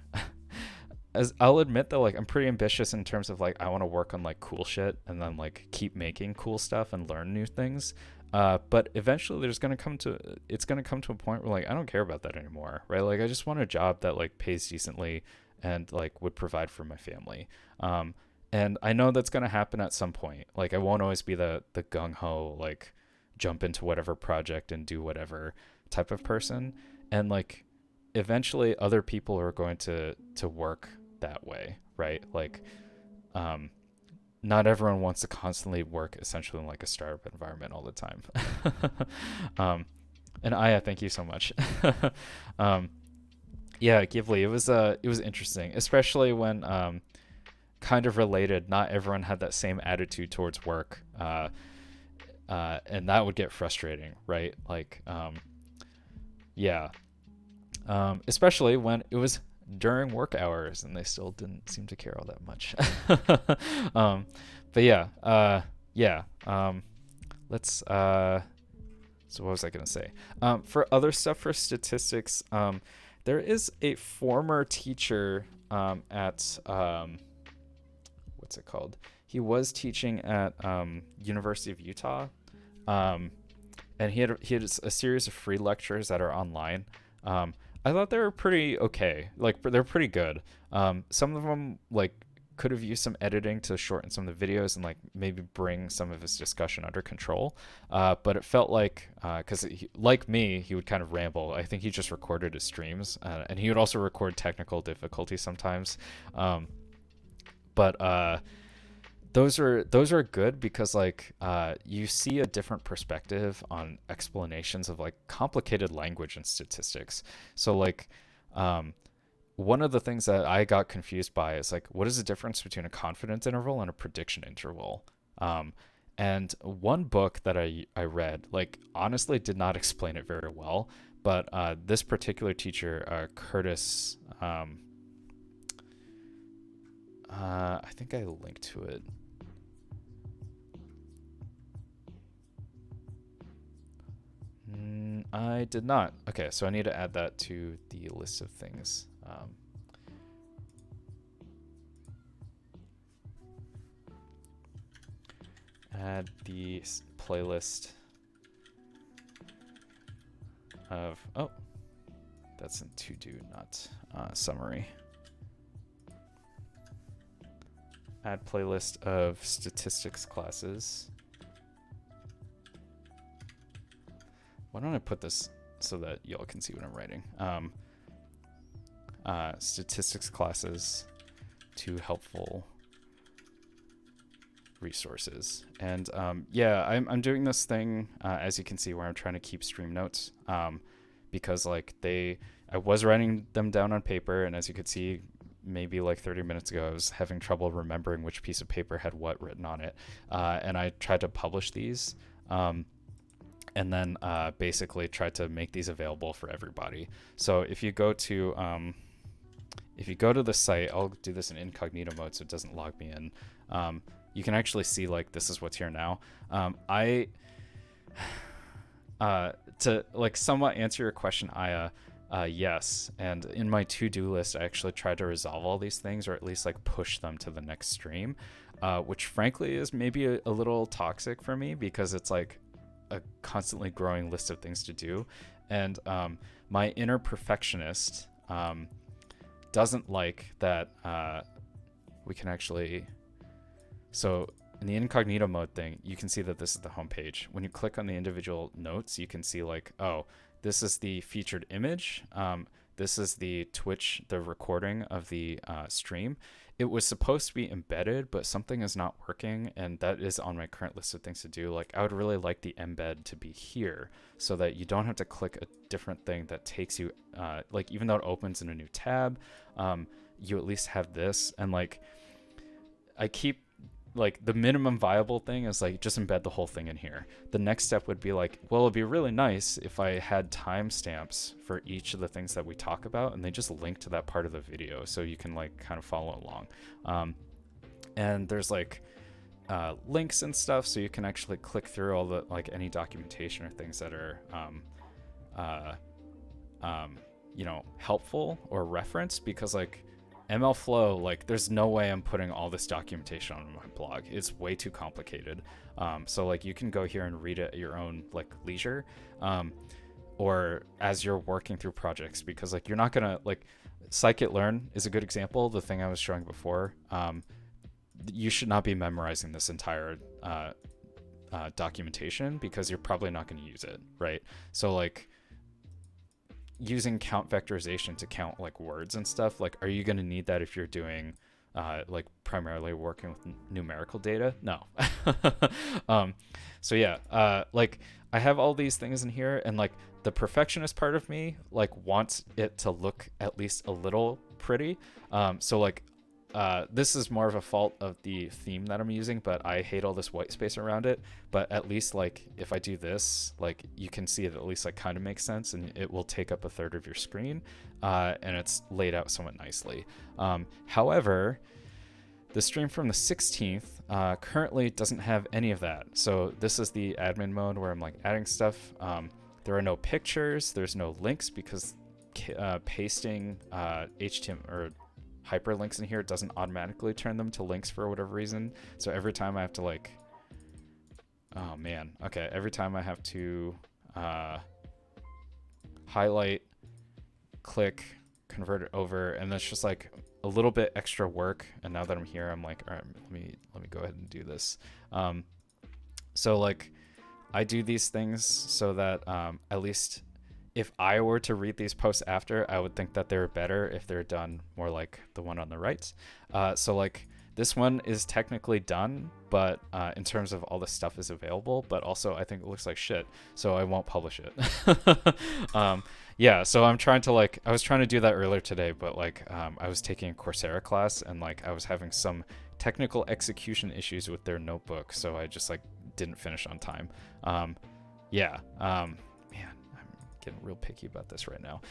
as I'll admit that like I'm pretty ambitious in terms of like I want to work on like cool shit and then like keep making cool stuff and learn new things. But eventually it's gonna come to a point where like I don't care about that anymore, right? Like I just want a job that like pays decently and like would provide for my family. And I know that's gonna happen at some point. Like I won't always be the gung ho like jump into whatever project and do whatever type of person. And like eventually other people are going to work that way, right? Like not everyone wants to constantly work essentially in like a startup environment all the time. And Aya, thank you so much. um, yeah, Ghibli, it was interesting, especially when kind of related. Not everyone had that same attitude towards work, and that would get frustrating, right? Like, yeah, especially when it was during work hours and they still didn't seem to care all that much. But yeah, let's so what was I gonna say? For other stuff for statistics, there is a former teacher at what's it called? He was teaching at University of Utah, and he had a series of free lectures that are online. I thought they were pretty okay. Like they're pretty good. Some of them like could have used some editing to shorten some of the videos and like maybe bring some of his discussion under control. But it felt like because like me, he would kind of ramble. I think he just recorded his streams, and he would also record technical difficulties sometimes. But those are good because like you see a different perspective on explanations of like complicated language and statistics. So like one of the things that I got confused by is like what is the difference between a confidence interval and a prediction interval? And one book that I read like honestly did not explain it very well, but this particular teacher, Curtis, I think I linked to it. I did not. Okay, so I need to add that to the list of things. Add the playlist of, oh, that's in to do, not summary. Add playlist of statistics classes. Why don't I put this so that y'all can see what I'm writing? Statistics classes to helpful resources. And yeah, I'm doing this thing, as you can see, where I'm trying to keep stream notes, because like I was writing them down on paper, and as you could see, maybe like 30 minutes ago, I was having trouble remembering which piece of paper had what written on it. And I tried to publish these. And then basically try to make these available for everybody. So if you go to the site, I'll do this in incognito mode so it doesn't log me in. You can actually see like this is what's here now. To like somewhat answer your question, Aya, yes. And in my to-do list, I actually tried to resolve all these things, or at least like push them to the next stream, which frankly is maybe a little toxic for me because it's like a constantly growing list of things to do. And my inner perfectionist doesn't like that we can actually, so in the incognito mode thing, you can see that this is the home page. When you click on the individual notes, you can see like, oh, this is the featured image. This is the Twitch, the recording of the stream. It was supposed to be embedded, but something is not working, and that is on my current list of things to do. Like, I would really like the embed to be here so that you don't have to click a different thing that takes you, like, even though it opens in a new tab, you at least have this. And, like, I keep, like, the minimum viable thing is, like, just embed the whole thing in here. The next step would be, like, well, it'd be really nice if I had timestamps for each of the things that we talk about, and they just link to that part of the video so you can, like, kind of follow along. And there's, like, links and stuff, so you can actually click through all the, like, any documentation or things that are, you know, helpful or referenced, because, like, MLflow, like, there's no way I'm putting all this documentation on my blog. It's way too complicated. So like you can go here and read it at your own like leisure, or as you're working through projects, because like you're not gonna like scikit-learn is a good example. The thing I was showing before, you should not be memorizing this entire documentation because you're probably not going to use it, right? So like using count vectorization to count like words and stuff, like are you going to need that if you're doing like primarily working with numerical data? No. So yeah, like I have all these things in here, and like the perfectionist part of me like wants it to look at least a little pretty. So like this is more of a fault of the theme that I'm using, but I hate all this white space around it. But at least like if I do this, like you can see it at least like kind of makes sense, and it will take up a third of your screen, and it's laid out somewhat nicely. However, the stream from the 16th currently doesn't have any of that. So this is the admin mode where I'm like adding stuff. There are no pictures, there's no links, because pasting HTML or hyperlinks in here doesn't automatically turn them to links for whatever reason. So every time I have to like, oh man, okay, every time I have to highlight, click, convert it over, and that's just like a little bit extra work. And now that I'm here, I'm like, all right, let me go ahead and do this. So like I do these things so that at least if I were to read these posts after, I would think that they're better if they're done more like the one on the right. So like this one is technically done, but in terms of all the stuff is available, but also I think it looks like shit, so I won't publish it. Yeah, so I'm trying to like, I was trying to do that earlier today, but like I was taking a Coursera class, and like I was having some technical execution issues with their notebook, so I just like didn't finish on time. Yeah, man, I'm getting real picky about this right now.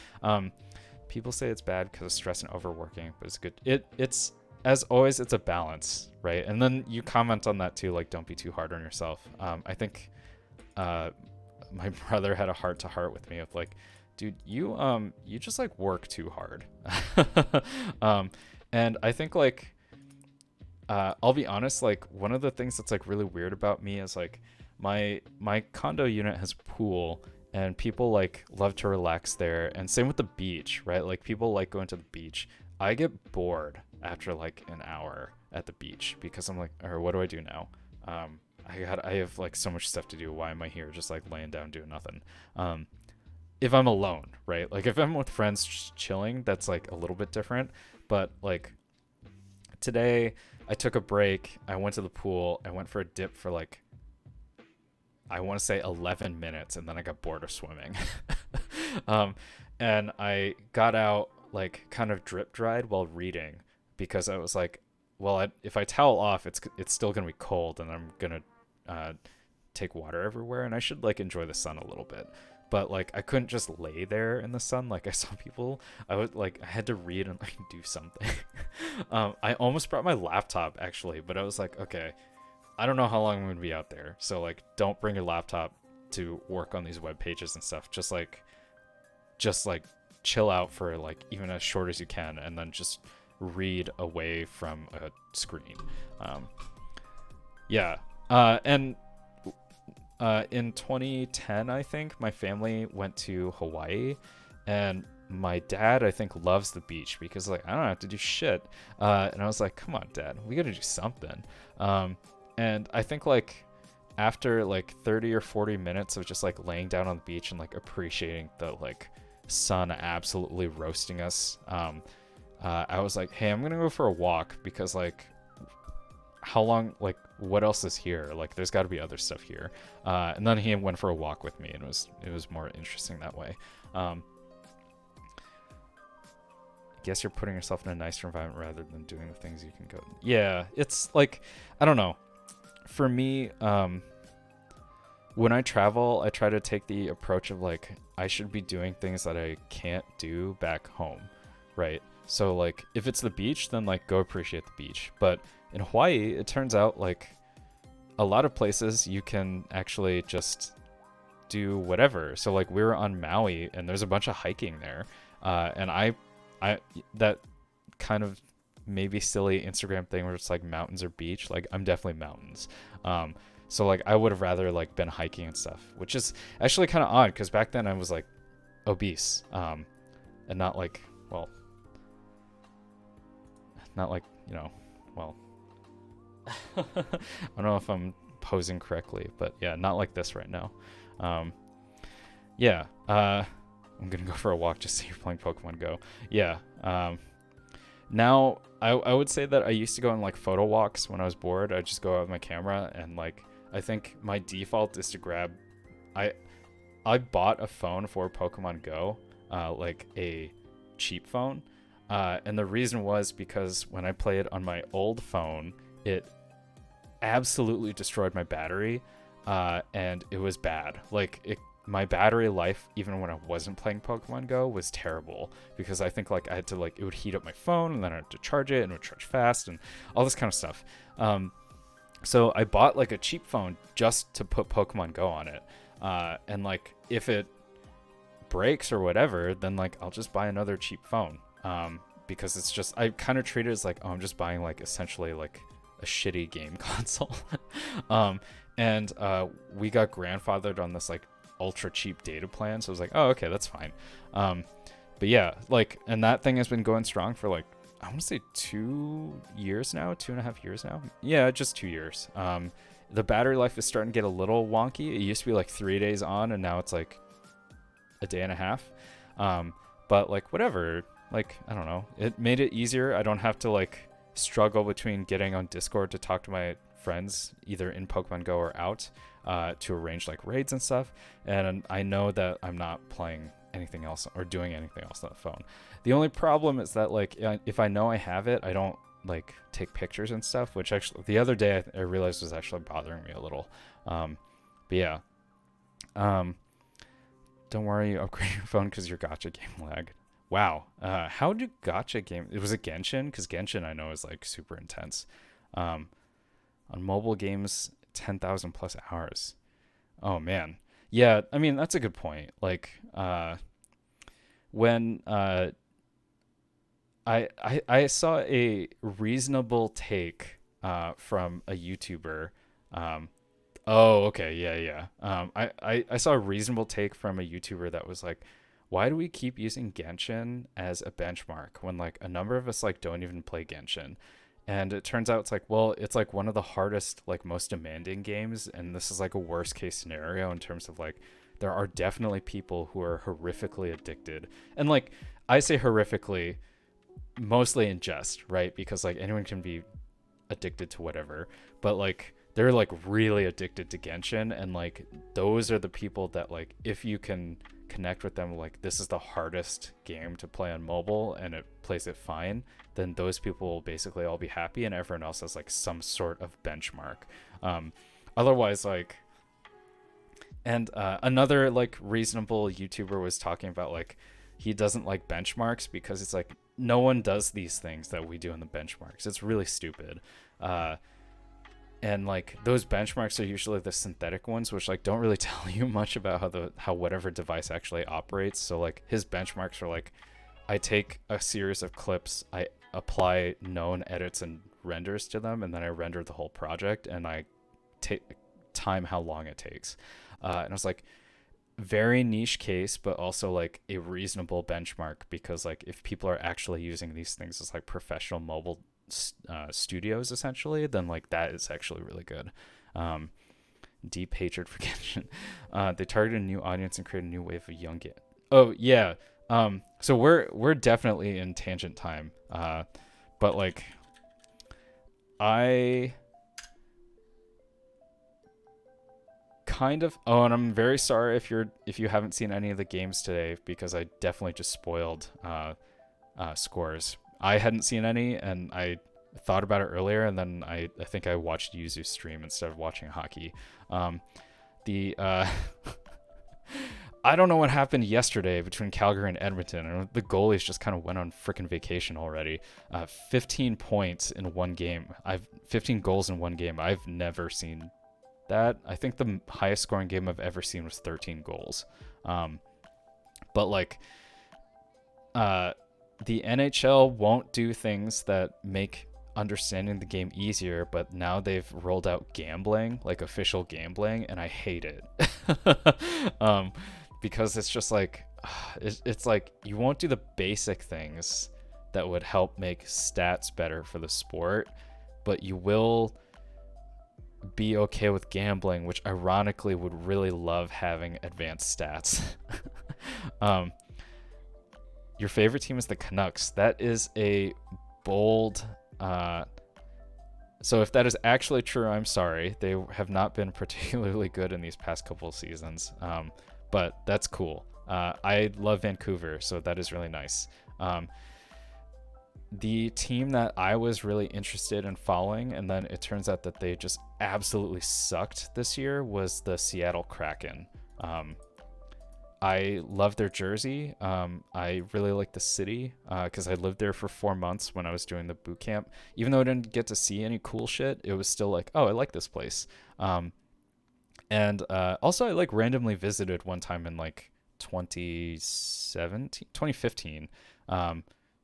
People say it's bad because of stress and overworking, but it's good. It's as always, it's a balance, right? And then you comment on that too, like don't be too hard on yourself. I think my brother had a heart-to-heart with me of like, dude, you just like work too hard. And I think like I'll be honest, like one of the things that's like really weird about me is like my condo unit has a pool, and people like love to relax there, and same with the beach, right? Like people like going to the beach. I get bored after like an hour at the beach because I'm like, or what do I do now? I have like so much stuff to do. Why am I here just like laying down doing nothing? If I'm alone, right? Like if I'm with friends just chilling, that's like a little bit different. But like today I took a break, I went to the pool, I went for a dip for like, I want to say 11 minutes, and then I got bored of swimming. And I got out like kind of drip dried while reading, because I was like, well, if I towel off, it's still gonna be cold, and I'm gonna take water everywhere, and I should like enjoy the sun a little bit. But like I couldn't just lay there in the sun like I saw people. I had to read and like do something. I almost brought my laptop actually, but I was like, okay, I don't know how long I'm gonna be out there, so like don't bring your laptop to work on these web pages and stuff. Just like chill out for like even as short as you can, and then just read away from a screen. Yeah. And in 2010, I think my family went to Hawaii, and my dad, I think, loves the beach because like I don't have to do shit. And I was like, come on, Dad, we gotta do something. And I think like after like 30 or 40 minutes of just like laying down on the beach and like appreciating the like sun absolutely roasting us, I was like, hey, I'm gonna go for a walk, because like how long, like what else is here? Like there's got to be other stuff here. And then he went for a walk with me, and it was more interesting that way. Guess you're putting yourself in a nicer environment rather than doing the things you can go. Yeah, it's like, I don't know. For me, when I travel, I try to take the approach of like I should be doing things that I can't do back home, right? So like if it's the beach, then like go appreciate the beach. But in Hawaii, it turns out like a lot of places you can actually just do whatever. So like we were on Maui, and there's a bunch of hiking there, and I that kind of maybe silly Instagram thing where it's like mountains or beach, like I'm definitely mountains. So like I would have rather like been hiking and stuff, which is actually kind of odd because back then I was like obese, and not like, well, not like, you know, well, I don't know if I'm posing correctly, but yeah, not like this right now. Yeah, I'm gonna go for a walk just so you're playing Pokemon Go. Yeah, now I would say that I used to go on like photo walks when I was bored. I'd just go out with my camera, and like I think my default is to grab, I bought a phone for Pokemon Go, like a cheap phone, and the reason was because when I played on my old phone, it absolutely destroyed my battery, and it was bad. Like my battery life, even when I wasn't playing Pokemon Go, was terrible because I think like I had to like, it would heat up my phone and then I had to charge it and it would charge fast and all this kind of stuff. So I bought like a cheap phone just to put Pokemon Go on it. And like if it breaks or whatever, then like I'll just buy another cheap phone. Because it's just, I kind of treat it as like, oh, I'm just buying like essentially like a shitty game console. And we got grandfathered on this like ultra cheap data plan, so I was like, oh, okay, that's fine. But yeah, like, and that thing has been going strong for like, I want to say 2 years now, 2.5 years now. Yeah, just 2 years. The battery life is starting to get a little wonky. It used to be like 3 days on, and now it's like a day and a half. But like whatever, like, I don't know, it made it easier. I don't have to like struggle between getting on Discord to talk to my friends either in Pokemon Go or out, to arrange like raids and stuff. And I know that I'm not playing anything else or doing anything else on the phone. The only problem is that like if I know I have it, I don't like take pictures and stuff, which actually the other day I realized was actually bothering me a little. But yeah, don't worry, you upgrade your phone because your gacha game lagged. Wow. How do gacha game, was it Genshin? Because Genshin I know is like super intense. On mobile games, 10,000 plus hours. Oh man. Yeah, I mean that's a good point. Like when I saw a reasonable take from a YouTuber. Oh, okay, yeah. I saw a reasonable take from a YouTuber that was like, why do we keep using Genshin as a benchmark when like a number of us like don't even play Genshin? And it turns out it's like, well, it's like one of the hardest, like most demanding games, and this is like a worst case scenario in terms of like there are definitely people who are horrifically addicted. And like I say horrifically mostly in jest, right? Because like anyone can be addicted to whatever, but like they're like really addicted to Genshin, and like those are the people that like if you can connect with them, like this is the hardest game to play on mobile and it plays it fine, then those people will basically all be happy and everyone else has like some sort of benchmark. Otherwise like, and another like reasonable YouTuber was talking about like he doesn't like benchmarks because it's like no one does these things that we do in the benchmarks. It's really stupid. And like those benchmarks are usually the synthetic ones, which like don't really tell you much about how whatever device actually operates. So like his benchmarks are like, I take a series of clips, I apply known edits and renders to them, and then I render the whole project, and I take time how long it takes. And I was like, very niche case, but also like a reasonable benchmark, because like if people are actually using these things as like professional mobile studios essentially, then like that is actually really good. Deep hatred for Genshin. They targeted a new audience and created a new wave of young game. Oh yeah. So we're definitely in tangent time. But like I kind of, oh, and I'm very sorry if you haven't seen any of the games today, because I definitely just spoiled scores. I hadn't seen any, and I thought about it earlier, and then I think I watched Yuzu's stream instead of watching hockey. I don't know what happened yesterday between Calgary and Edmonton, and the goalies just kind of went on freaking vacation already. 15 points in one game. 15 goals in one game. I've never seen that. I think the highest scoring game I've ever seen was 13 goals. But like, the NHL won't do things that make understanding the game easier, but now they've rolled out gambling, like official gambling, and I hate it. Because it's just like, it's like you won't do the basic things that would help make stats better for the sport, but you will be okay with gambling, which ironically would really love having advanced stats. Your favorite team is the Canucks. That is a bold... so if that is actually true, I'm sorry. They have not been particularly good in these past couple of seasons, but that's cool. I love Vancouver, so that is really nice. The team that I was really interested in following, and then it turns out that they just absolutely sucked this year, was the Seattle Kraken. I love their jersey. I really like the city because I lived there for 4 months when I was doing the boot camp. Even though I didn't get to see any cool shit, it was still like, oh, I like this place. And also I like randomly visited one time in like 2015.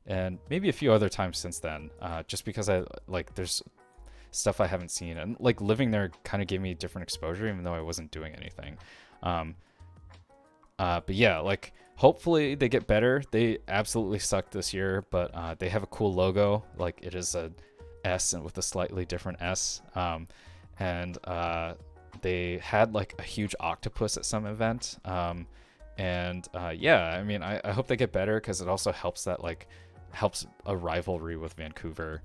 And maybe a few other times since then, just because I like there's stuff I haven't seen, and like living there kind of gave me different exposure, even though I wasn't doing anything. But yeah, like hopefully they get better. They absolutely sucked this year, but they have a cool logo. Like it is a S and with a slightly different S. And they had like a huge octopus at some event. Yeah, I mean, I hope they get better because it also helps that like helps a rivalry with Vancouver.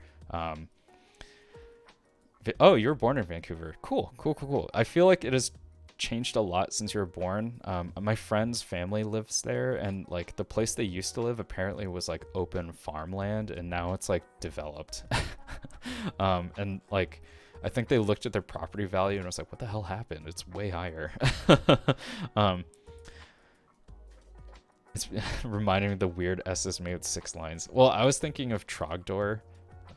Oh, you were born in Vancouver. Cool. I feel like it has changed a lot since you were born. My friend's family lives there, and like the place they used to live apparently was like open farmland, and now it's like developed. And like I think they looked at their property value and was like, what the hell happened? It's way higher. It's reminding me of the weird S's made with 6 lines. Well, I was thinking of Trogdor,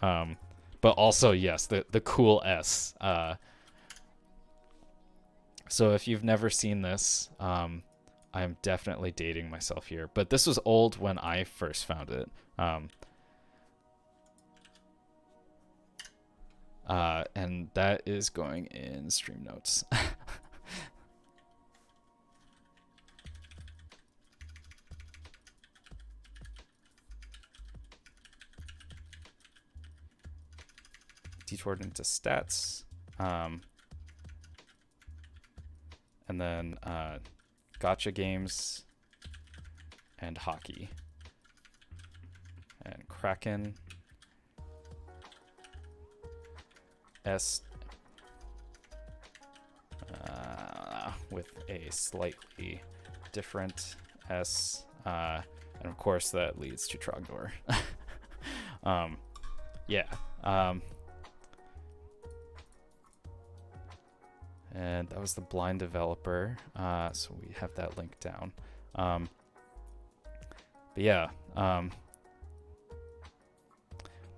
but also yes, the cool S. So if you've never seen this, I'm definitely dating myself here. But this was old when I first found it. And that is going in stream notes. Detoured into stats. And then gotcha games and hockey. And Kraken. S with a slightly different S. And of course that leads to Trogdor. Yeah. And that was the blind developer. So we have that link down. But yeah.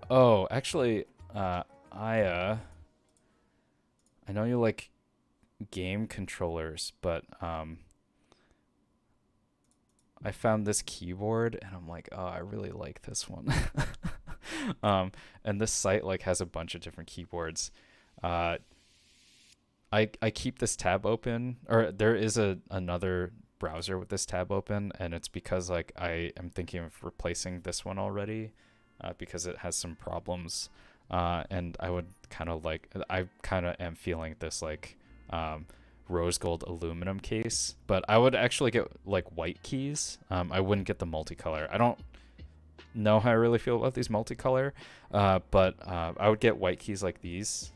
Oh, actually, I know you like game controllers, but I found this keyboard and I'm like, oh, I really like this one. And this site like has a bunch of different keyboards. I keep this tab open, or there is another browser with this tab open, and it's because like I am thinking of replacing this one already, because it has some problems, and I kind of am feeling this like rose gold aluminum case, but I would actually get like white keys. I wouldn't get the multicolor. I don't know how I really feel about these multicolor, but I would get white keys like these.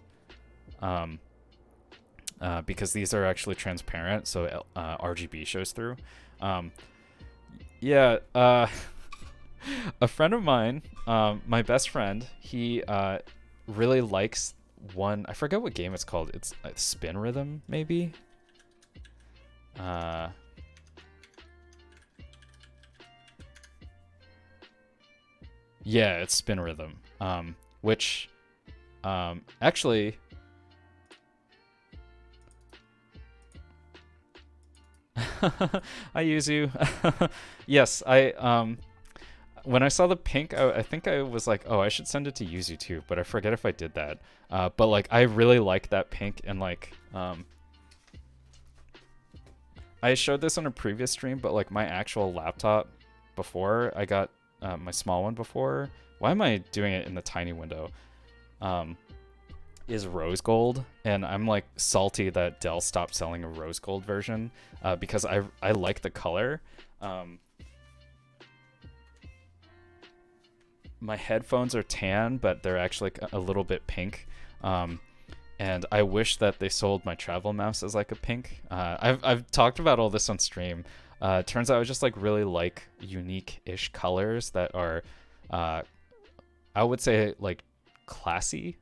Because these are actually transparent, so RGB shows through. Yeah, a friend of mine, my best friend, he really likes one. I forget what game it's called. It's Spin Rhythm, maybe. Yeah, it's Spin Rhythm. Which actually. I use you. Yes, when I saw the pink, I think I was like, oh, I should send it to Yuzu too, but I forget if I did that. But like, I really like that pink, and like, I showed this on a previous stream, but like my actual laptop before I got my small one before. Why am I doing it in the tiny window? Is rose gold, and I'm like salty that Dell stopped selling a rose gold version because I like the color. My headphones are tan, but they're actually a little bit pink. And I wish that they sold my travel mouse as like a pink. I've talked about all this on stream. Turns out I just like really like unique-ish colors that are, I would say like classy,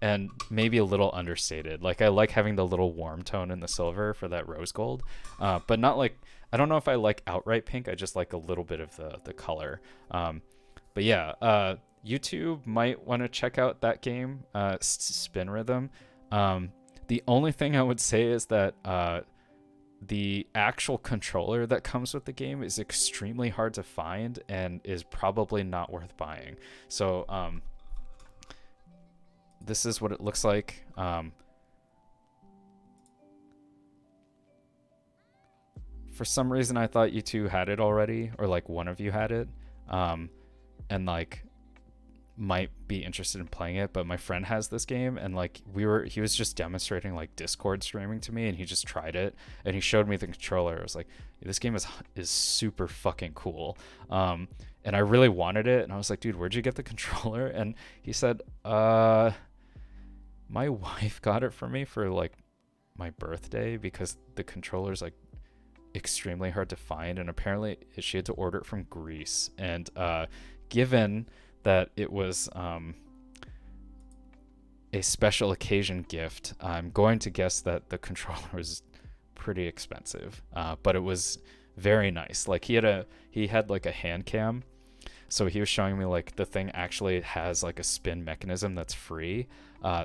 and maybe a little understated. Like I like having the little warm tone in the silver for that rose gold, but not like, I don't know if I like outright pink. I just like a little bit of the color. But yeah, YouTube might want to check out that game, Spin Rhythm. The only thing I would say is that the actual controller that comes with the game is extremely hard to find and is probably not worth buying. So this is what it looks like. For some reason, I thought you two had it already, or like one of you had it, and like might be interested in playing it. But my friend has this game, and like he was just demonstrating like Discord streaming to me, and he just tried it, and he showed me the controller. I was like, this game is super fucking cool, and I really wanted it, and I was like, dude, where'd you get the controller? And he said, my wife got it for me for like my birthday because the controller's like extremely hard to find, and apparently she had to order it from Greece, and given that it was a special occasion gift, I'm going to guess that the controller was pretty expensive, but it was very nice. Like he had like a hand cam, so he was showing me like the thing actually has like a spin mechanism that's free,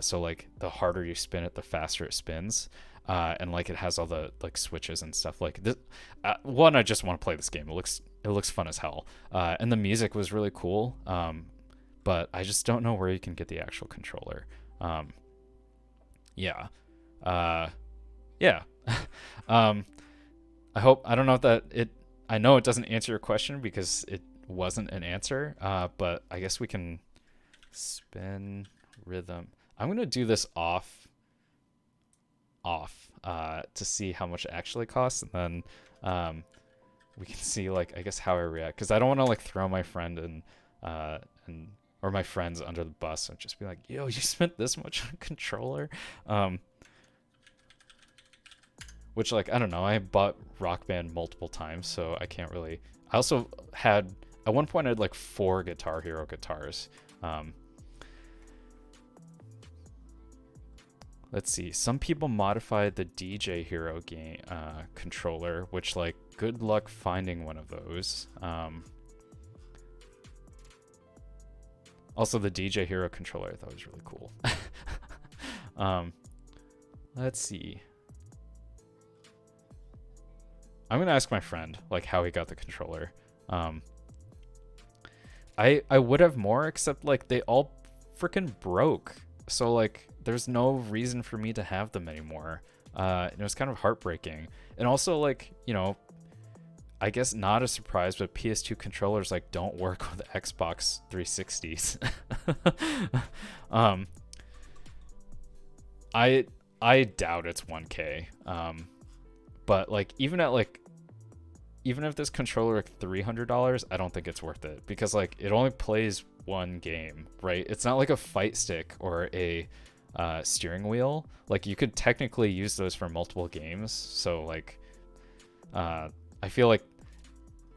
so like the harder you spin it, the faster it spins. And like it has all the like switches and stuff like this. One, I just want to play this game. It looks fun as hell. And the music was really cool. But I just don't know where you can get the actual controller. Yeah. Yeah. I don't know if I know it doesn't answer your question because it wasn't an answer. But I guess we can Spin Rhythm. I'm going to do this off to see how much it actually costs, and then we can see like I guess how I react, because I don't want to like throw my friend or my friends under the bus and just be like, yo, you spent this much on a controller, which like I don't know, I bought Rock Band multiple times, so I can't really. I also had at one point I had like 4 Guitar Hero guitars. Let's see. Some people modified the DJ Hero game controller, which like good luck finding one of those. Also, the DJ Hero controller I thought was really cool. Let's see. I'm gonna ask my friend like how he got the controller. I would have more, except like they all freaking broke. So like there's no reason for me to have them anymore. And it was kind of heartbreaking. And also like, you know, I guess not a surprise, but PS2 controllers like don't work with Xbox 360s. I doubt it's 1K. But like even if this controller like $300, I don't think it's worth it, because like it only plays one game, right? It's not like a fight stick or a steering wheel. Like you could technically use those for multiple games. So like I feel like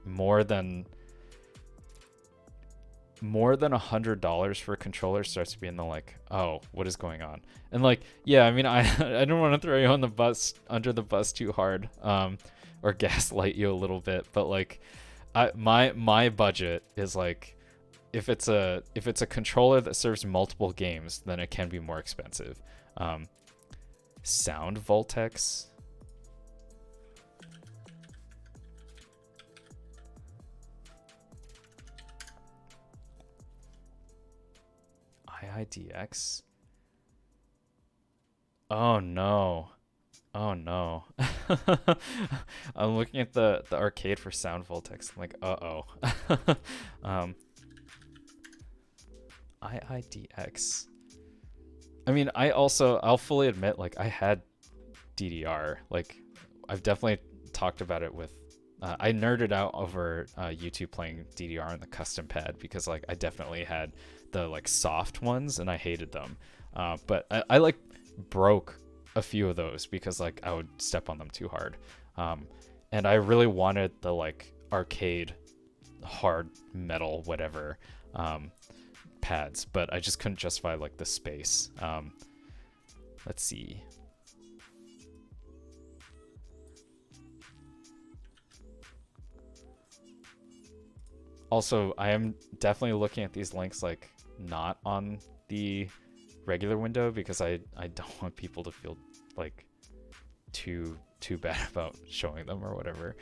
more than $100 for a controller starts to be in the like, oh, what is going on? And like, yeah, I mean, I don't want to throw you on the bus under the bus too hard, or gaslight you a little bit, but like, my budget is like, if it's a controller that serves multiple games, then it can be more expensive. Sound Voltex. IIDX. Oh no. Oh no. I'm looking at the arcade for Sound Voltex. I'm like, uh-oh. IIDX. I mean, I'll fully admit, like, I had DDR. Like, I've definitely talked about it with, I nerded out over YouTube playing DDR on the custom pad because, like, I definitely had the, like, soft ones and I hated them. But I like, broke a few of those because, like, I would step on them too hard. And I really wanted the, like, arcade hard metal whatever pads, but I just couldn't justify, like, the space. Let's see. Also, I am definitely looking at these links, like, not on the regular window because I don't want people to feel like too bad about showing them or whatever.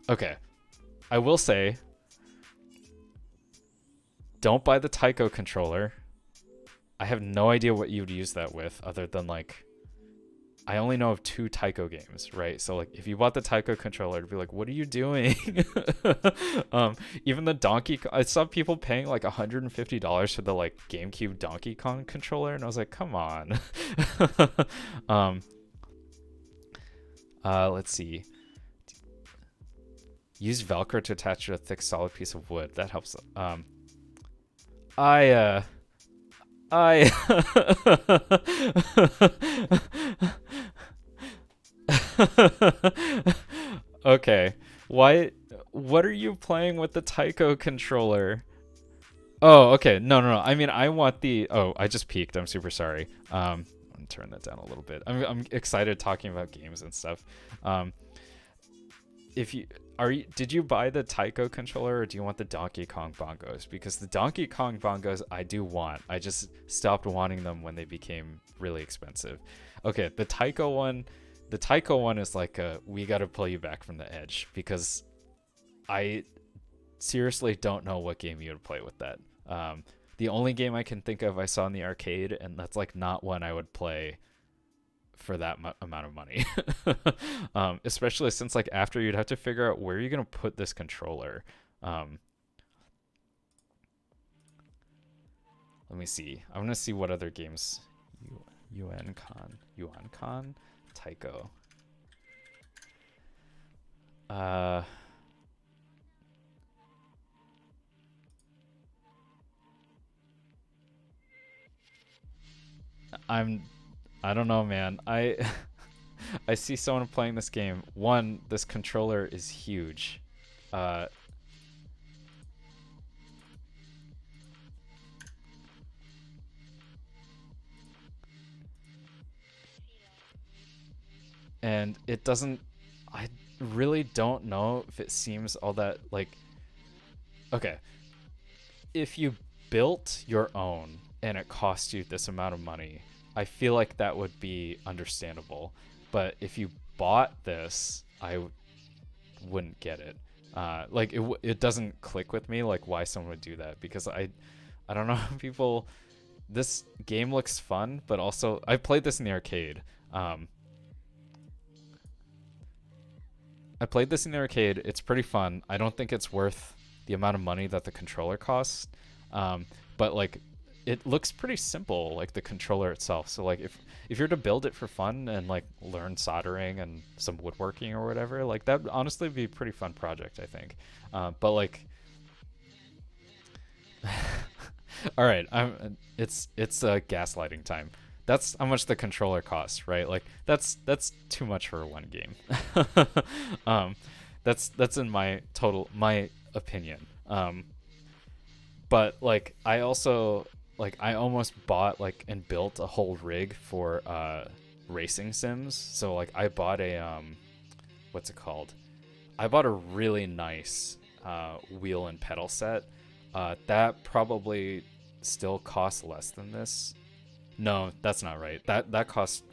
Okay, I will say, don't buy the Tyco controller. I have no idea what you would use that with other than, like, I only know of 2 Tyco games, right? So, like, if you bought the Tyco controller, it'd be like, what are you doing? Even the Donkey Kong, I saw people paying like $150 for the, like, GameCube Donkey Kong controller, and I was like, come on. Let's see. Use Velcro to attach to a thick, solid piece of wood. That helps. Okay. What are you playing with the Tyco controller? Oh, okay. No. I mean, I want the... Oh, I just peeked. I'm super sorry. I'm gonna turn that down a little bit. I'm excited talking about games and stuff. Did you buy the Tyco controller or do you want the Donkey Kong bongos? Because the Donkey Kong bongos I do want. I just stopped wanting them when they became really expensive. Okay, the Tyco one is like we got to pull you back from the edge because I seriously don't know what game you would play with that. The only game I can think of I saw in the arcade, and that's like not one I would play for that amount of money. Especially since, like, after you'd have to figure out where you're gonna put this controller. Let me see. I'm gonna see what other games. Yuan-Con, Tyco. I don't know, man. I see someone playing this game. One, this controller is huge. And it doesn't... I really don't know if it seems all that, like... Okay. If you built your own and it cost you this amount of money, I feel like that would be understandable. But if you bought this, I wouldn't get it. Like, it doesn't click with me, like, why someone would do that. Because I don't know, people... This game looks fun, but also... I played this in the arcade. It's pretty fun. I don't think it's worth the amount of money that the controller costs. But, like... It looks pretty simple, like the controller itself. So, like, if you're to build it for fun and, like, learn soldering and some woodworking or whatever, like, that would honestly be a pretty fun project, I think. But, like, all right, it's gaslighting time. That's how much the controller costs, right? Like, that's too much for one game. That's in my opinion. But, like, I also... Like, I almost bought, like, and built a whole rig for racing sims. So, like, I bought a, what's it called? I bought a really nice wheel and pedal set. That probably still costs less than this. No, that's not right. That costs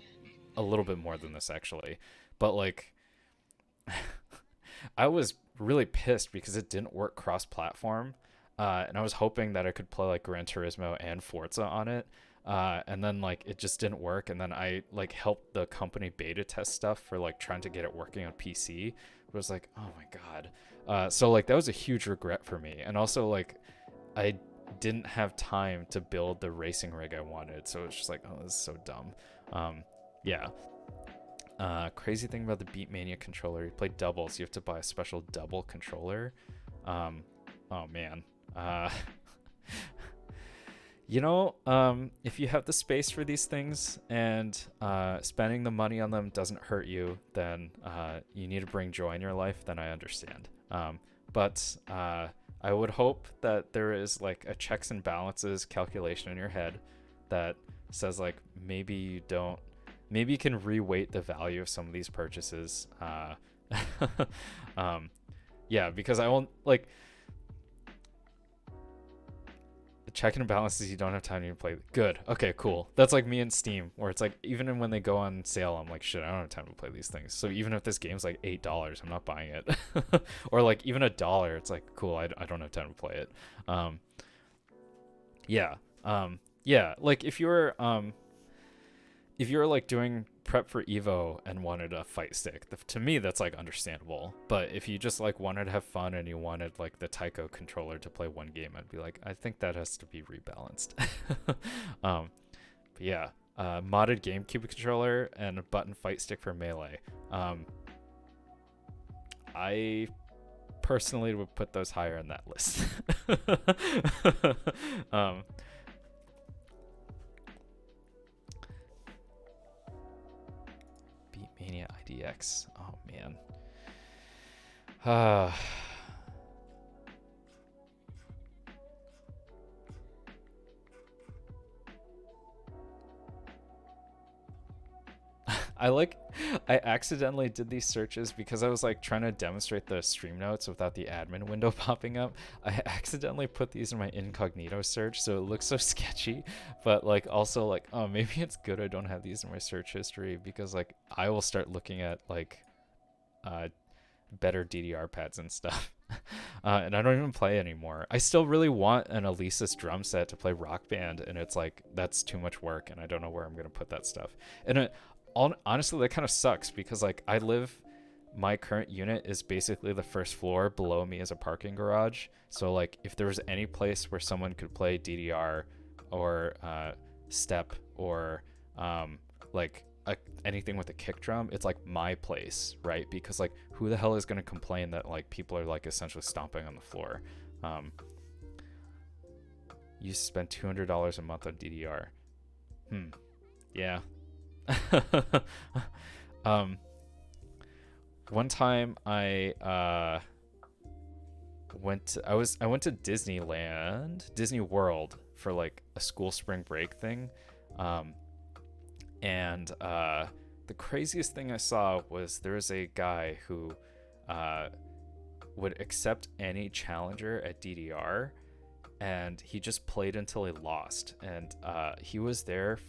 a little bit more than this, actually. But, like, I was really pissed because it didn't work cross-platform. and I was hoping that I could play like Gran Turismo and Forza on it. And then like it just didn't work, and then I like helped the company beta test stuff for like trying to get it working on PC. It was like, oh my god. So like that was a huge regret for me, and also like I didn't have time to build the racing rig I wanted, so it's just like, oh, this is so dumb. Yeah. Crazy thing about the Beatmania controller, you play doubles, you have to buy a special double controller. Oh man. You know, if you have the space for these things and spending the money on them doesn't hurt you, then you need to bring joy in your life, then I understand. But I would hope that there is like a checks and balances calculation in your head that says like maybe you can reweight the value of some of these purchases. Yeah, because I won't like checking and balances, you don't have time to even play. Good. Okay, cool. That's like me and Steam, where it's like even when they go on sale, I'm like, shit, I don't have time to play these things. So even if this game's like $8, I'm not buying it. Or like even $1, it's like, cool, I don't have time to play it. Yeah. Yeah, like if you're like doing prep for Evo and wanted a fight stick, to me that's like understandable. But if you just like wanted to have fun and you wanted like the Tyco controller to play one game, I'd be like, I think that has to be rebalanced. But yeah, modded GameCube controller and a button fight stick for Melee. I personally would put those higher on that list. Beatmania IDX. Oh man. I accidentally did these searches because I was like trying to demonstrate the stream notes without the admin window popping up. I accidentally put these in my incognito search, so it looks so sketchy, but like also like, oh, maybe it's good I don't have these in my search history, because like I will start looking at like better DDR pads and stuff. And I don't even play anymore. I still really want an Alesis drum set to play Rock Band, and it's like that's too much work and I don't know where I'm gonna put that stuff. And honestly, that kind of sucks because like my current unit is basically the first floor. Below me is a parking garage, so like if there was any place where someone could play DDR or step or like anything with a kick drum, it's like my place, right? Because like who the hell is going to complain that like people are like essentially stomping on the floor? You spend $200 a month on DDR. Yeah. One time I went to Disney World for like a school spring break thing. And the craziest thing I saw was there was a guy who would accept any challenger at DDR, and he just played until he lost. And he was there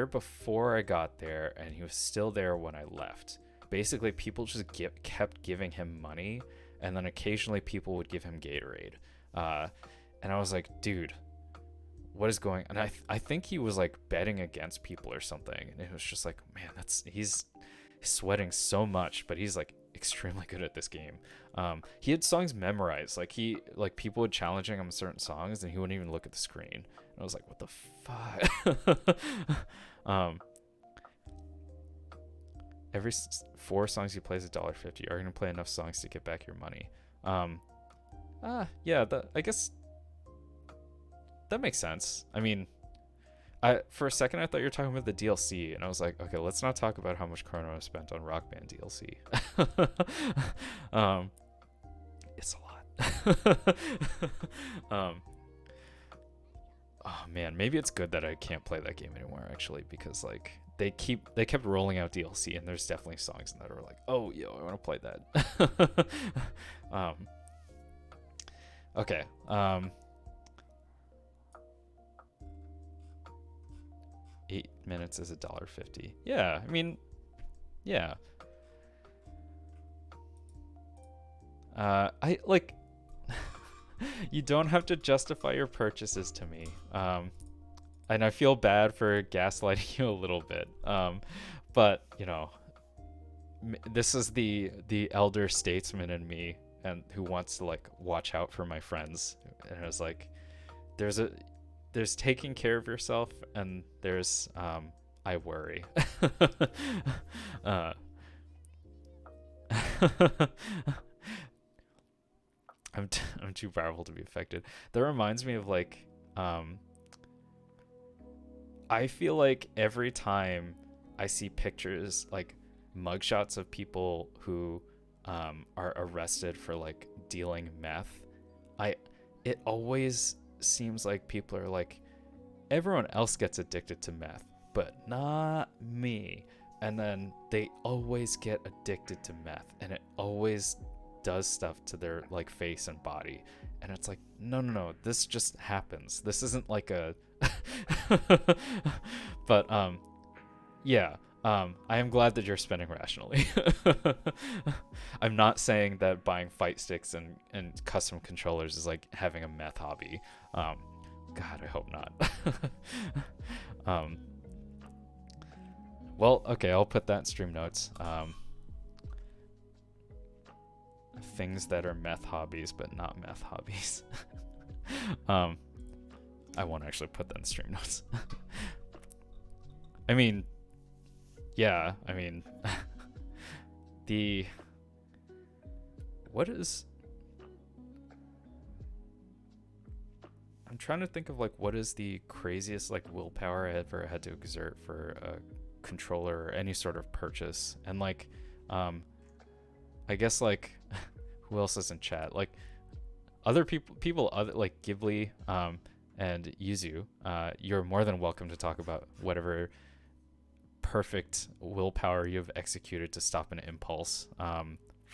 before I got there, and he was still there when I left. Basically, people just kept giving him money, and then occasionally people would give him Gatorade. And I was like, dude, what is going on? And I think he was like betting against people or something, and it was just like, man, he's sweating so much, but he's like extremely good at this game. He had songs memorized, like people would challenging him certain songs and he wouldn't even look at the screen, and I was like, what the fuck? Every 4 songs he plays $1.50. Are you gonna play enough songs to get back your money? Yeah, I guess that makes sense. I mean, for a second I thought you were talking about the DLC, and I was like, okay, let's not talk about how much Chrono has spent on Rock Band DLC. It's a lot. Oh man, maybe it's good that I can't play that game anymore, actually, because like they kept rolling out DLC, and there's definitely songs in that are like, oh yo, I want to play that. Okay. 8 minutes is $1.50. Yeah, I mean, yeah. I like You don't have to justify your purchases to me. And I feel bad for gaslighting you a little bit. But you know, this is the elder statesman in me, and who wants to like watch out for my friends. And it was like, there's taking care of yourself, and there's I worry. I'm too powerful to be affected. That reminds me of like I feel like every time I see pictures, like mugshots of people who are arrested for like dealing meth, it always seems like people are like, everyone else gets addicted to meth, but not me. And then they always get addicted to meth, and it always does stuff to their like face and body. And it's like, no, this just happens. This isn't like a but yeah, I am glad that you're spending rationally. I'm not saying that buying fight sticks and custom controllers is like having a meth hobby. God, I hope not. Well, okay, I'll put that in stream notes. Things that are meth hobbies but not meth hobbies. I won't actually put that in stream notes. I mean, yeah, I mean, I'm trying to think of like what is the craziest like willpower I ever had to exert for a controller or any sort of purchase. And like I guess like who else is in chat? Like other people other like Ghibli and Yuzu, you're more than welcome to talk about whatever perfect willpower you've executed to stop an impulse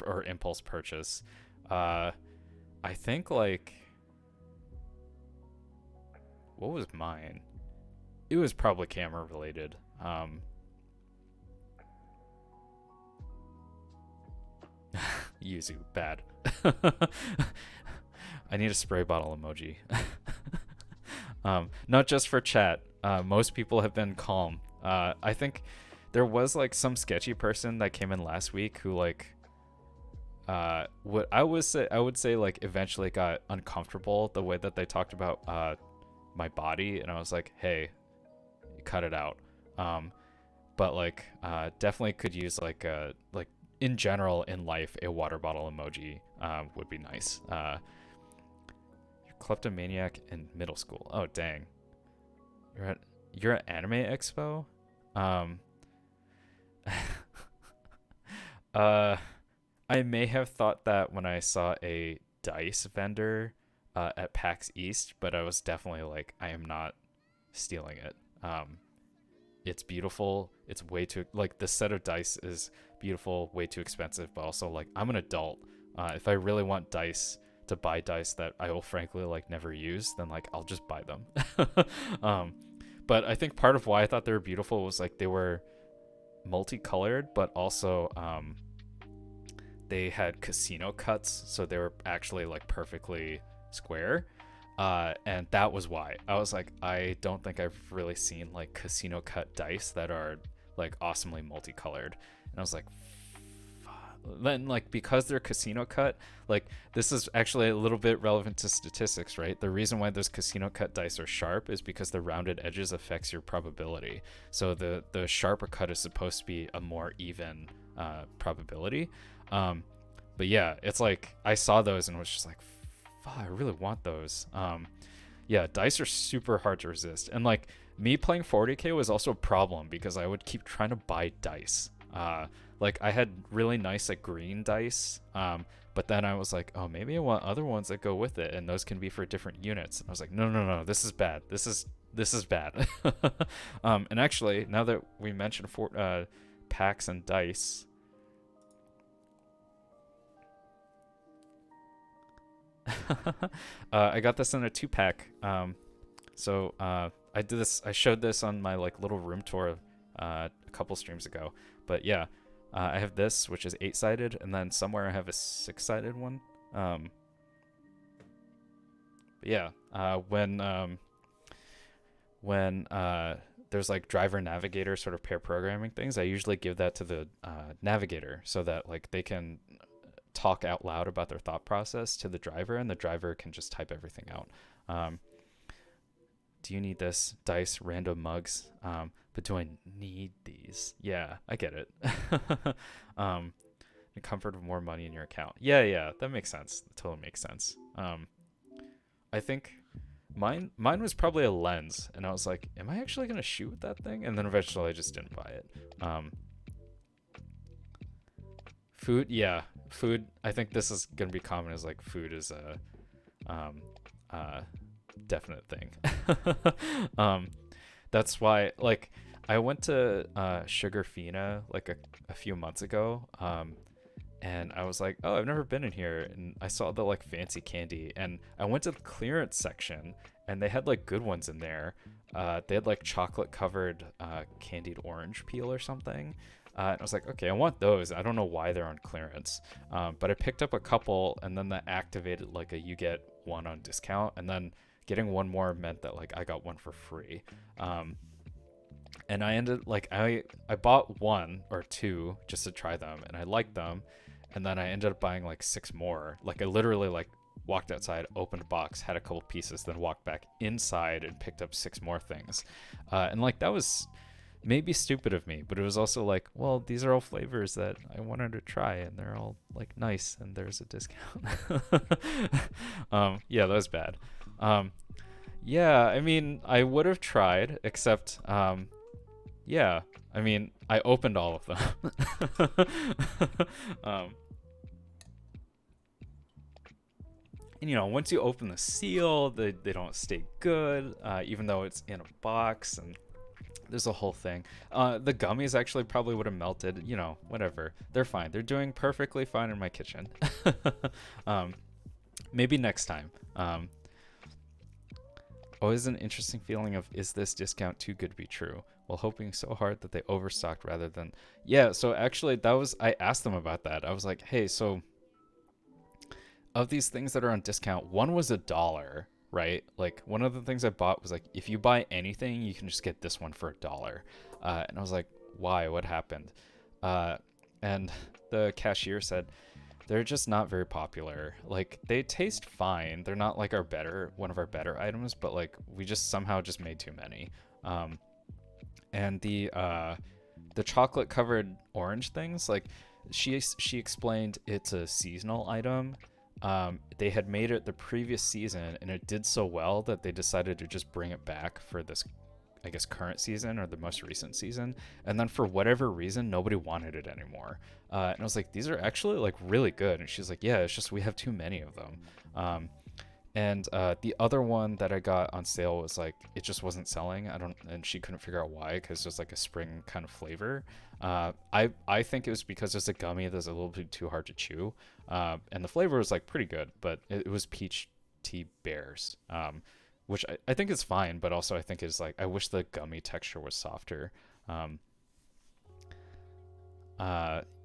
or impulse purchase. I think like, what was mine? It was probably camera related. Yuzu, bad. I need a spray bottle emoji. Not just for chat. Most people have been calm. I think there was like some sketchy person that came in last week who like what I would say like eventually got uncomfortable the way that they talked about my body, and I was like, hey, cut it out. But like definitely could use like in general in life a water bottle emoji would be nice. You're kleptomaniac in middle school. Oh dang. You're at Anime Expo? I may have thought that when I saw a dice vendor at PAX East, but I was definitely like, I am not stealing it. It's beautiful. It's way too, like, the set of dice is beautiful, way too expensive, but also like, I'm an adult. If I really want dice to buy dice that I will frankly like never use, then like I'll just buy them. But I think part of why I thought they were beautiful was like they were multicolored, but also they had casino cuts, so they were actually like perfectly square. And that was why I was like, I don't think I've really seen like casino cut dice that are like awesomely multicolored. And I was like, then like, because they're casino cut, like this is actually a little bit relevant to statistics, right? The reason why those casino cut dice are sharp is because the rounded edges affects your probability. So the sharper cut is supposed to be a more even probability. But yeah, it's like I saw those and was just like, I really want those. Yeah, dice are super hard to resist. And like me playing 40K was also a problem because I would keep trying to buy dice. Like I had really nice like green dice, but then I was like, oh, maybe I want other ones that go with it, and those can be for different units. And I was like, no, this is bad. This is bad. And actually, now that we mentioned packs and dice, I got this in a 2-pack. So I showed this on my like little room tour a couple streams ago. But yeah, I have this, which is 8-sided, and then somewhere I have a 6-sided one. yeah, when there's like driver navigator sort of pair programming things, I usually give that to the navigator so that like they can talk out loud about their thought process to the driver, and the driver can just type everything out. Do you need this? Dice, random mugs. But do I need these? Yeah, I get it. The comfort of more money in your account. Yeah, that makes sense. That totally makes sense. I think mine was probably a lens, and I was like, am I actually gonna shoot with that thing? And then eventually I just didn't buy it. Food, yeah, food. I think this is gonna be common as like food is a definite thing. That's why like I went to Sugarfina like a few months ago, and I was like, oh, I've never been in here, and I saw the like fancy candy, and I went to the clearance section, and they had like good ones in there. They had like chocolate covered candied orange peel or something. And I was like, okay, I want those. I don't know why they're on clearance. But I picked up a couple, and then that activated like a you get one on discount, and then getting one more meant that like I got one for free. And I ended like I bought one or two just to try them, and I liked them, and then I ended up buying like 6 more. Like I literally like walked outside, opened a box, had a couple pieces, then walked back inside and picked up 6 more things. And like that was maybe stupid of me, but it was also like, well, these are all flavors that I wanted to try, and they're all like nice, and there's a discount. Yeah, that was bad. Yeah, I mean, I would have tried, except yeah, I mean, I opened all of them. And you know, once you open the seal, they don't stay good, even though it's in a box, and there's a whole thing. The gummies actually probably would have melted, you know, whatever. They're fine. They're doing perfectly fine in my kitchen. Maybe next time. Always an interesting feeling of, is this discount too good to be true? While hoping so hard that they overstocked rather than... Yeah, so actually I asked them about that. I was like, hey, so of these things that are on discount, one was $1, right? Like one of the things I bought was like, if you buy anything, you can just get this one for $1. And I was like, why? What happened? And the cashier said, they're just not very popular. Like they taste fine. They're not like one of our better items, but like we just somehow just made too many. And the chocolate covered orange things, like she explained it's a seasonal item. They had made it the previous season, and it did so well that they decided to just bring it back for this, I guess, current season or the most recent season. And then for whatever reason, nobody wanted it anymore. And I was like, these are actually like really good. And she's like, yeah, it's just we have too many of them. And the other one that I got on sale was like, it just wasn't selling. And she couldn't figure out why, because it was like a spring kind of flavor. I think it was because it's a gummy that's a little bit too hard to chew. And the flavor was like pretty good, but it was peach tea bears, which I think is fine, but also I think it's like, I wish the gummy texture was softer.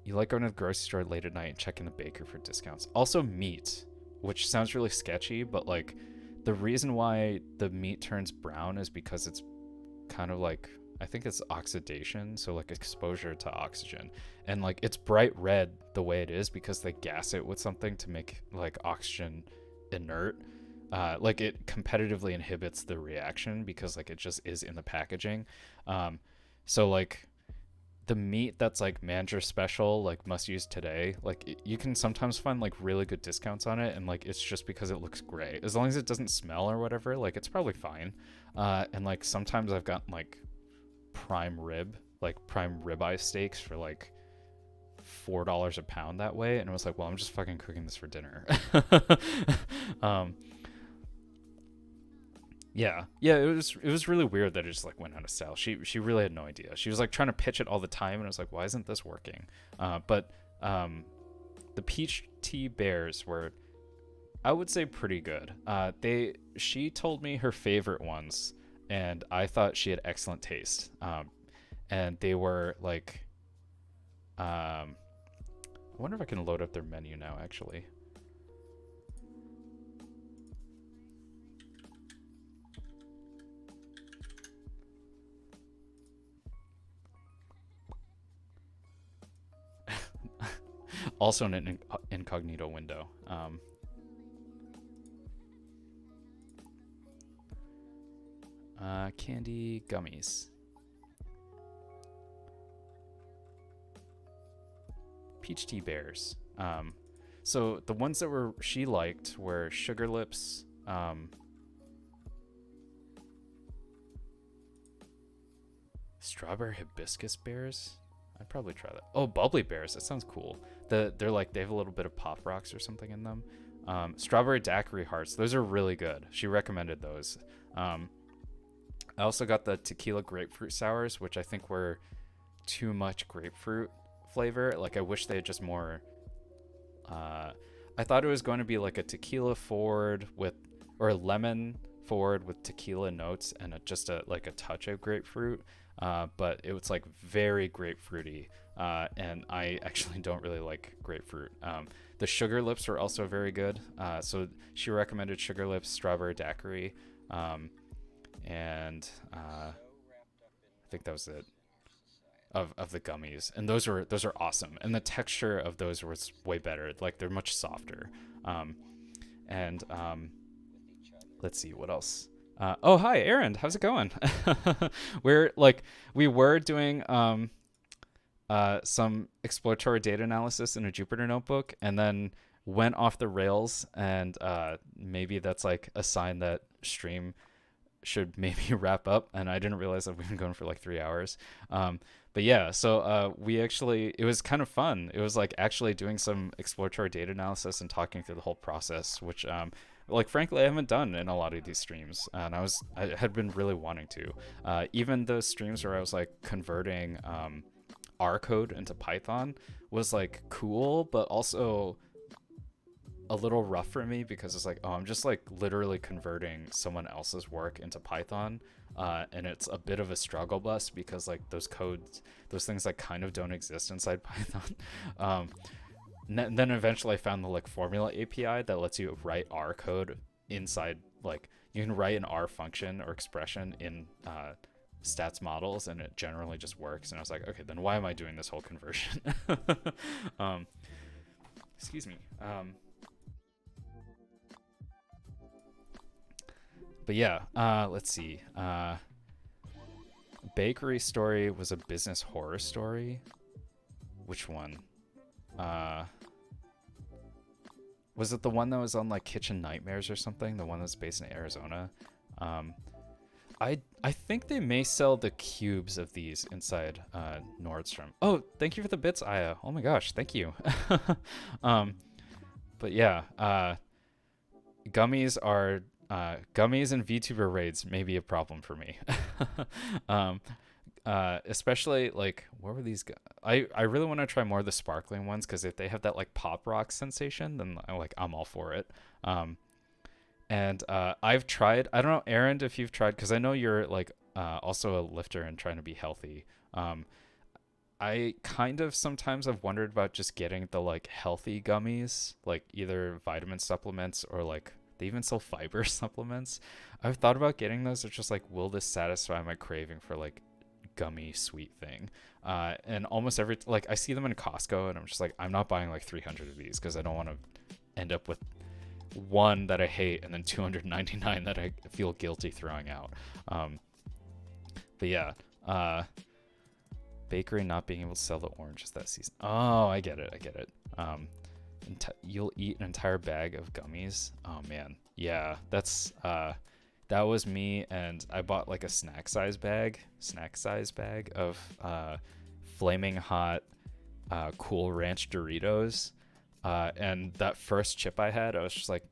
You like going to the grocery store late at night and checking the bakery for discounts. Also meat, which sounds really sketchy, but like the reason why the meat turns brown is because it's kind of like, I think it's oxidation, so like exposure to oxygen. And like it's bright red the way it is because they gas it with something to make like oxygen inert. Like it competitively inhibits the reaction because like it just is in the packaging. So like the meat that's like manager special, like must use today, like you can sometimes find like really good discounts on it, and like it's just because it looks great. As long as it doesn't smell or whatever, like it's probably fine. And like sometimes I've gotten like prime ribeye steaks for like $4 a pound that way, and I was like, well, I'm just fucking cooking this for dinner. Yeah, it was really weird that it just like went out of style. She really had no idea. She was like trying to pitch it all the time, and I was like, why isn't this working? But the peach tea bears were, I would say, pretty good. She told me her favorite ones, and I thought she had excellent taste. And they were like, I wonder if I can load up their menu now, actually. also in an incognito window. Candy gummies. Peach tea bears. So the ones that she liked were Sugar Lips, strawberry hibiscus bears. I'd probably try that. Oh, bubbly bears. That sounds cool. They're like, they have a little bit of pop rocks or something in them. Strawberry daiquiri hearts. Those are really good. She recommended those. I also got the tequila grapefruit sours, which I think were too much grapefruit flavor. Like, I wish they had just more. I thought it was going to be like a tequila forward or a lemon forward with tequila notes and just a touch of grapefruit. But it was like very grapefruity, and I actually don't really like grapefruit. The Sugar Lips were also very good. So she recommended Sugar Lips, strawberry daiquiri, and I think that was it of the gummies. And those are awesome, and the texture of those was way better. Like, they're much softer. Let's see what else. Oh, hi, Aaron. How's it going? We were doing some exploratory data analysis in a Jupyter notebook, and then went off the rails, and maybe that's like a sign that stream should maybe wrap up, and I didn't realize that we've been going for like 3 hours. But yeah, so it was kind of fun. It was like actually doing some exploratory data analysis and talking through the whole process, which frankly, I haven't done in a lot of these streams, and I had been really wanting to. Even those streams where I was like converting R code into Python was like cool, but also a little rough for me, because it's like, oh, I'm just like literally converting someone else's work into Python, and it's a bit of a struggle bus, because like those things like kind of don't exist inside Python. Then eventually I found the like formula API that lets you write R code inside, like you can write an R function or expression in stats models, and it generally just works. And I was like, okay, then why am I doing this whole conversion? Excuse me. But yeah, let's see. Bakery Story was a business horror story. Which one? Was it the one that was on like Kitchen Nightmares or something? The one that's based in Arizona? I think they may sell the cubes of these inside Nordstrom. Oh, thank you for the bits, Aya. Oh my gosh, thank you. But yeah, gummies and VTuber raids may be a problem for me. Especially like, what were these? I really want to try more of the sparkling ones, because if they have that like pop rock sensation, then I'm all for it. And I've tried. I don't know, Aaron, if you've tried, because I know you're like also a lifter and trying to be healthy. I kind of sometimes have wondered about just getting the like healthy gummies, like either vitamin supplements or like they even sell fiber supplements. I've thought about getting those. It's just like, will this satisfy my craving for like gummy sweet thing? And almost I see them in Costco, and I'm just like, I'm not buying like 300 of these, because I don't want to end up with one that I hate and then 299 that I feel guilty throwing out. But yeah, bakery not being able to sell the oranges that season. Oh, I get it. You'll eat an entire bag of gummies. Oh man, yeah, that was me, and I bought like a snack size bag of flaming hot Cool Ranch Doritos, and that first chip I had, I was just like,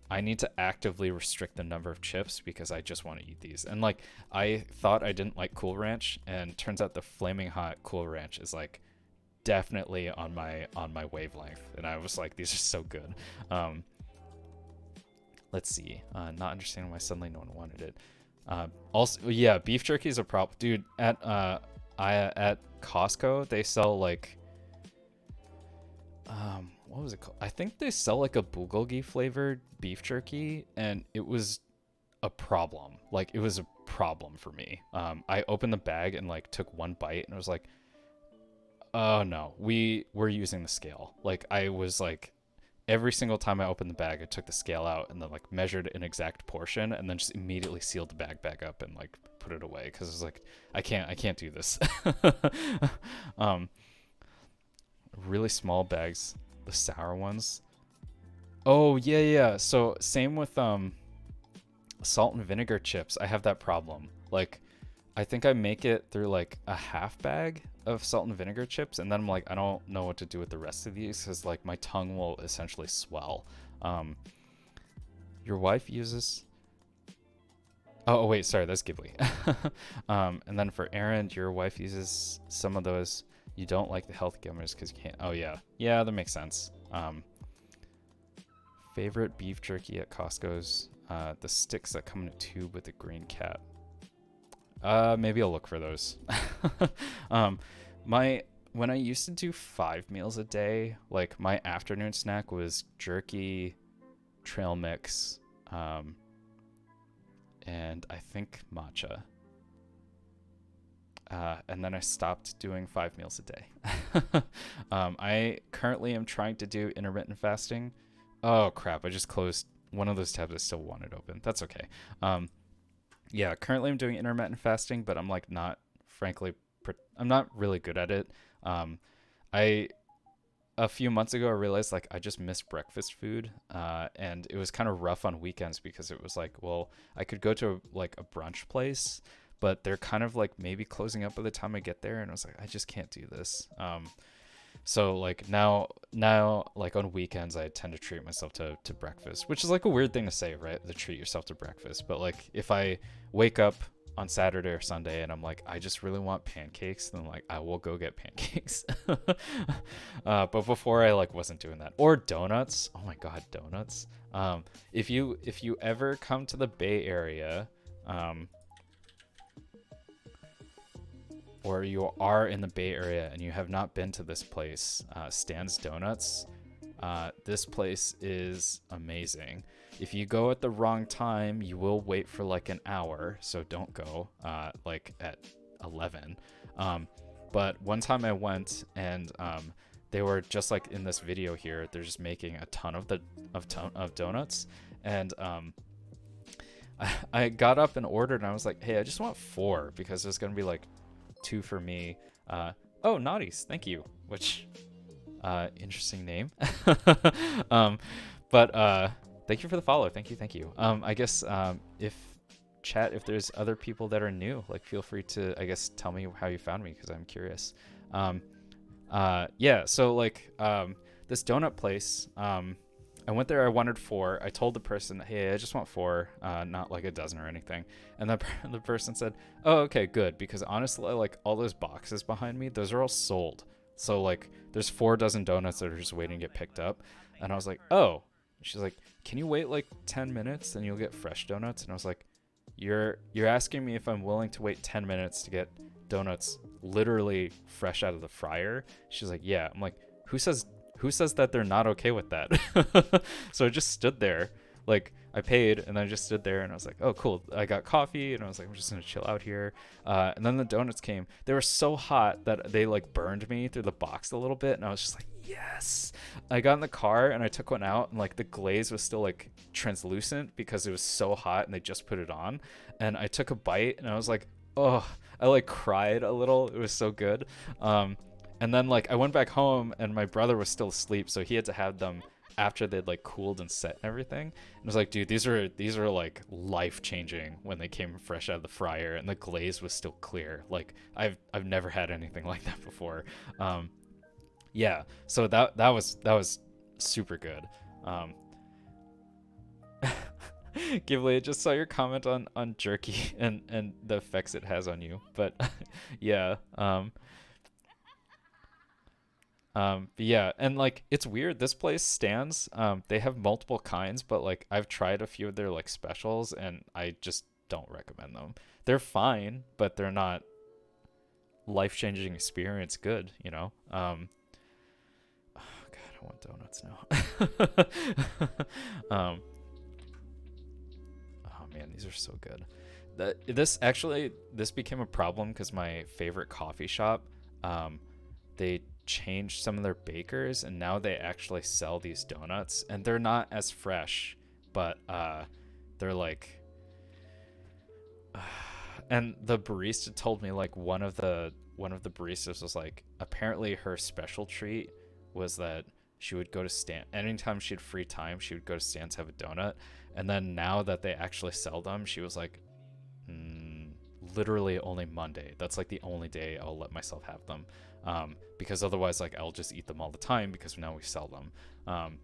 I need to actively restrict the number of chips, because I just want to eat these. And like, I thought I didn't like Cool Ranch, and turns out the flaming hot Cool Ranch is like definitely on my wavelength, and I was like, these are so good. Let's see. Not understanding why suddenly no one wanted it. Also, yeah, beef jerky is a problem, dude. At Costco, they sell like what was it called? I think they sell like a bulgogi flavored beef jerky, and it was a problem. Like, it was a problem for me. I opened the bag and like took one bite, and it was like, Oh no, we were using the scale. Like I was like every single time I opened the bag, I took the scale out and then like measured an exact portion and then just immediately sealed the bag back up and like put it away because it was like I can't do this. um, really small bags, the sour ones. Oh yeah. So same with salt and vinegar chips. I have that problem. Like I think I make it through like a half bag of salt and vinegar chips, and then I'm like, I don't know what to do with the rest of these because like my tongue will essentially swell. Your wife uses. Oh wait, sorry, that's Ghibli. And then for Aaron, your wife uses some of those. You don't like the health gummers because you can't. Oh yeah, that makes sense. Favorite beef jerky at Costco's the sticks that come in a tube with the green cat. Maybe I'll look for those. When I used to do 5 meals a day, like my afternoon snack was jerky, trail mix, and I think matcha. And then I stopped doing 5 meals a day. I currently am trying to do intermittent fasting. Oh crap, I just closed one of those tabs I still wanted open. That's okay. Yeah, currently I'm doing intermittent fasting, but I'm like not, frankly, I'm not really good at it. A few months ago, I realized like I just missed breakfast food, and it was kind of rough on weekends because it was like, well, I could go to like a brunch place, but they're kind of like maybe closing up by the time I get there, and I was like, I just can't do this. So like now like on weekends I tend to treat myself to breakfast, which is like a weird thing to say, right? To treat yourself to breakfast. But like if I wake up on Saturday or Sunday and I'm like, I just really want pancakes, then like I will go get pancakes. But before I like wasn't doing that. Or donuts. Oh my god, donuts. If you ever come to the Bay Area, or you are in the Bay Area and you have not been to this place, Stan's Donuts, this place is amazing. If you go at the wrong time, you will wait for like an hour, so don't go like at 11. But one time I went and they were just like in this video here, they're just making a ton of donuts, and I got up and ordered and I was like, hey, I just want 4 because there's gonna be like 2 for me. Oh, Naughties, thank you. Which interesting name. But thank you for the follow. Thank you. I guess if there's other people that are new, like feel free to, I guess, tell me how you found me because I'm curious. Yeah, so like this donut place, I went there, I wanted 4. I told the person, hey, I just want 4, not like a dozen or anything. And the person said, oh, okay, good. Because honestly, like all those boxes behind me, those are all sold. So like there's 4 dozen donuts that are just waiting to get picked up. And I was like, oh. She's like, can you wait like 10 minutes and you'll get fresh donuts? And I was like, you're asking me if I'm willing to wait 10 minutes to get donuts literally fresh out of the fryer? She's like, yeah. I'm like, who says that they're not okay with that? So I just stood there, like I paid and then I just stood there and I was like, oh cool, I got coffee and I was like, I'm just gonna chill out here. And then the donuts came. They were so hot that they like burned me through the box a little bit, and I was just like, yes. I got in the car and I took one out and like the glaze was still like translucent because it was so hot and they just put it on. And I took a bite and I was like, oh, I like cried a little. It was so good. And then like I went back home and my brother was still asleep, so he had to have them after they'd like cooled and set and everything. And I was like, dude, these are like life changing when they came fresh out of the fryer and the glaze was still clear. Like I've never had anything like that before. Yeah, so that was super good. Ghibli, I just saw your comment on jerky and the effects it has on you, but yeah. But yeah, and like it's weird. This place stands. They have multiple kinds, but like I've tried a few of their like specials, and I just don't recommend them. They're fine, but they're not life-changing experience good. You know. Oh God, I want donuts now. Oh man, these are so good. This became a problem because my favorite coffee shop, they changed some of their bakers, and now they actually sell these donuts, and they're not as fresh, but they're like and the barista told me like one of the baristas was like, apparently her special treat was that she would go to Stan anytime she had free time, she would go to Stan's, have a donut. And then now that they actually sell them, she was like, literally only Monday. That's like the only day I'll let myself have them, because otherwise like I'll just eat them all the time because now we sell them.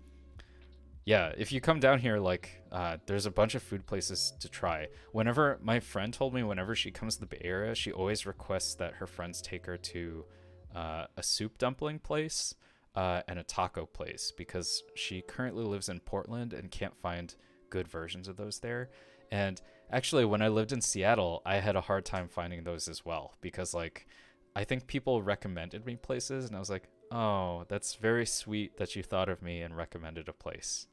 Yeah, if you come down here, like there's a bunch of food places to try. Whenever my friend told me, whenever she comes to the Bay Area, she always requests that her friends take her to a soup dumpling place and a taco place, because she currently lives in Portland and can't find good versions of those there. And actually, when I lived in Seattle, I had a hard time finding those as well, because like I think people recommended me places, and I was like, oh, that's very sweet that you thought of me and recommended a place.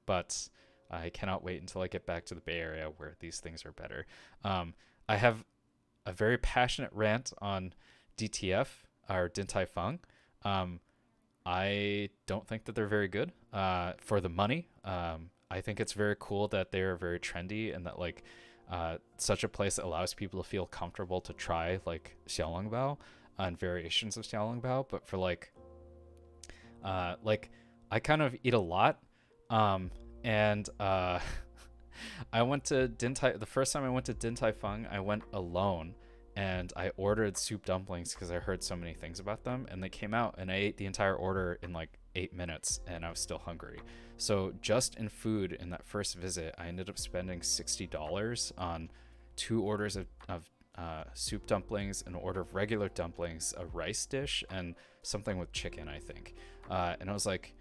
But I cannot wait until I get back to the Bay Area where these things are better. I have a very passionate rant on DTF, or Din Tai Fung. I don't think that they're very good for the money. I think it's very cool that they're very trendy, and that like such a place that allows people to feel comfortable to try like xiaolongbao and variations of xiaolongbao. But for like I kind of eat a lot, and I went to the first time I went to Din Tai Fung, I went alone, and I ordered soup dumplings because I heard so many things about them, and they came out, and I ate the entire order in like 8 minutes, and I was still hungry. So just in food in that first visit, I ended up spending $60 on 2 orders of soup dumplings, an order of regular dumplings, a rice dish, and something with chicken, I think. And I was like,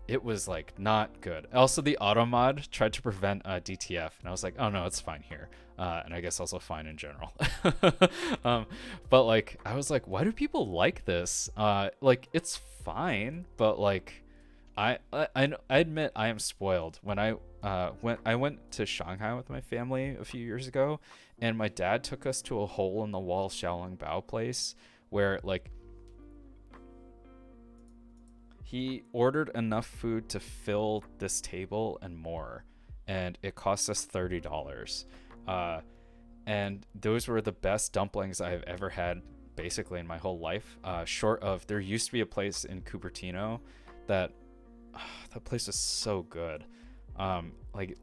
it was like not good. Also, the auto mod tried to prevent DTF, and I was like, oh no, it's fine here. And I guess also fine in general. But like, I was like, why do people like this? Like, it's fine, but like, I admit I am spoiled. When I went to Shanghai with my family a few years ago, and my dad took us to a hole in the wall xiaolongbao place where like he ordered enough food to fill this table and more, and it cost us $30. And those were the best dumplings I've ever had basically in my whole life. Short of, there used to be a place in Cupertino that place was so good. Like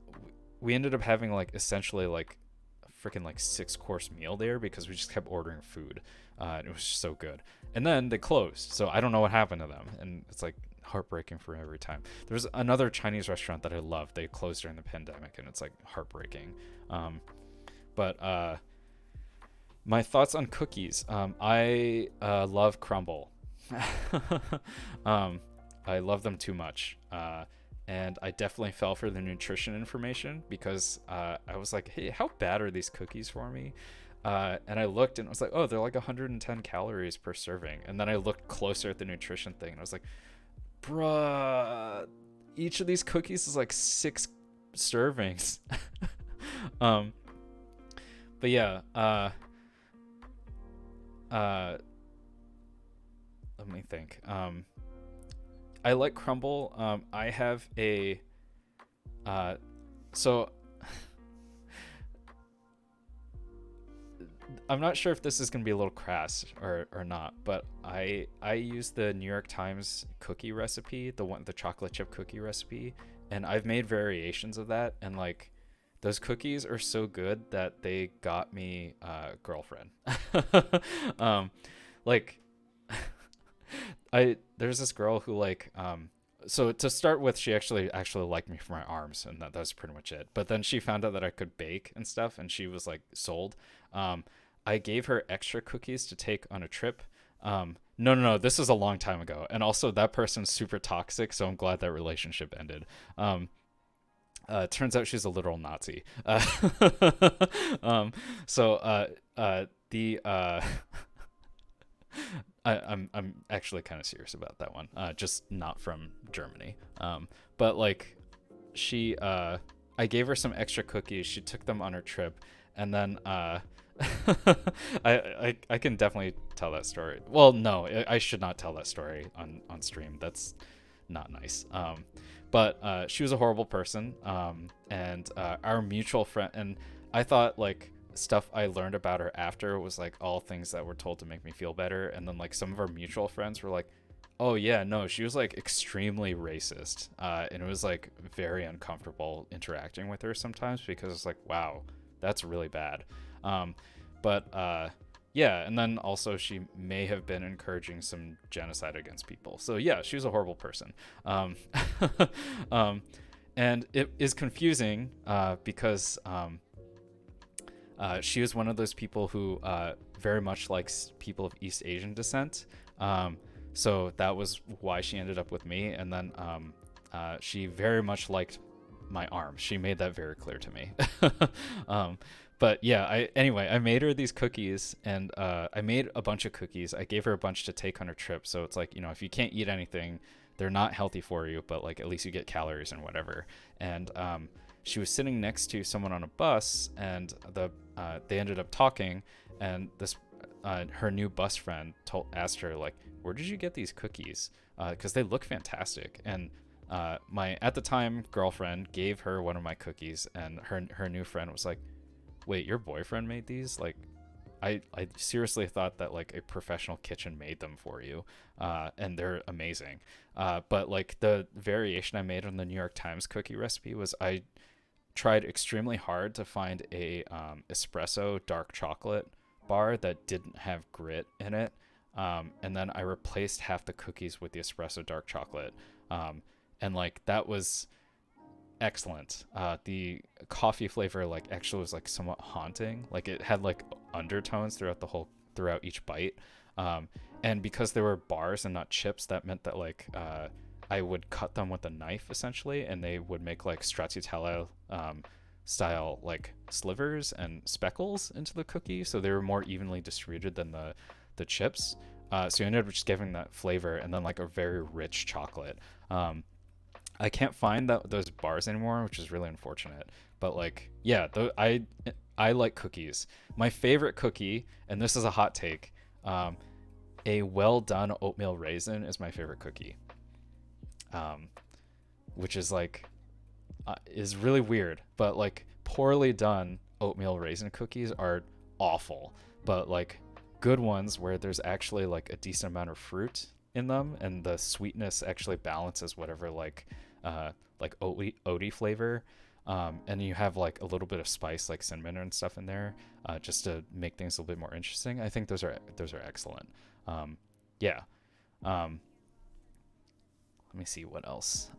we ended up having like essentially like a freaking like 6-course meal there because we just kept ordering food. And it was just so good. And then they closed, so I don't know what happened to them, and it's like heartbreaking for every time. There's another Chinese restaurant that I love. They closed during the pandemic, and it's like heartbreaking. But my thoughts on cookies. I love Crumble. I love them too much. And I definitely fell for the nutrition information because I was like, hey, how bad are these cookies for me? And I looked and I was like, oh, they're like 110 calories per serving. And then I looked closer at the nutrition thing and I was like, bruh, each of these cookies is like 6 servings. But yeah, let me think. I like Crumble. I have a so I'm not sure if this is gonna be a little crass or not, but I use the New York Times cookie recipe, the chocolate chip cookie recipe, and I've made variations of that, and like those cookies are so good that they got me a girlfriend. Like there's this girl who like so to start with, she actually liked me for my arms, and that was pretty much it. But then she found out that I could bake and stuff, and she was like sold. I gave her extra cookies to take on a trip. No, this is a long time ago, and also that person's super toxic, so I'm glad that relationship ended. Turns out she's a literal Nazi. I'm actually kind of serious about that one. Just not from Germany. But like she I gave her some extra cookies. She took them on her trip, and then I can definitely tell that story. Well, no, I should not tell that story on stream. That's not nice. But she was a horrible person. And our mutual friend, and I thought like stuff I learned about her after was like all things that were told to make me feel better. And then like some of our mutual friends were like, oh yeah, no, she was like extremely racist. And it was like very uncomfortable interacting with her sometimes because it's like, wow, that's really bad. But yeah, and then also she may have been encouraging some genocide against people. So yeah, she was a horrible person. And it is confusing because she was one of those people who very much likes people of East Asian descent. So that was why she ended up with me. And then she very much liked my arm. She made that very clear to me. But yeah, anyway, I made her these cookies, and I made a bunch of cookies. I gave her a bunch to take on her trip. So it's like, you know, if you can't eat anything, they're not healthy for you, but like at least you get calories and whatever. And she was sitting next to someone on a bus, and they ended up talking, and this her new bus friend asked her like, where did you get these cookies? Because they look fantastic. And my at the time girlfriend gave her one of my cookies, and her new friend was like, wait, your boyfriend made these? Like, I seriously thought that like a professional kitchen made them for you, and they're amazing. But like the variation I made on the New York Times cookie recipe was I tried extremely hard to find a espresso dark chocolate bar that didn't have grit in it, and then I replaced half the cookies with the espresso dark chocolate, and like that was excellent. The coffee flavor like actually was like somewhat haunting. Like it had like undertones throughout each bite. And because there were bars and not chips, that meant that like I would cut them with a knife essentially, and they would make like stracciatella style like slivers and speckles into the cookie, so they were more evenly distributed than the chips. So you ended up just giving that flavor and then like a very rich chocolate. I can't find those bars anymore, which is really unfortunate. But like, yeah, I like cookies. My favorite cookie, and this is a hot take, a well done oatmeal raisin is my favorite cookie. Which is like is really weird, but like poorly done oatmeal raisin cookies are awful. But like good ones where there's actually like a decent amount of fruit in them, and the sweetness actually balances whatever like oaty flavor, and you have like a little bit of spice like cinnamon and stuff in there, just to make things a little bit more interesting. I think those are excellent. Yeah. Let me see what else.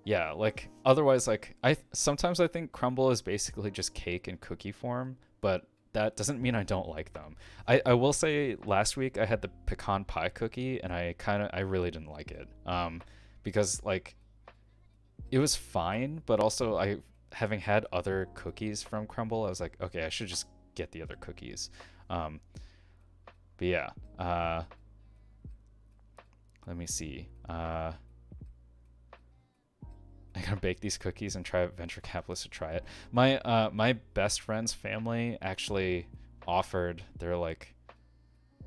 Yeah, like otherwise, like sometimes I think crumble is basically just cake in cookie form, but that doesn't mean I don't like them. I will say last week I had the pecan pie cookie, and I really didn't like it. Because like it was fine, but also having had other cookies from Crumble, I was like, okay, I should just get the other cookies. But yeah, let me see. I gotta bake these cookies and try venture capitalists to try it. My best friend's family actually offered. They're like,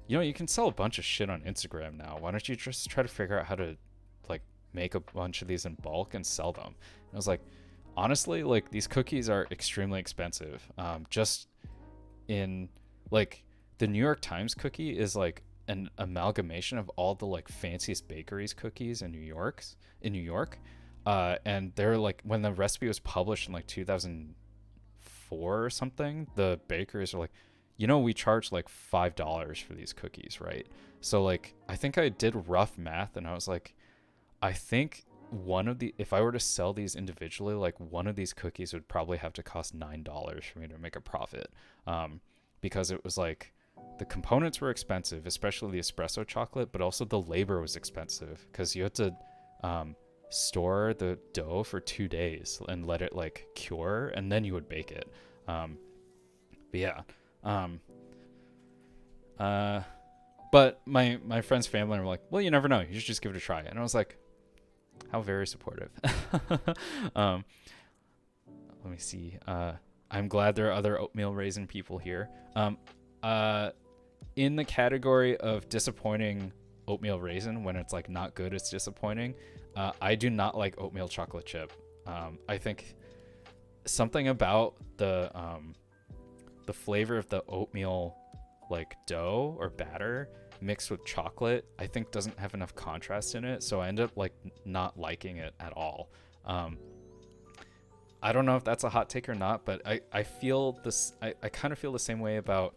you know, you can sell a bunch of shit on Instagram now. Why don't you just try to figure out how to like make a bunch of these in bulk and sell them? And I was like, honestly, like these cookies are extremely expensive. Just in like the New York Times cookie is like an amalgamation of all the like fanciest bakeries cookies in New York. And they're like, when the recipe was published in like 2004 or something, the bakers are like, you know, we charge like $5 for these cookies, right? So like, I think I did rough math, and I was like, I think if I were to sell these individually, like one of these cookies would probably have to cost $9 for me to make a profit. Because it was like, the components were expensive, especially the espresso chocolate, but also the labor was expensive because you had to store the dough for 2 days and let it like cure, and then you would bake it. But yeah. But my friend's family were like, well, you never know, you should just give it a try. And I was like, how very supportive. Let me see. I'm glad there are other oatmeal raisin people here. in the category of disappointing oatmeal raisin. When it's like not good, it's disappointing. I do not like oatmeal chocolate chip. I think something about the flavor of the oatmeal like dough or batter mixed with chocolate, I think doesn't have enough contrast in it, so I end up like not liking it at all. I don't know if that's a hot take or not, but I feel this. I kind of feel the same way about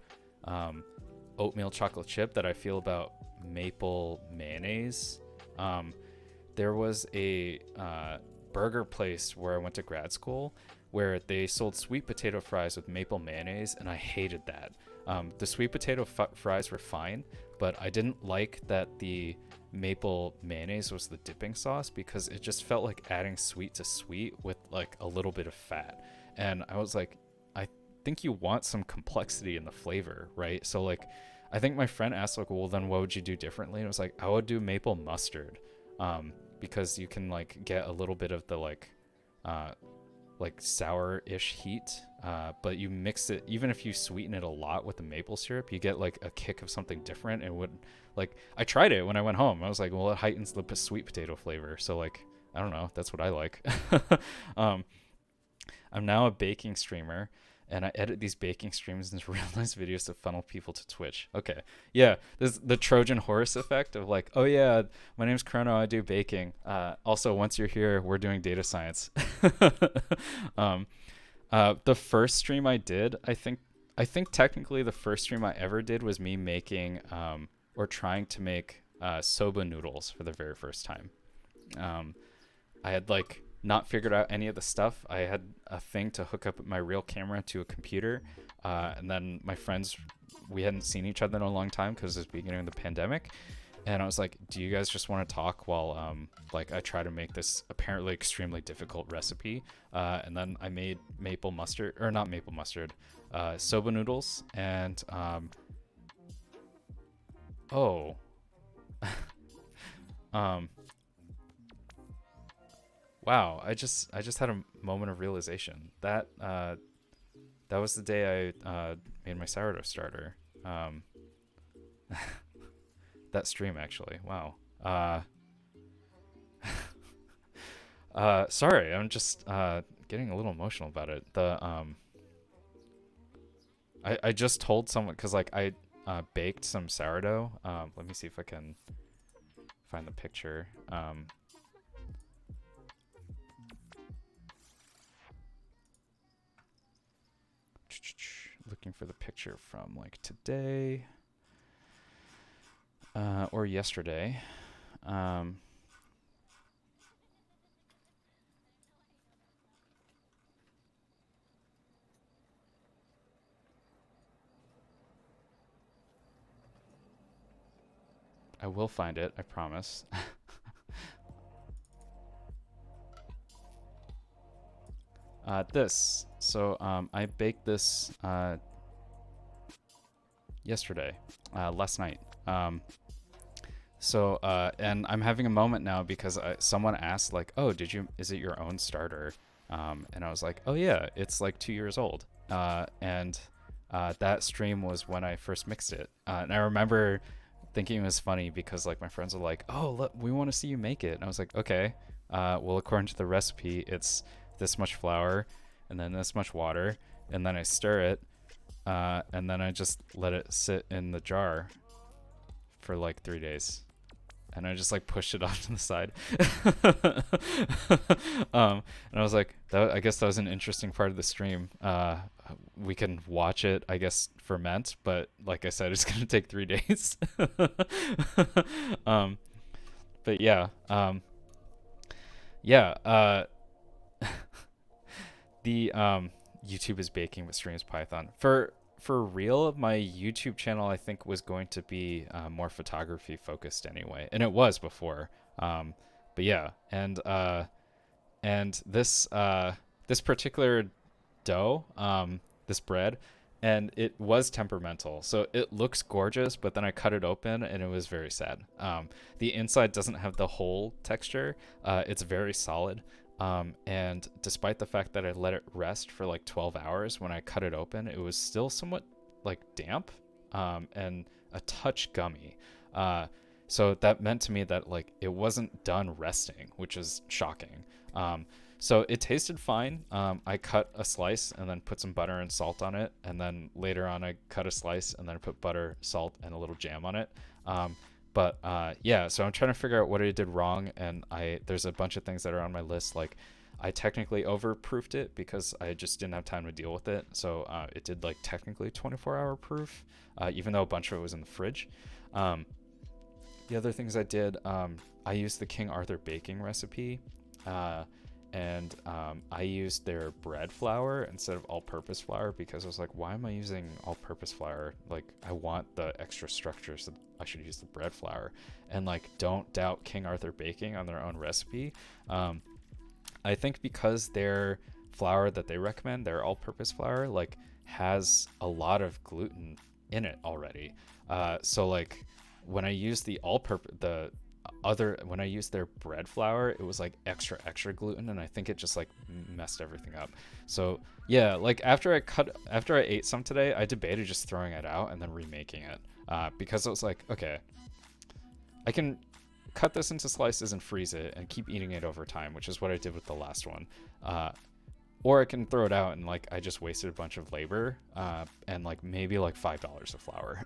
oatmeal chocolate chip that I feel about maple mayonnaise. There was a burger place where I went to grad school where they sold sweet potato fries with maple mayonnaise, and I hated that. The sweet potato fries were fine, but I didn't like that the maple mayonnaise was the dipping sauce, because it just felt like adding sweet to sweet with like a little bit of fat. And I was like, I think you want some complexity in the flavor, right? So like, I think my friend asked like, well, then what would you do differently? And I was like, I would do maple mustard, because you can like get a little bit of the like sour-ish heat, but you mix it, even if you sweeten it a lot with the maple syrup, you get like a kick of something different. And would like, I tried it when I went home. I was like, well, it heightens the sweet potato flavor. So like, I don't know, that's what I like. I'm now a baking streamer, and I edit these baking streams into real nice videos to funnel people to Twitch. Okay, yeah, this is the Trojan horse effect of like, oh yeah, my name's Chrono, I do baking. Also, once you're here, we're doing data science. The first stream I did, I think technically the first stream I ever did was me making or trying to make soba noodles for the very first time. I had like not figured out any of the stuff. I had a thing to hook up my real camera to a computer, and then my friends, we hadn't seen each other in a long time because it was the beginning of the pandemic, and I was like, do you guys just want to talk while like I try to make this apparently extremely difficult recipe? And then I made soba noodles, and wow, I just had a moment of realization that that was the day I made my sourdough starter. That stream, actually. Wow. Sorry, I'm just getting a little emotional about it. I just told someone, because like I baked some sourdough. Let me see if I can find the picture. Looking for the picture from like today or yesterday. I will find it, I promise. This. So I baked this yesterday, last night. And I'm having a moment now because someone asked like, oh, is it your own starter? And I was like, oh yeah, it's like 2 years old. And that stream was when I first mixed it. And I remember thinking it was funny because like my friends were like, oh, look, we want to see you make it. And I was like, okay, well, according to the recipe, it's this much flour and then this much water, and then I stir it, and then I just let it sit in the jar for like 3 days, and I just like pushed it off to the side. And I was like, I guess that was an interesting part of the stream. We can watch it, I guess, ferment, but like I said, it's gonna take 3 days. But yeah, the YouTube is baking but streams Python. For real, my YouTube channel I think was going to be more photography focused anyway, and it was before. But yeah, and this particular dough, this bread, and it was temperamental, so it looks gorgeous, but then I cut it open and it was very sad. The inside doesn't have the whole texture. It's very solid. And despite the fact that I let it rest for like 12 hours, when I cut it open, it was still somewhat like damp. And a touch gummy. So that meant to me that like it wasn't done resting, which is shocking. So it tasted fine. I cut a slice and then put some butter and salt on it, and then later on I cut a slice and then I put butter, salt, and a little jam on it. Yeah, so I'm trying to figure out what I did wrong, and there's a bunch of things that are on my list. Like, I technically overproofed it because I just didn't have time to deal with it. So it did like technically 24-hour proof, even though a bunch of it was in the fridge. The other things I did, I used the King Arthur baking recipe, and I used their bread flour instead of all-purpose flour because I was like, why am I using all-purpose flour? Like, I want the extra structure, so I should use the bread flour. And like, don't doubt King Arthur baking on their own recipe. I think because their flour that they recommend, their all-purpose flour, like has a lot of gluten in it already. So like when I used when I used their bread flour, it was like extra gluten, and I think it just like messed everything up. So yeah, like after I ate some today, I debated just throwing it out and then remaking it, because it was like, okay, I can cut this into slices and freeze it and keep eating it over time, which is what I did with the last one. Or I can throw it out and like I just wasted a bunch of labor and like maybe like $5 of flour.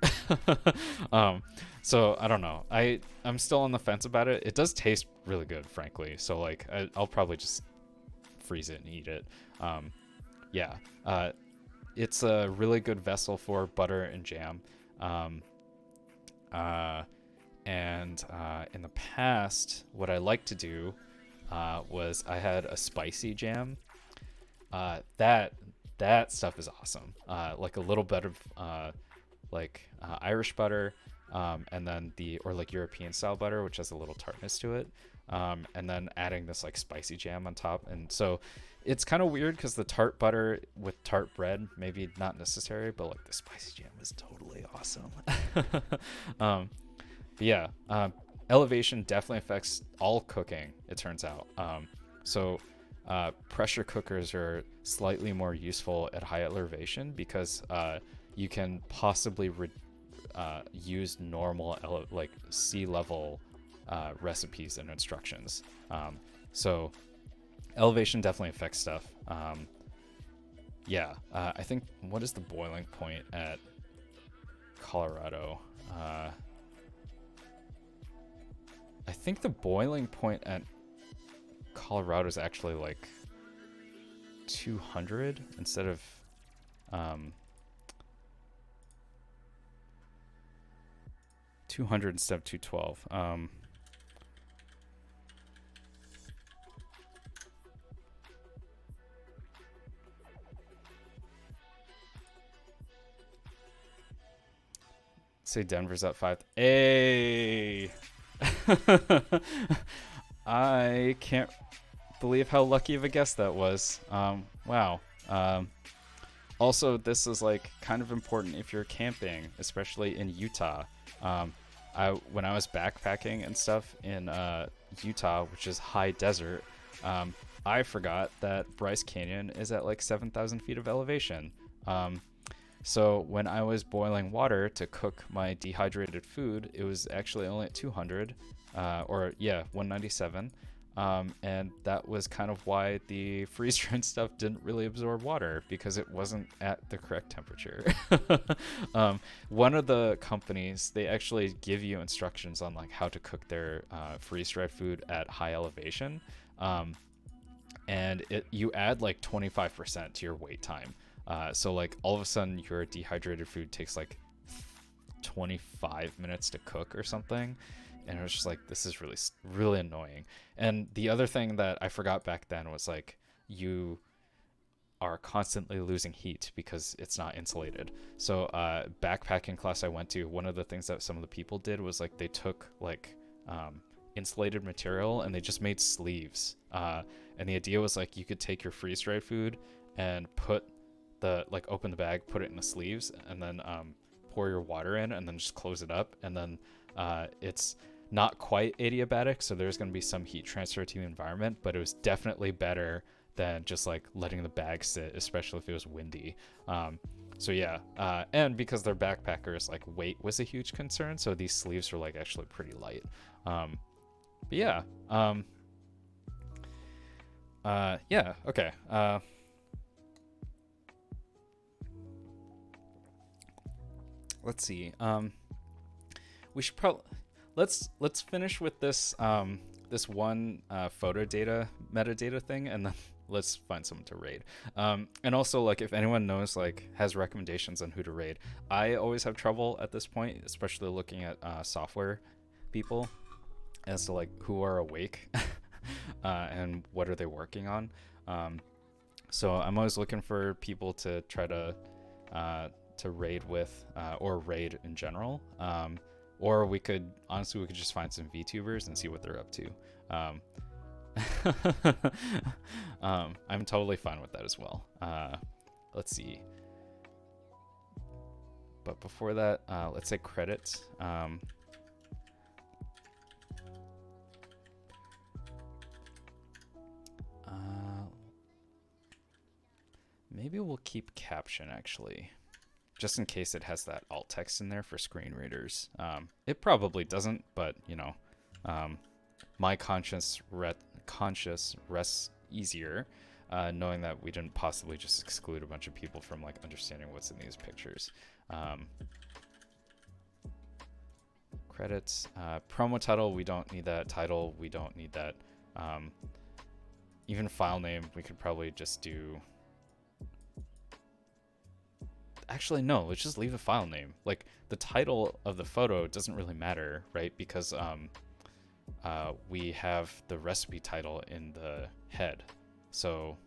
So I don't know. I'm still on the fence about it. It does taste really good, frankly. So like I'll probably just freeze it and eat it. Yeah. It's a really good vessel for butter and jam. And in the past, what I like to do was I had a spicy jam. That stuff is awesome. Like a little bit of Irish butter, and then or like European style butter, which has a little tartness to it, and then adding this like spicy jam on top. And so it's kind of weird because the tart butter with tart bread maybe not necessary, but like the spicy jam is totally awesome. But yeah, elevation definitely affects all cooking, it turns out. So pressure cookers are slightly more useful at high elevation because you can possibly use normal like sea level recipes and instructions. So elevation definitely affects stuff. Yeah, I think, what is the boiling point at Colorado? I think the boiling point at Colorado is actually like 200 instead of 200 instead of 212. Say Denver's up 5. Hey. I can't believe how lucky of a guess that was. Wow. Also, this is like kind of important if you're camping, especially in Utah. When I was backpacking and stuff in Utah, which is high desert, I forgot that Bryce Canyon is at like 7,000 feet of elevation. So when I was boiling water to cook my dehydrated food, it was actually only at 200, 197. And that was kind of why the freeze-dried stuff didn't really absorb water, because it wasn't at the correct temperature. One of the companies, they actually give you instructions on like how to cook their freeze-dried food at high elevation. And you add like 25% to your wait time. So like all of a sudden your dehydrated food takes like 25 minutes to cook or something. And it was just like, this is really, really annoying. And the other thing that I forgot back then was like, you are constantly losing heat because it's not insulated. So backpacking class I went to, one of the things that some of the people did was like, they took like insulated material and they just made sleeves. And the idea was like, you could take your freeze-dried food and open the bag, put it in the sleeves, and then pour your water in and then just close it up. And then it's not quite adiabatic, so there's going to be some heat transfer to the environment, but it was definitely better than just like letting the bag sit, especially if it was windy. So yeah, and because they're backpackers, like weight was a huge concern, so these sleeves are like actually pretty light. But yeah, yeah, okay. Let's see. We should probably let's finish with this this one photo data metadata thing, and then let's find someone to raid. And also, like, if anyone knows, like, has recommendations on who to raid, I always have trouble at this point, especially looking at software people as to like who are awake and what are they working on. So I'm always looking for people to try to raid with, or raid in general. Or we could just find some VTubers and see what they're up to. I'm totally fine with that as well. Let's see. But before that, let's say credits. Maybe we'll keep caption actually, just in case it has that alt text in there for screen readers. It probably doesn't, but you know, my conscience rests easier knowing that we didn't possibly just exclude a bunch of people from like understanding what's in these pictures. Credits, promo title, we don't need that. Title, we don't need that. Even file name, we could probably just do. Actually, no, let's just leave the file name. Like, the title of the photo doesn't really matter, right? Because we have the recipe title in the head, so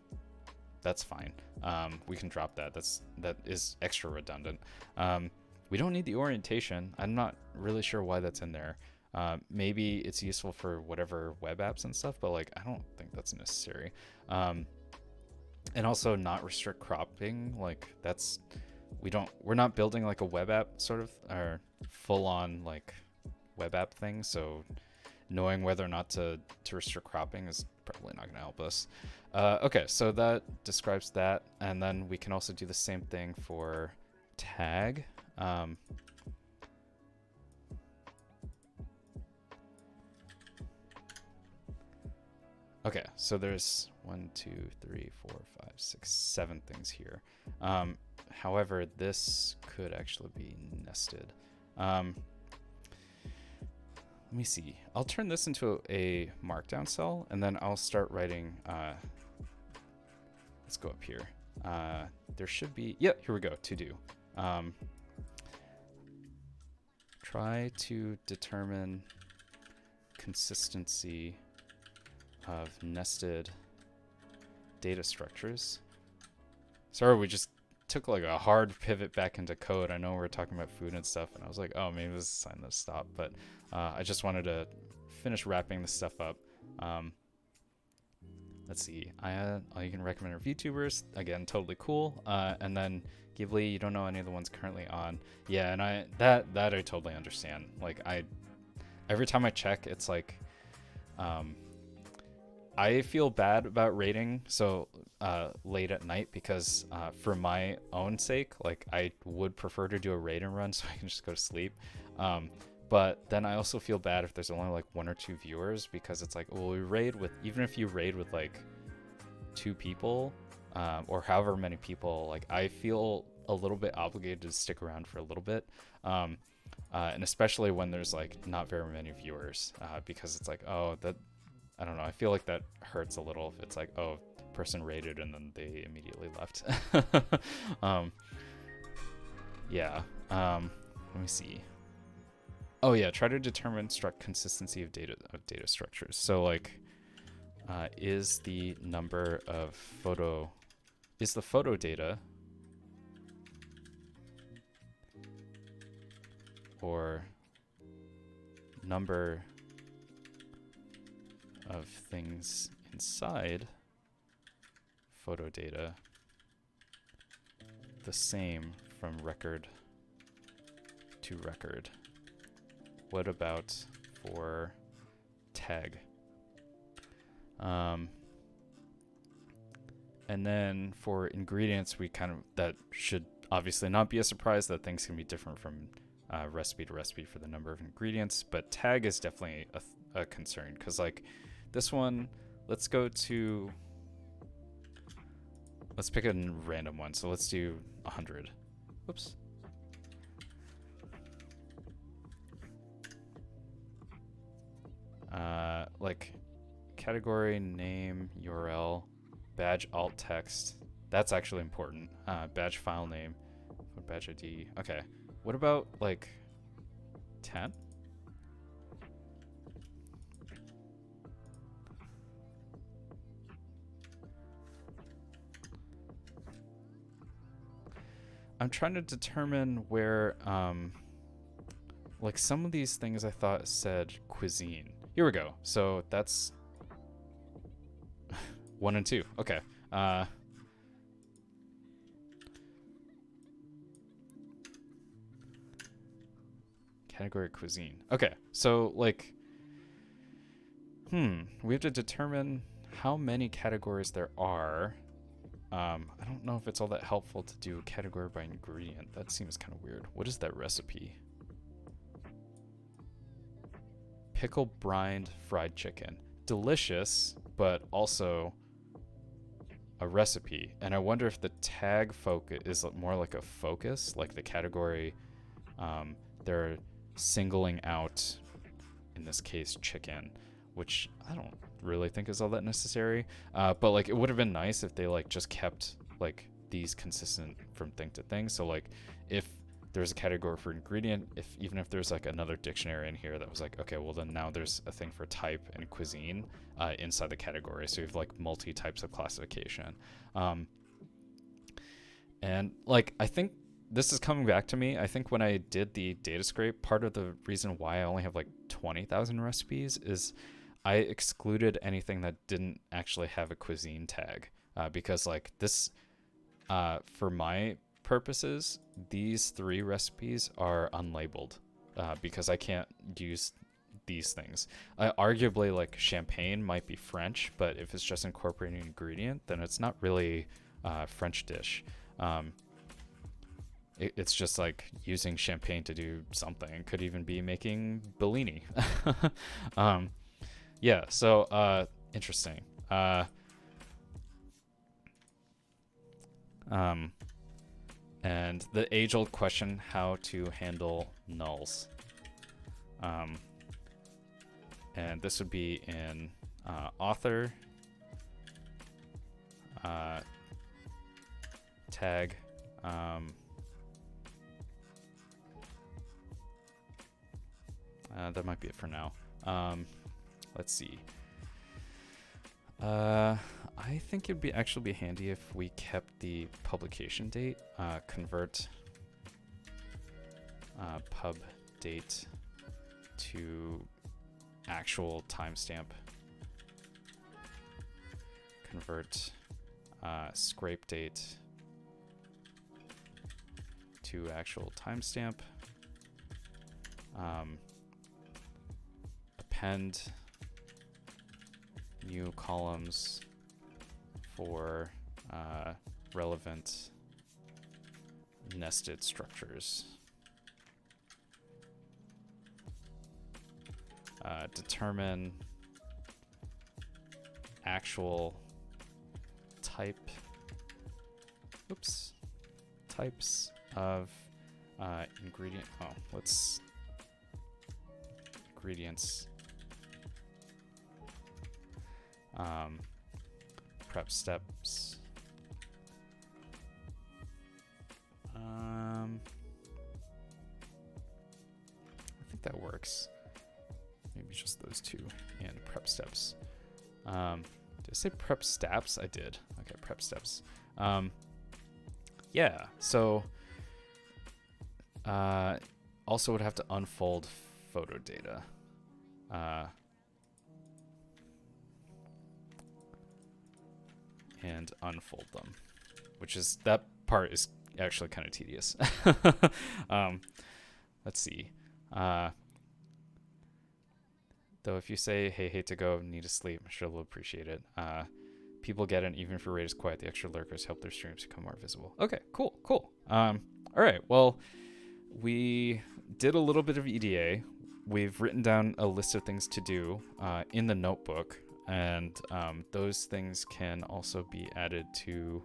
that's fine. We can drop that. That is extra redundant. We don't need the orientation. I'm not really sure why that's in there. Maybe it's useful for whatever web apps and stuff, but like I don't think that's necessary. And also not restrict cropping. Like that's we're not building like a web app sort of or full on like web app thing. So knowing whether or not to restrict cropping is probably not going to help us. Okay, so that describes that, and then we can also do the same thing for tag. Okay, so there's 1, 2, 3, 4, 5, 6, 7 things here. However, this could actually be nested. Let me see. I'll turn this into a markdown cell, and then I'll start writing. Let's go up here. There should be. Yeah, here we go. To do. Try to determine consistency of nested data structures. Sorry, we just took like a hard pivot back into code. I know we're talking about food and stuff, and I was like, oh, maybe this is a sign to stop, but I just wanted to finish wrapping this stuff up. Let's see. You can recommend our VTubers. Again, totally cool. And then Ghibli, you don't know any of the ones currently on. Yeah, and that I totally understand. Like every time I check, it's like I feel bad about raiding so late at night because for my own sake, like I would prefer to do a raid and run so I can just go to sleep. But then I also feel bad if there's only like 1 or 2 viewers because it's like, well, even if you raid with like 2 people or however many people, like I feel a little bit obligated to stick around for a little bit. And especially when there's like not very many viewers because it's like, oh, I don't know. I feel like that hurts a little if it's like, oh, person raided and then they immediately left. Yeah. Let me see. Oh yeah, try to determine consistency of data structures. So like, is the photo data or number of things inside photo data the same from record to record? What about for tag? And then for ingredients, that should obviously not be a surprise that things can be different from recipe to recipe for the number of ingredients, but tag is definitely a concern, because like this one, let's pick a random one. So let's do 100. Whoops. Like category, name, URL, badge alt text. That's actually important. Badge file name, badge ID. Okay. What about like 10? I'm trying to determine where, like some of these things I thought said cuisine. Here we go. So that's 1 and 2. Okay. Category cuisine. Okay. So like, we have to determine how many categories there are. I don't know if it's all that helpful to do category by ingredient. That seems kind of weird. What is that recipe? Pickle brined fried chicken. Delicious, but also a recipe. And I wonder if the tag focus is more like a focus, like the category, they're singling out, in this case, chicken, which I don't really think is all that necessary. But like it would have been nice if they like just kept like these consistent from thing to thing. So like if there's a category for ingredient, even if there's like another dictionary in here that was like, okay, well then now there's a thing for type and cuisine inside the category. So you have like multi types of classification. And like I think this is coming back to me. I think when I did the data scrape, part of the reason why I only have like 20,000 recipes is I excluded anything that didn't actually have a cuisine tag, because like this, for my purposes, these 3 recipes are unlabeled, because I can't use these things. Arguably, like champagne might be French, but if it's just incorporating an ingredient, then it's not really a French dish. It's just like using champagne to do something. Could even be making Bellini. Yeah, so interesting. And the age-old question, how to handle nulls. And this would be in author, tag, that might be it for now. Let's see. I think it'd actually be handy if we kept the publication date. Convert pub date to actual timestamp. Convert scrape date to actual timestamp. Append new columns for relevant nested structures. Determine actual types of ingredient. Ingredients. Prep steps. I think that works. Maybe just those 2 and prep steps. Did I say prep steps? I did. Okay, prep steps. Yeah, so also would have to unfold photo data. And unfold them, that part is actually kind of tedious. Let's see. Though if you say, hey, hate to go, need to sleep, I'm sure they'll appreciate it. people get it, even if your rate is quiet. The extra lurkers help their streams become more visible. Okay, cool. All right, well, we did a little bit of EDA. We've written down a list of things to do in the notebook, and those things can also be added to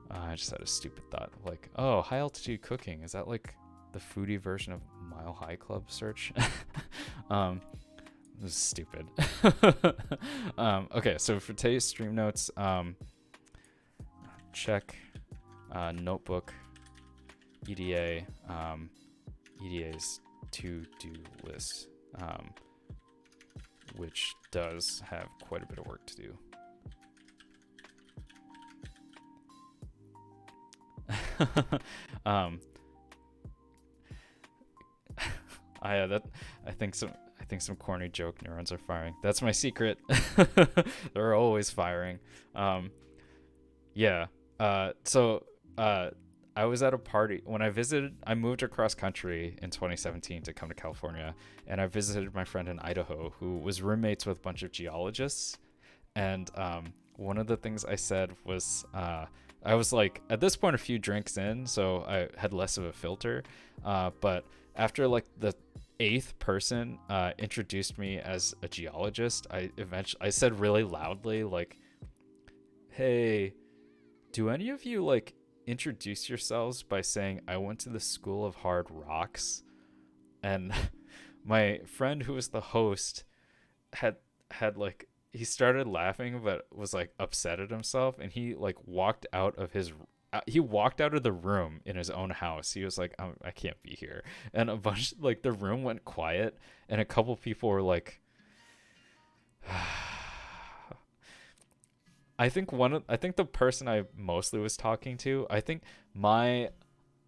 I just had a stupid thought, like, oh, high altitude cooking, is that like the foodie version of Mile High Club search? This is stupid. Okay, so for today's stream notes, check notebook, EDA, EDA's to-do list, which does have quite a bit of work to do. I think some corny joke neurons are firing. That's my secret. They're always firing. So I was at a party when I moved across country in 2017 to come to California, and I visited my friend in Idaho who was roommates with a bunch of geologists. And one of the things I said was, I was like, at this point, a few drinks in, so I had less of a filter. But after like the 8th person introduced me as a geologist, I said really loudly, like, hey, do any of you like introduce yourselves by saying I went to the School of Hard Rocks? And my friend who was the host had like, he started laughing but was like upset at himself, and he like walked out of the room in his own house. He was like, I can't be here. And a bunch, like, the room went quiet, and a couple people were like, I think the person I mostly was talking to, I think my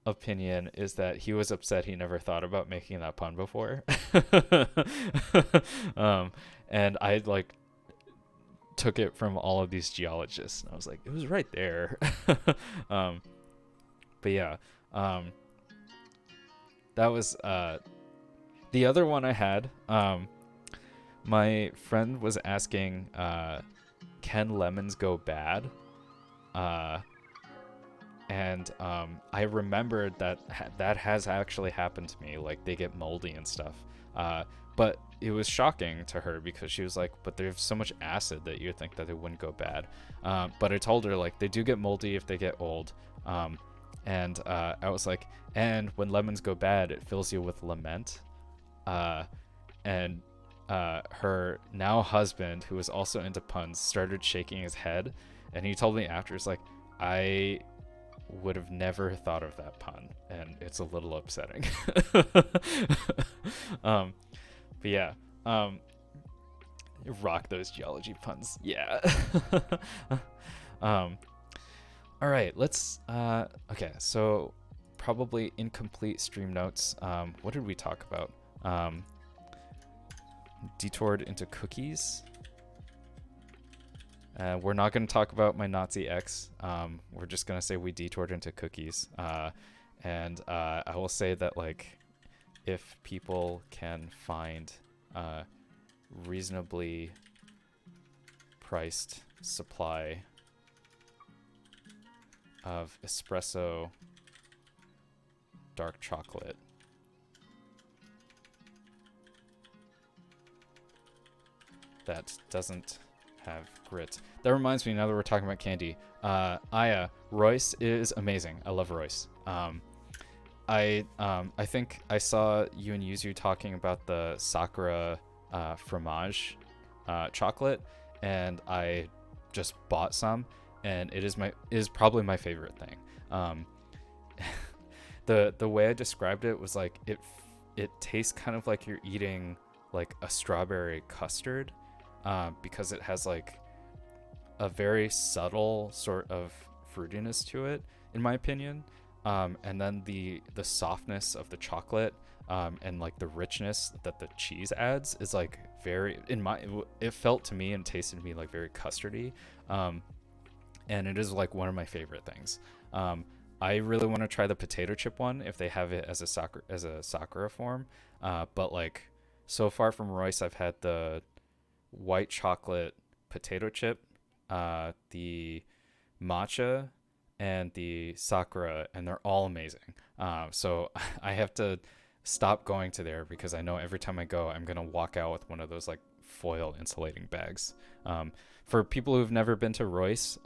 opinion is that he was upset he never thought about making that pun before. And I like took it from all of these geologists, and I was like, it was right there. But yeah, that was the other one I had. My friend was asking, can lemons go bad? And I remembered that has actually happened to me. Like, they get moldy and stuff. But it was shocking to her because she was like, but there's so much acid that you'd think that they wouldn't go bad. But I told her, like, they do get moldy if they get old. And I was like, and when lemons go bad, it fills you with lament. And her now husband, who was also into puns, started shaking his head. And he told me after, it's like, I would have never thought of that pun, and it's a little upsetting. But yeah, rock those geology puns. Yeah. All right, let's okay, so probably incomplete stream notes. What did we talk about? Detoured into cookies. We're not going to talk about my Nazi ex. We're just going to say we detoured into cookies. And I will say that, like, if people can find reasonably priced supply of espresso dark chocolate, that doesn't have grit. That reminds me, now that we're talking about candy, Aya, Royce is amazing. I love Royce. I think I saw you and Yuzu talking about the Sakura fromage chocolate, and I just bought some, and it is probably my favorite thing. The way I described it was like it tastes kind of like you're eating like a strawberry custard, because it has like a very subtle sort of fruitiness to it, in my opinion. And then the softness of the chocolate, and like the richness that the cheese adds is like very, it felt to me and tasted to me like very custardy. And it is like one of my favorite things. I really want to try the potato chip one if they have it as a Sakura form. But like so far from Royce, I've had the white chocolate potato chip, the matcha, and the sakura, and they're all amazing. So I have to stop going to there because I know every time I go, I'm gonna walk out with one of those like foil insulating bags. For people who've never been to Royce,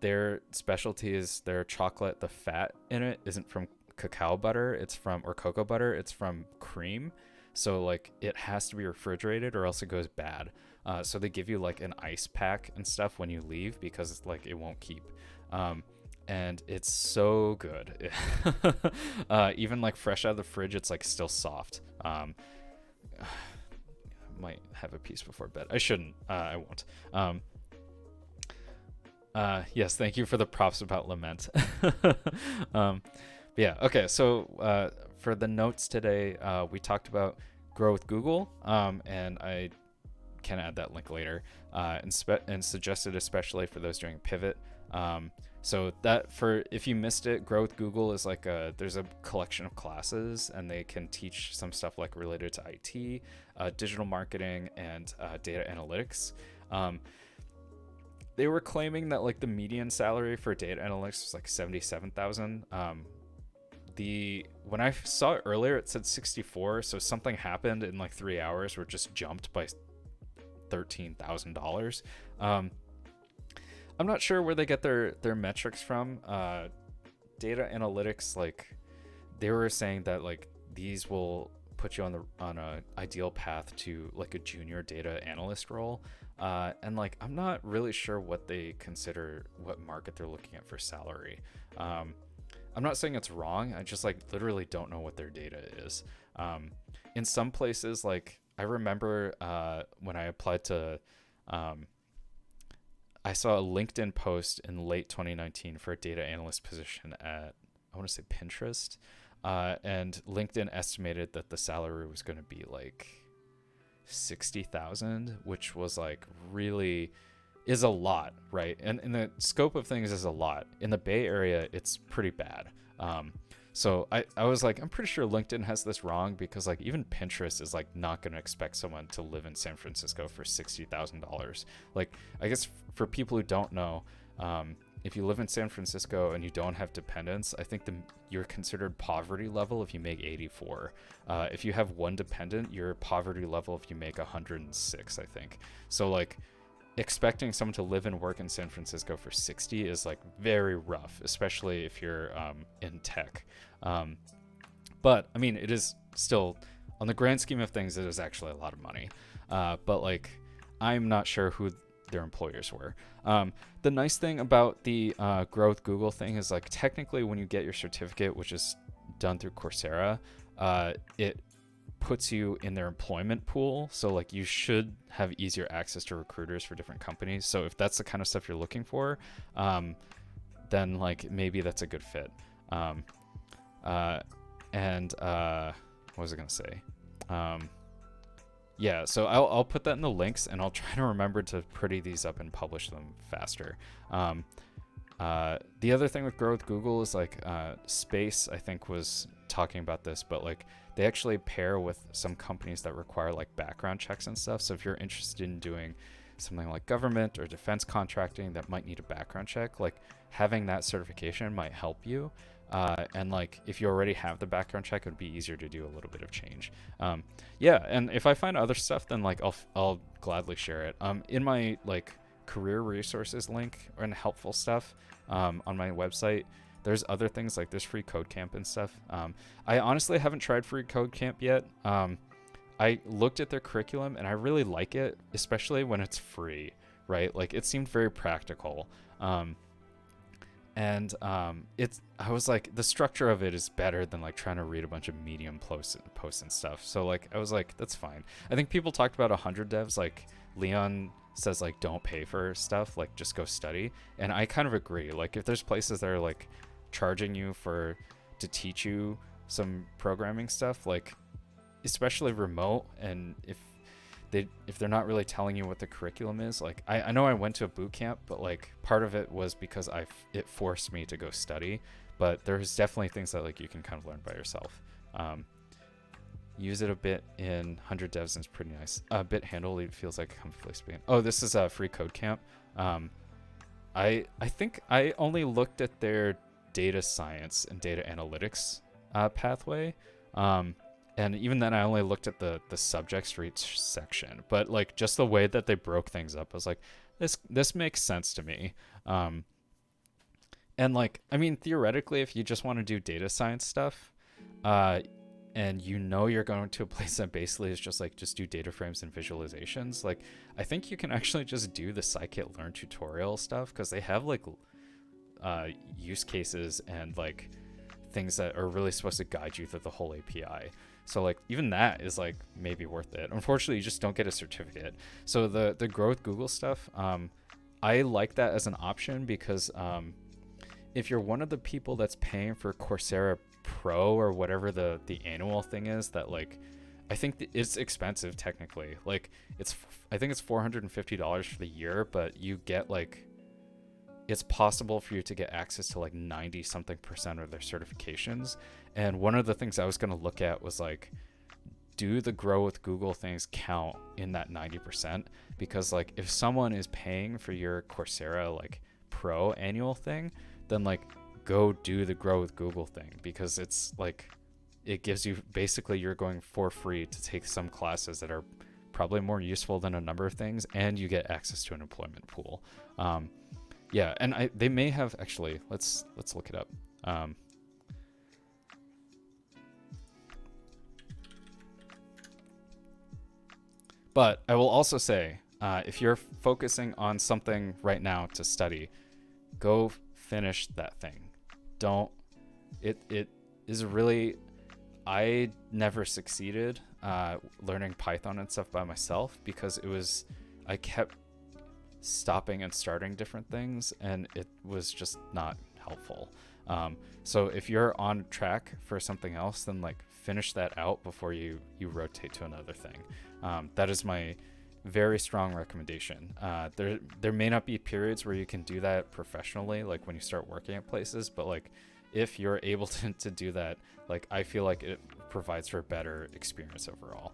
their specialty is their chocolate. The fat in it isn't from cacao butter, it's from, or cocoa butter, it's from cream. So like it has to be refrigerated or else it goes bad. So they give you like an ice pack and stuff when you leave because it's like it won't keep. And it's so good. Even like fresh out of the fridge, it's like still soft. Might have a piece before bed. I shouldn't. I won't. Yes, thank you for the props about Lament. Yeah, okay, so for the notes today, we talked about Grow with Google, and I can add that link later, and suggested especially for those doing Pivot. So that, for if you missed it, Grow with Google is like there's a collection of classes, and they can teach some stuff like related to IT, digital marketing, and data analytics. They were claiming that like the median salary for data analytics was like 77,000. When I saw it earlier, it said 64. So something happened in like 3 hours where it just jumped by $13,000. I'm not sure where they get their metrics from. Data analytics, like they were saying that like these will put you on a ideal path to like a junior data analyst role. And like I'm not really sure what they consider, what market they're looking at for salary. I'm not saying it's wrong. I just like literally don't know what their data is. In some places, like I remember when I applied to, I saw a LinkedIn post in late 2019 for a data analyst position at, I want to say Pinterest. And LinkedIn estimated that the salary was going to be like 60,000, which was like really is a lot, right? And in the scope of things is a lot. In the Bay Area, it's pretty bad. So I was like, I'm pretty sure LinkedIn has this wrong because like even Pinterest is like not going to expect someone to live in San Francisco for $60,000. Like I guess for people who don't know, if you live in San Francisco and you don't have dependents, I think you're considered poverty level if you make 84. If you have one dependent, you're poverty level if you make 106, I think. So like expecting someone to live and work in San Francisco for 60 is like very rough, especially if you're in tech. But I mean, it is still, on the grand scheme of things, it is actually a lot of money. But like, I'm not sure who their employers were. The nice thing about the Grow with Google thing is like technically when you get your certificate, which is done through Coursera, it puts you in their employment pool. So like you should have easier access to recruiters for different companies. So if that's the kind of stuff you're looking for, then like maybe that's a good fit. What was I gonna say? Yeah, so I'll put that in the links, and I'll try to remember to pretty these up and publish them faster. The other thing with Grow with Google is like Space, I think, was talking about this, but like they actually pair with some companies that require like background checks and stuff. So if you're interested in doing something like government or defense contracting that might need a background check, like having that certification might help you. And like if you already have the background check, it would be easier to do a little bit of change. Yeah, and if I find other stuff, then like I'll gladly share it. In my like career resources link and helpful stuff on my website, there's other things like there's free code camp and stuff. I honestly haven't tried free code camp yet. I looked at their curriculum and I really like it, especially when it's free, right? Like it seemed very practical. I was like, the structure of it is better than like trying to read a bunch of Medium posts and stuff. So like, I was like, that's fine. I think people talked about 100 devs, like Leon says, like, don't pay for stuff, like just go study. And I kind of agree. Like if there's places that are like charging you to teach you some programming stuff, like especially remote, and if they're not really telling you what the curriculum is, like I know I went to a boot camp, but like part of it was because it forced me to go study, but there's definitely things that like you can kind of learn by yourself. use it a bit in 100 devs and it's pretty nice. Bit handle, it feels like a comfy place to be in. Oh, this is a free code camp. I think I only looked at their data science and data analytics pathway. And even then I only looked at the subjects for each section, but like just the way that they broke things up, I was like, this makes sense to me. And like, I mean, theoretically, if you just want to do data science stuff, and you know you're going to a place that basically is just do data frames and visualizations, like I think you can actually just do the scikit-learn tutorial stuff, because they have like use cases and like things that are really supposed to guide you through the whole API. So like even that is like maybe worth it. Unfortunately, you just don't get a certificate. So the Grow with Google stuff, I like that as an option, because if you're one of the people that's paying for Coursera Pro or whatever the annual thing is, that like I think it's expensive technically. Like I think it's $450 for the year, but you get like, it's possible for you to get access to like 90 something % of their certifications. And one of the things I was going to look at was like, do the Grow with Google things count in that 90%? Because like if someone is paying for your Coursera like Pro annual thing, then like go do the Grow with Google thing, because it's like, it gives you, basically you're going for free to take some classes that are probably more useful than a number of things, and you get access to an employment pool. Yeah, and they may have, actually, let's look it up. But I will also say, if you're focusing on something right now to study, go finish that thing. It is really, I never succeeded learning Python and stuff by myself, because I kept stopping and starting different things, and it was just not helpful. So if you're on track for something else, then like finish that out before you rotate to another thing. That is my very strong recommendation. There may not be periods where you can do that professionally, like when you start working at places, but like if you're able to do that, like I feel like it provides for a better experience overall.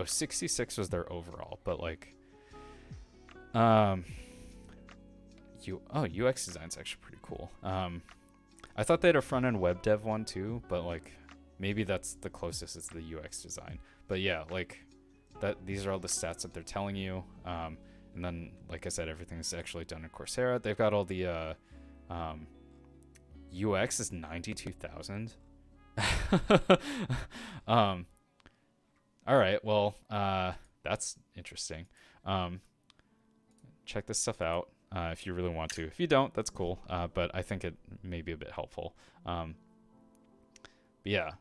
66 was their overall, but like UX design's actually pretty cool. I thought they had a front-end web dev one too, but like maybe that's the closest is the UX design. But yeah, like these are all the stats that they're telling you. And then, like I said, everything is actually done in Coursera. They've got all the UX is 92,000. All right, well, that's interesting. Check this stuff out if you really want to. If you don't, that's cool. But I think it may be a bit helpful. But yeah.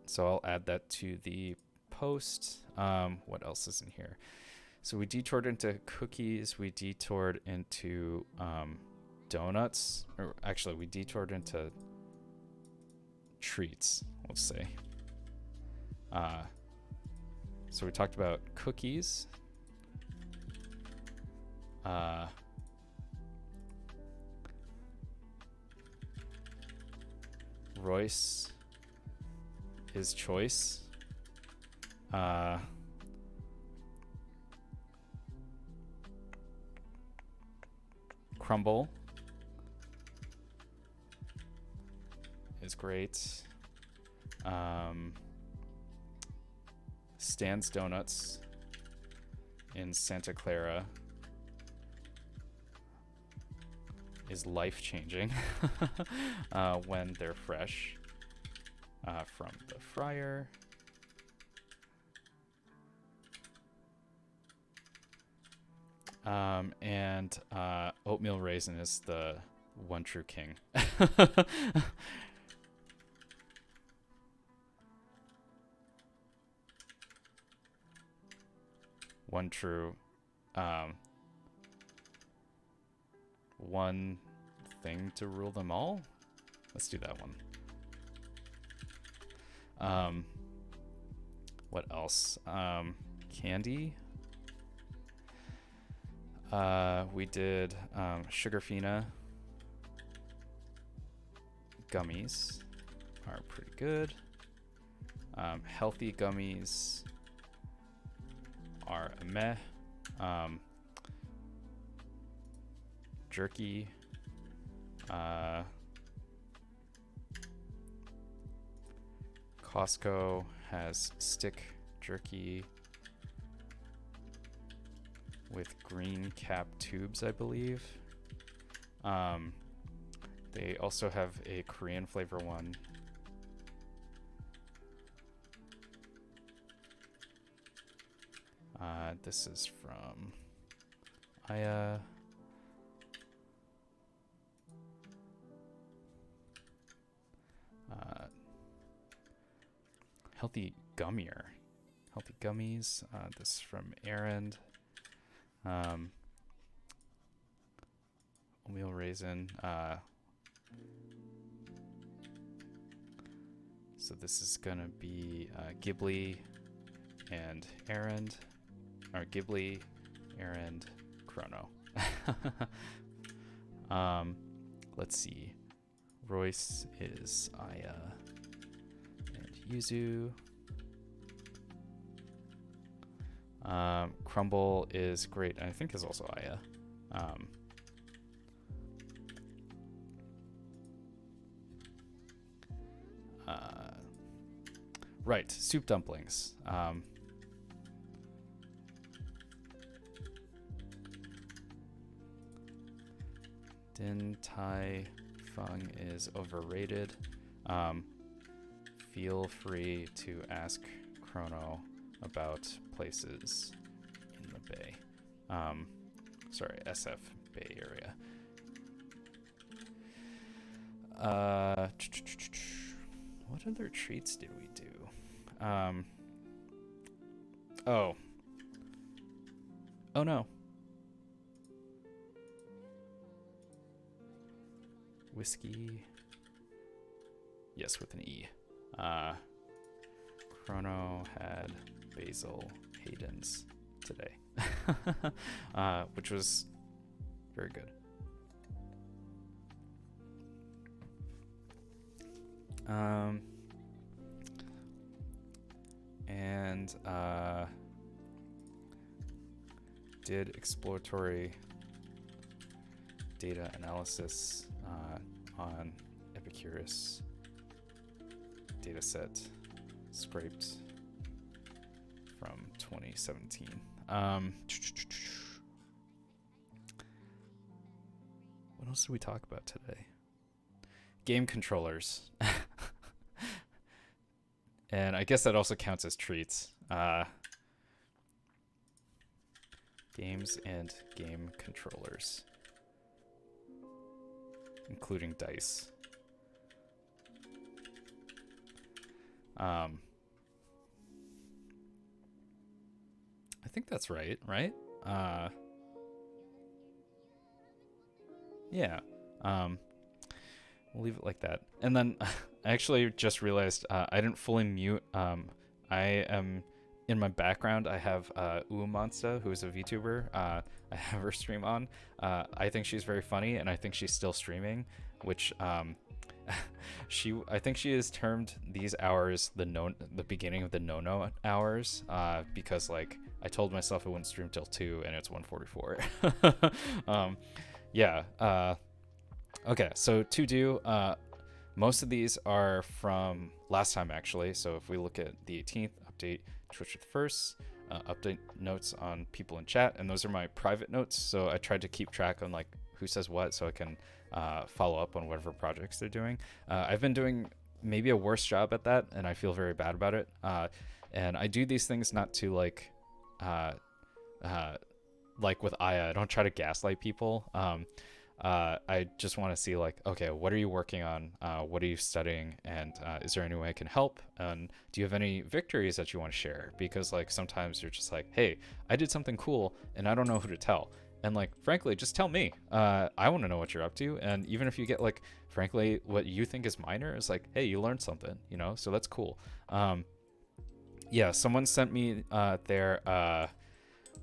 So I'll add that to the post. What else is in here? So we detoured into cookies. We detoured into donuts. Or actually, we detoured into treats, let's say. So we talked about cookies. Royce is choice. Crumble is great. Stan's Donuts in Santa Clara is life-changing when they're fresh from the fryer. And oatmeal raisin is the one true king. One true one thing to rule them all. Let's do that one. What else? Candy. We did Sugarfina. Gummies are pretty good. Healthy gummies are a meh. Jerky. Costco has stick jerky with green cap tubes, I believe. They also have a Korean flavor one. This is from Aya. Healthy gummier. Healthy gummies. This is from Errand. Oatmeal raisin. So this is gonna be Ghibli and Errand, or Ghibli, Errand, Chrono. Let's see. Royce is Aya and Yuzu. Crumble is great, and I think is also Aya. Right, soup dumplings. Din Tai Fung is overrated. Feel free to ask Chrono about places in the Bay. Sorry, SF Bay Area. What other treats did we do? Oh no. Whiskey. Yes, with an E. Chrono had Basil Hayden's today, which was very good. And did exploratory data analysis on Epicurus dataset scraped from 2017. What else did we talk about today? Game controllers. And I guess that also counts as treats. Games and game controllers, including dice. I think that's right? Yeah. We'll leave it like that. And then I actually just realized I didn't fully mute. I am in my background. I have Monsta, who is a VTuber. I have her stream on. I think she's very funny, and I think she's still streaming. Which I think she has termed these hours the beginning of the no hours. Because like I told myself I wouldn't stream till 2, and it's 1:44. Yeah. Okay, so to do, most of these are from last time actually. So if we look at the 18th, update Twitch with first, update notes on people in chat, and those are my private notes. So I tried to keep track on like who says what, so I can follow up on whatever projects they're doing. I've been doing maybe a worse job at that, and I feel very bad about it. And I do these things not to like with Aya, I don't try to gaslight people. I just want to see like, okay, what are you working on? What are you studying? And is there any way I can help? And do you have any victories that you want to share? Because like sometimes you're just like, hey, I did something cool and I don't know who to tell. And like, frankly, just tell me. I want to know what you're up to. And even if you get like, frankly, what you think is minor, is like, hey, you learned something, you know? So that's cool. Yeah, someone sent me their,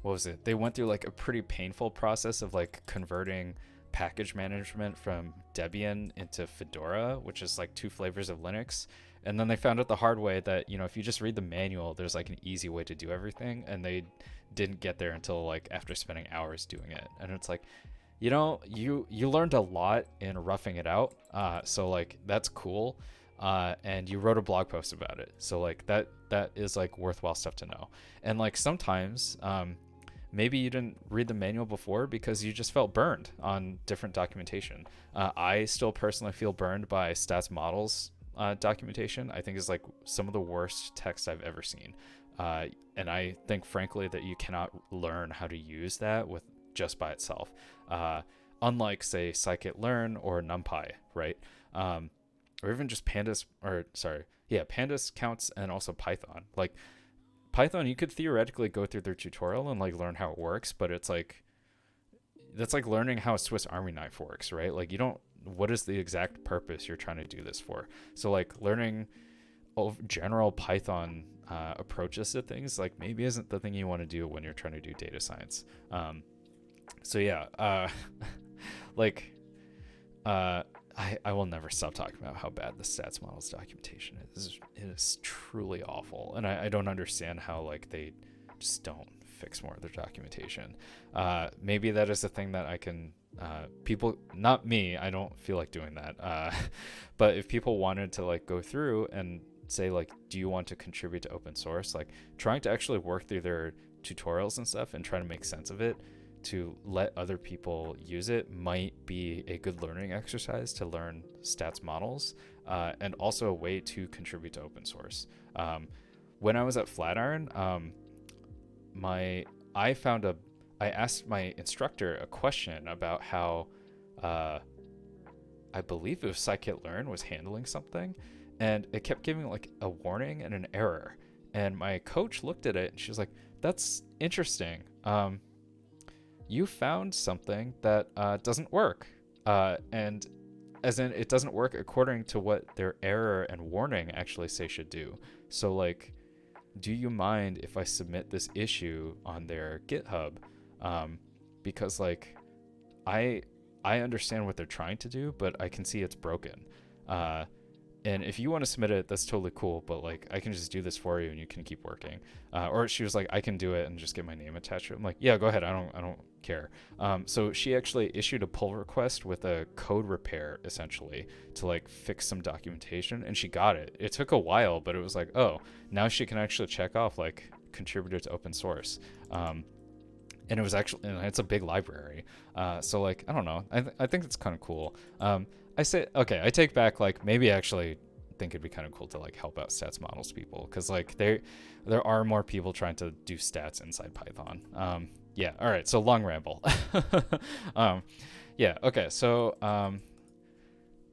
what was it? They went through like a pretty painful process of like converting package management from Debian into Fedora, which is like two flavors of Linux. And then they found out the hard way that, you know, if you just read the manual, there's like an easy way to do everything. And they didn't get there until like after spending hours doing it. And it's like, you know, you learned a lot in roughing it out. So like that's cool. And you wrote a blog post about it. So like that is like worthwhile stuff to know. And like sometimes maybe you didn't read the manual before because you just felt burned on different documentation. I still personally feel burned by stats models documentation. I think is like some of the worst text I've ever seen. And I think frankly that you cannot learn how to use that with just by itself. Unlike say scikit-learn or NumPy, right? Or even just pandas, pandas counts, and also Python. Like Python, you could theoretically go through their tutorial and like learn how it works, but it's like, that's like learning how a Swiss Army knife works, right? Like what is the exact purpose you're trying to do this for? So like learning general Python approaches to things like maybe isn't the thing you want to do when you're trying to do data science. I will never stop talking about how bad the stats models documentation is. It is truly awful, and I don't understand how like they just don't fix more of their documentation. Maybe that is a thing that I can people, not me, I don't feel like doing that. But if people wanted to like go through and say like, do you want to contribute to open source, like trying to actually work through their tutorials and stuff and try to make sense of it to let other people use it might be a good learning exercise to learn stats models, and also a way to contribute to open source. When I was at Flatiron, I asked my instructor a question about how I believe it was scikit-learn was handling something, and it kept giving like a warning and an error. And my coach looked at it and she was like, that's interesting. You found something that doesn't work. And as in it doesn't work according to what their error and warning actually say should do. So like, do you mind if I submit this issue on their GitHub? Because like, I understand what they're trying to do, but I can see it's broken. And if you want to submit it, that's totally cool, but like, I can just do this for you and you can keep working. Or she was like, I can do it and just get my name attached to it. I'm like, yeah, go ahead. I don't care. So she actually issued a pull request with a code repair essentially to like fix some documentation, and she got it. It took a while, but it was like, oh, now she can actually check off like contributor to open source. And it was actually, and it's a big library. So like, I don't know. I think it's kind of cool. I take back, like, maybe I actually think it'd be kind of cool to like help out stats models people, because like there are more people trying to do stats inside Python. Yeah, all right, so long ramble. Yeah, okay, so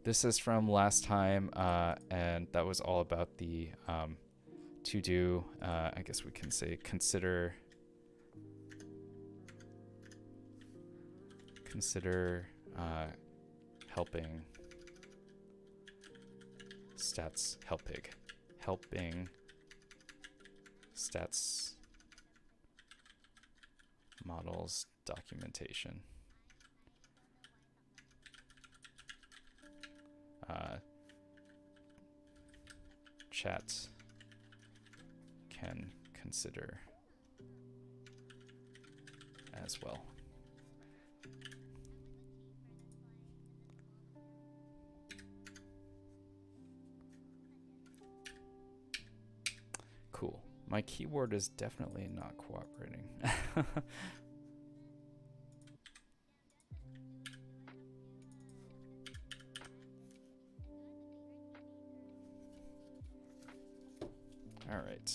this is from last time, and that was all about the to do, I guess we can say consider helping stats helping stats models documentation. Chat can consider as well. Cool. My keyboard is definitely not cooperating. All right.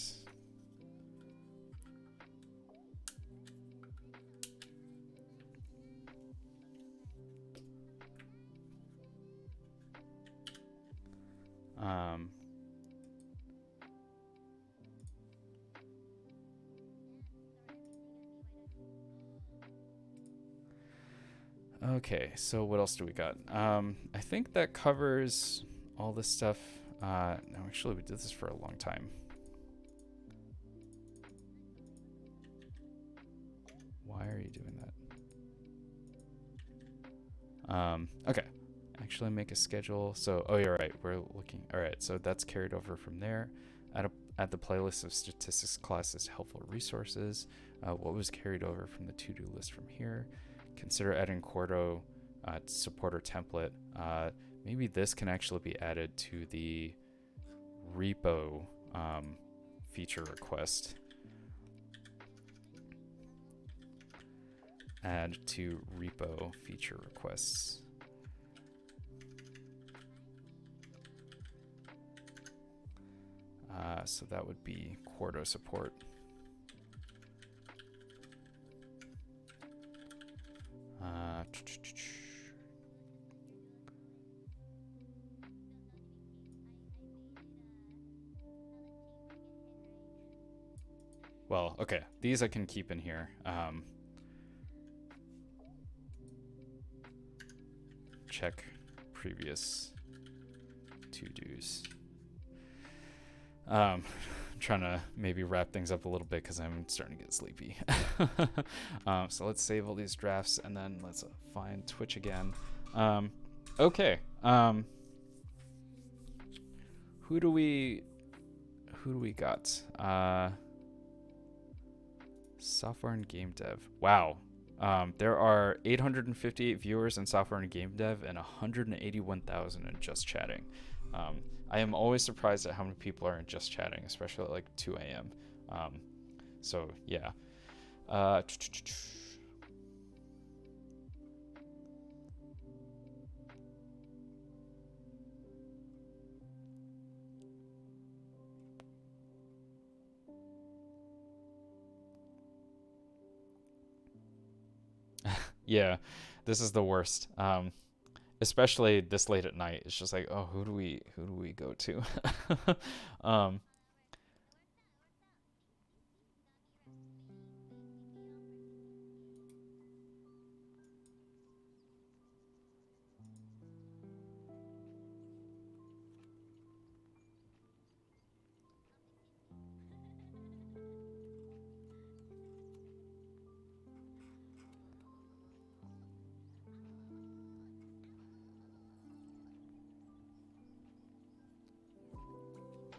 Okay, so what else do we got? I think that covers all this stuff. No, actually, we did this for a long time. Why are you doing that? Okay. Actually make a schedule. So, oh, you're right. We're looking. All right. So that's carried over from there. Add the playlist of statistics classes to helpful resources. What was carried over from the to-do list from here? Consider adding Quarto supporter template. Maybe this can actually be added to the repo feature request. Add to repo feature requests. So that would be Quarto support. Well, okay, these I can keep in here. Check previous to-dos. Trying to maybe wrap things up a little bit because I'm starting to get sleepy. So let's save all these drafts and then let's find Twitch again. Okay. Who do we got? Software and game dev. Wow. There are 858 viewers in software and game dev and 181,000 in just chatting. I am always surprised at how many people are in just chatting, especially at like 2 a.m. So yeah. Yeah, this is the worst. Especially this late at night. It's just like, oh, who do we go to?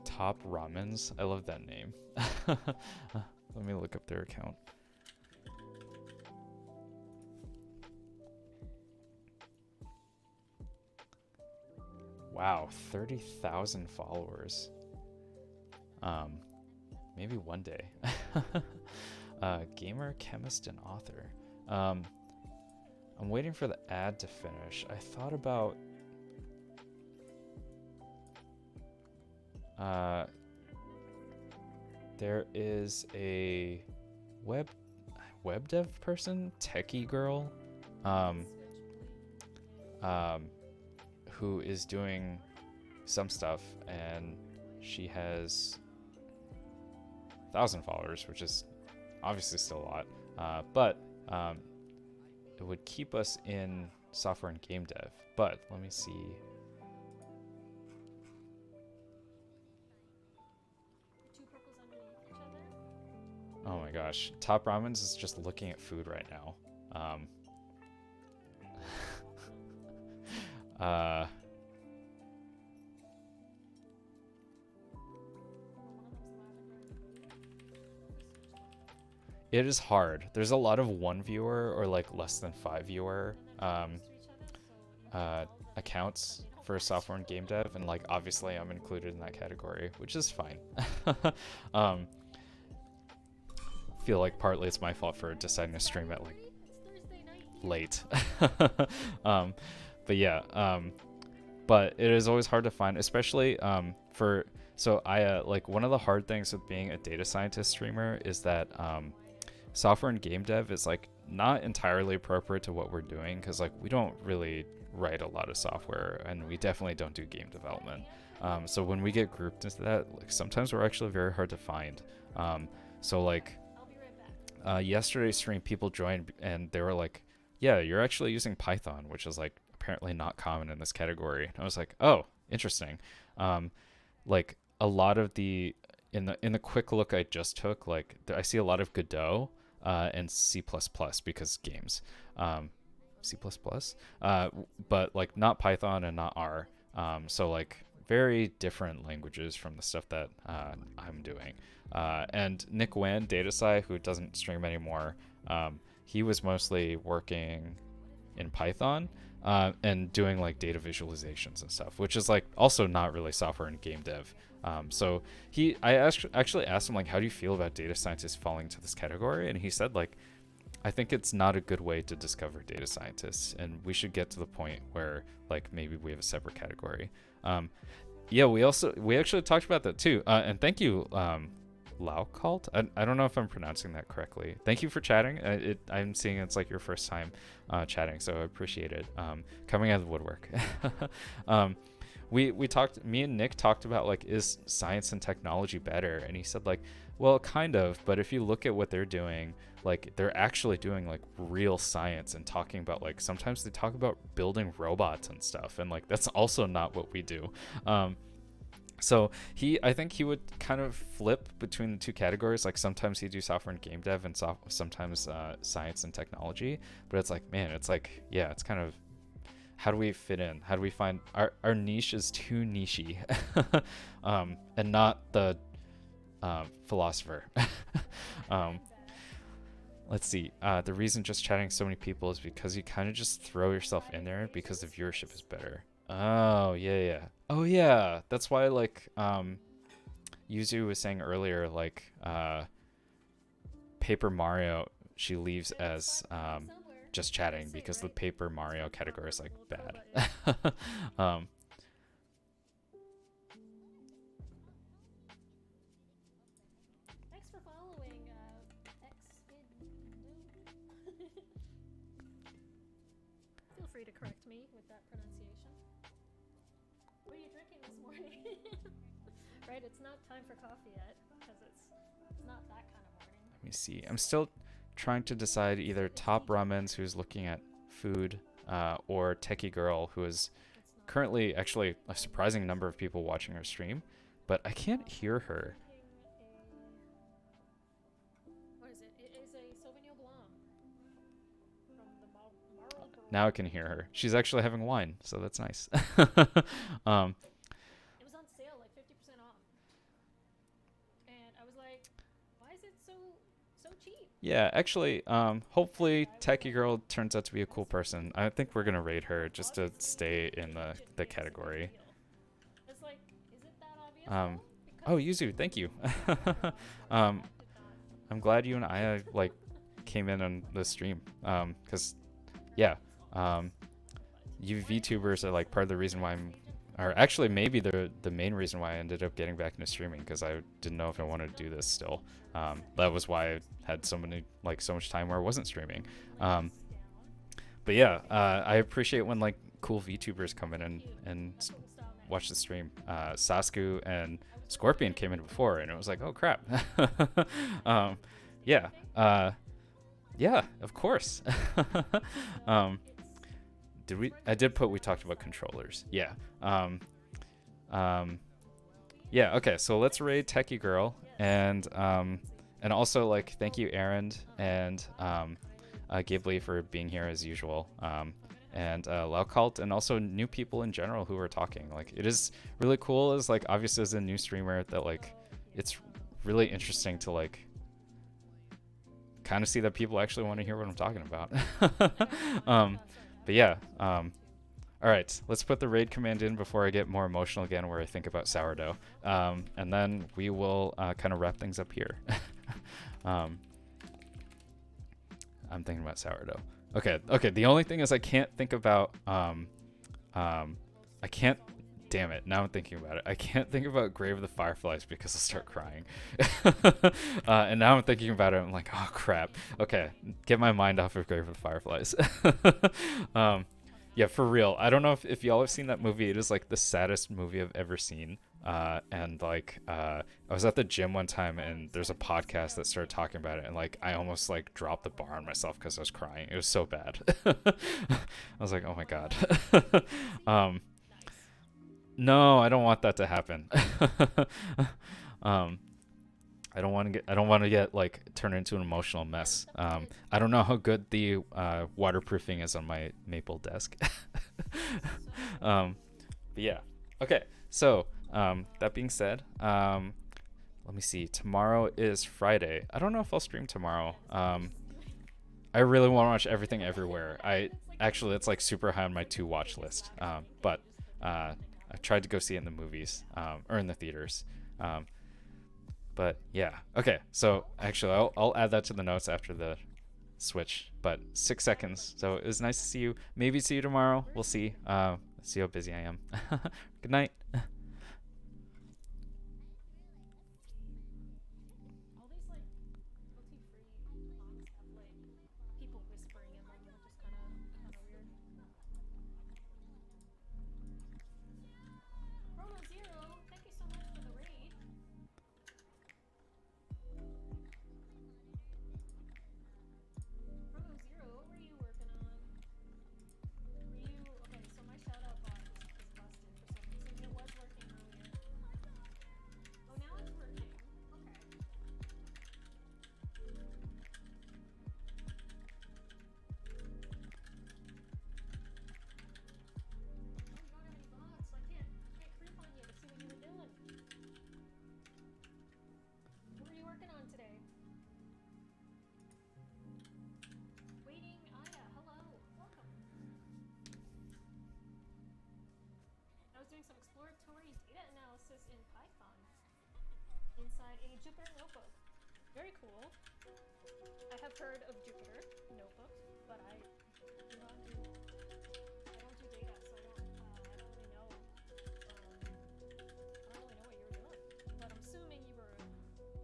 Top Ramens. I love that name. Let me look up their account. Wow, 30,000 followers. Maybe one day. Gamer, chemist, and author. I'm waiting for the ad to finish. I thought about there is a web dev person, techie girl, who is doing some stuff, and she has 1,000 followers, which is obviously still a lot, but it would keep us in software and game dev. But let me see. Oh my gosh, Top Ramens is just looking at food right now. It is hard. There's a lot of 1 viewer or like less than 5 viewer accounts for software and game dev, and like obviously I'm included in that category, which is fine. Feel like partly it's my fault for deciding to stream at like late. But yeah, but it is always hard to find, especially so I like one of the hard things with being a data scientist streamer is that software and game dev is like not entirely appropriate to what we're doing, because like we don't really write a lot of software and we definitely don't do game development. So when we get grouped into that, like sometimes we're actually very hard to find. So like yesterday's stream, people joined and they were like, yeah, you're actually using Python, which is like apparently not common in this category. And I was like, oh, interesting. Like a lot of the in the quick look I just took, like I see a lot of Godot and C++ because games. C++, but like not Python and not R. So like very different languages from the stuff that I'm doing. And Nick Wan, DataSci, who doesn't stream anymore, he was mostly working in Python and doing like data visualizations and stuff, which is like also not really software and game dev. So I actually asked him like, how do you feel about data scientists falling into this category? And he said like, I think it's not a good way to discover data scientists, and we should get to the point where like maybe we have a separate category. Yeah, we actually talked about that too. And thank you, Laukalt. I don't know if I'm pronouncing that correctly. Thank you for chatting. I'm seeing it's like your first time chatting, so I appreciate it. Coming out of the woodwork. We talked, me and Nick talked about like, is science and technology better? And he said like, well, kind of, but if you look at what they're doing, like they're actually doing like real science and talking about like, sometimes they talk about building robots and stuff. And like, that's also not what we do. So I think he would kind of flip between the two categories. Like sometimes he'd do software and game dev and sometimes science and technology, but it's like, man, it's like, yeah, it's kind of, how do we fit in? How do we find our niche is too nichey and not the philosopher. Let's see. The reason just chatting so many people is because you kind of just throw yourself in there because the viewership is better. Oh, yeah. Oh, yeah. That's why, like, Yuzu was saying earlier, like, Paper Mario, she leaves as just chatting because the Paper Mario category is, like, bad. Thanks for following, Feel free to correct me with that pronunciation. What are you drinking this morning? Right, it's not time for coffee yet, because it's not that kind of morning. Let me see. I'm still trying to decide either Top Ramens, who's looking at food, or Techie Girl, who is currently actually a surprising number of people watching her stream, but I can't hear her. What is it? It is a Sauvignon Blanc from the Marlborough. Now I can hear her. She's actually having wine, so that's nice. It was on sale, like 50% off. And I was like, why is it so cheap? Yeah, actually, hopefully Techie Girl turns out to be a cool person. I think we're gonna raid her just to stay in the category. It's like, is it that obvious? Oh, Yuzu, thank you. I'm glad you and I like came in on the stream. Cause yeah, you VTubers are like part of the reason why or actually maybe the main reason why I ended up getting back into streaming, because I didn't know if I wanted to do this still. That was why I had so much time where I wasn't streaming. But yeah, I appreciate when like cool VTubers come in and watch the stream. Sasku and Scorpion came in before, and it was like, oh crap. Yeah, of course. I did put we talked about controllers. Yeah. Yeah, okay, so let's raid Techie Girl, and also like thank you Aaron and Ghibli for being here as usual. And Laukalt, and also new people in general who are talking. Like, it is really cool as like obviously as a new streamer that like it's really interesting to like kind of see that people actually want to hear what I'm talking about. But yeah, all right, let's put the raid command in before I get more emotional again where I think about sourdough. And then we will kind of wrap things up here. I'm thinking about sourdough. Okay, the only thing is I can't think about, damn it, now I'm thinking about it. I can't think about Grave of the Fireflies because I'll start crying. And now I'm thinking about it, I'm like, oh crap. Okay, get my mind off of Grave of the Fireflies. Yeah, for real. I don't know if y'all have seen that movie. It is like the saddest movie I've ever seen. And like, I was at the gym one time and there's a podcast that started talking about it, and like, I almost like dropped the bar on myself because I was crying. It was so bad. I was like, oh my God. No, I don't want that to happen. I don't want to get like turn into an emotional mess. I don't know how good the waterproofing is on my maple desk. But yeah. Okay. So that being said, let me see. Tomorrow is Friday. I don't know if I'll stream tomorrow. I really want to watch Everything Everywhere. It's like super high on my to watch list. But I tried to go see it in the movies or in the theaters. But yeah, okay. So actually, I'll add that to the notes after the switch. But 6 seconds. So it was nice to see you. Maybe see you tomorrow. We'll see. See how busy I am. Good night. All these like royalty-free songs have like people whispering in them, which is kind of weird. Chrono Zero, thank you so much for the raid. Chrono Zero, what were you working on? Okay? So my shout out bot is busted for some reason. It was working earlier. Oh, now it's working. Okay. Oh, you don't have any bots, so I can't creep on you to see what you were doing. What were you working on today? Waiting, Aya, hello, welcome. I was doing some exploratory data analysis in Python inside a Jupyter notebook. Very cool. I have heard of Jupyter notebooks, but I don't do data, so I don't really know. I don't really know what you were doing, but I'm assuming you were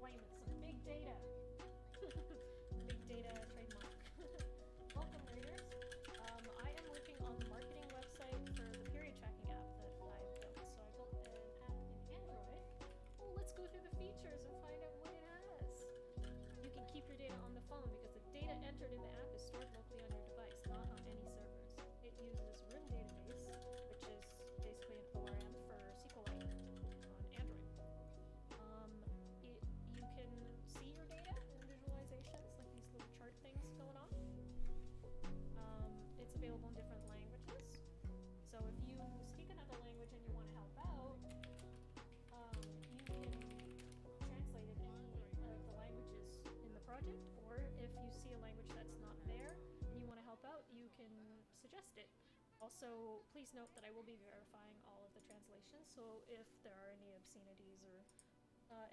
playing with some big data. Big data trademark. Welcome, readers. I am working on the marketing website for the period tracking app that I built. So I built an app in Android. Oh, let's go through the features and find out what it has. You can keep your data on the phone because the data entered in the app is stored locally on your device, not on any servers. It uses RIM database, which is basically an ORM for SQLite on Android. You can see your data in visualizations, like these little chart things going on. It's available in different languages. So if you speak another language and you want to help out, you can translate it in any of the languages in the project, or if you see a language that's not there and you want to help out, you can suggest it. Also, please note that I will be verifying all of the translations, so if there are any obscenities or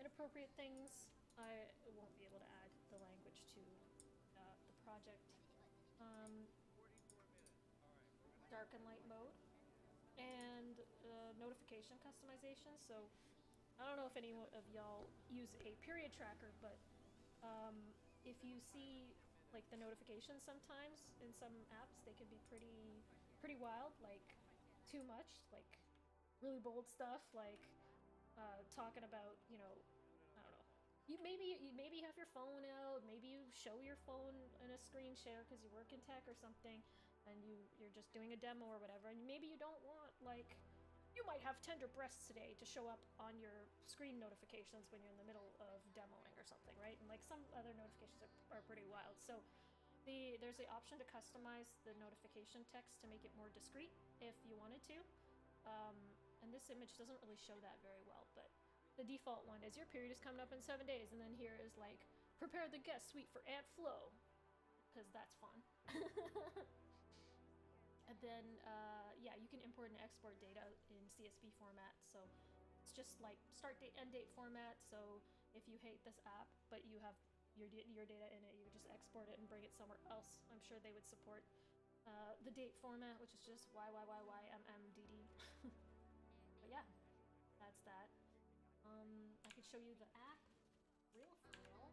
inappropriate things, I won't be able to add the language to the project. Dark and light mode, and notification customization. So I don't know if any of y'all use a period tracker, but if you see like the notifications sometimes in some apps, they can be pretty wild, like too much, like really bold stuff, like talking about, I don't know. Maybe you have your phone out, maybe you show your phone in a screen share because you work in tech or something, and you're just doing a demo or whatever, and maybe you don't want, like, you might have tender breasts today to show up on your screen notifications when you're in the middle of demoing or something, right? And like some other notifications are pretty wild. So there's the option to customize the notification text to make it more discreet if you wanted to. And this image doesn't really show that very well, but the default one is your period is coming up in 7 days, and then here is like, prepare the guest suite for Aunt Flo, because that's fun. And then, yeah, you can import and export data in CSV format. So it's just like start date, end date format. So if you hate this app, but you have your data in it, you would just export it and bring it somewhere else. I'm sure they would support the date format, which is just YYYYMMDD. But yeah, that's that. I could show you the app real for real.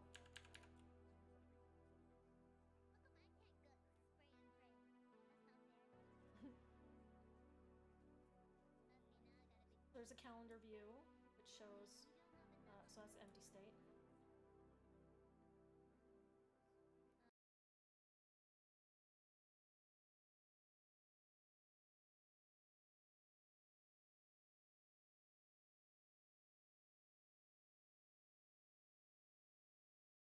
There's a calendar view which shows, so that's empty state.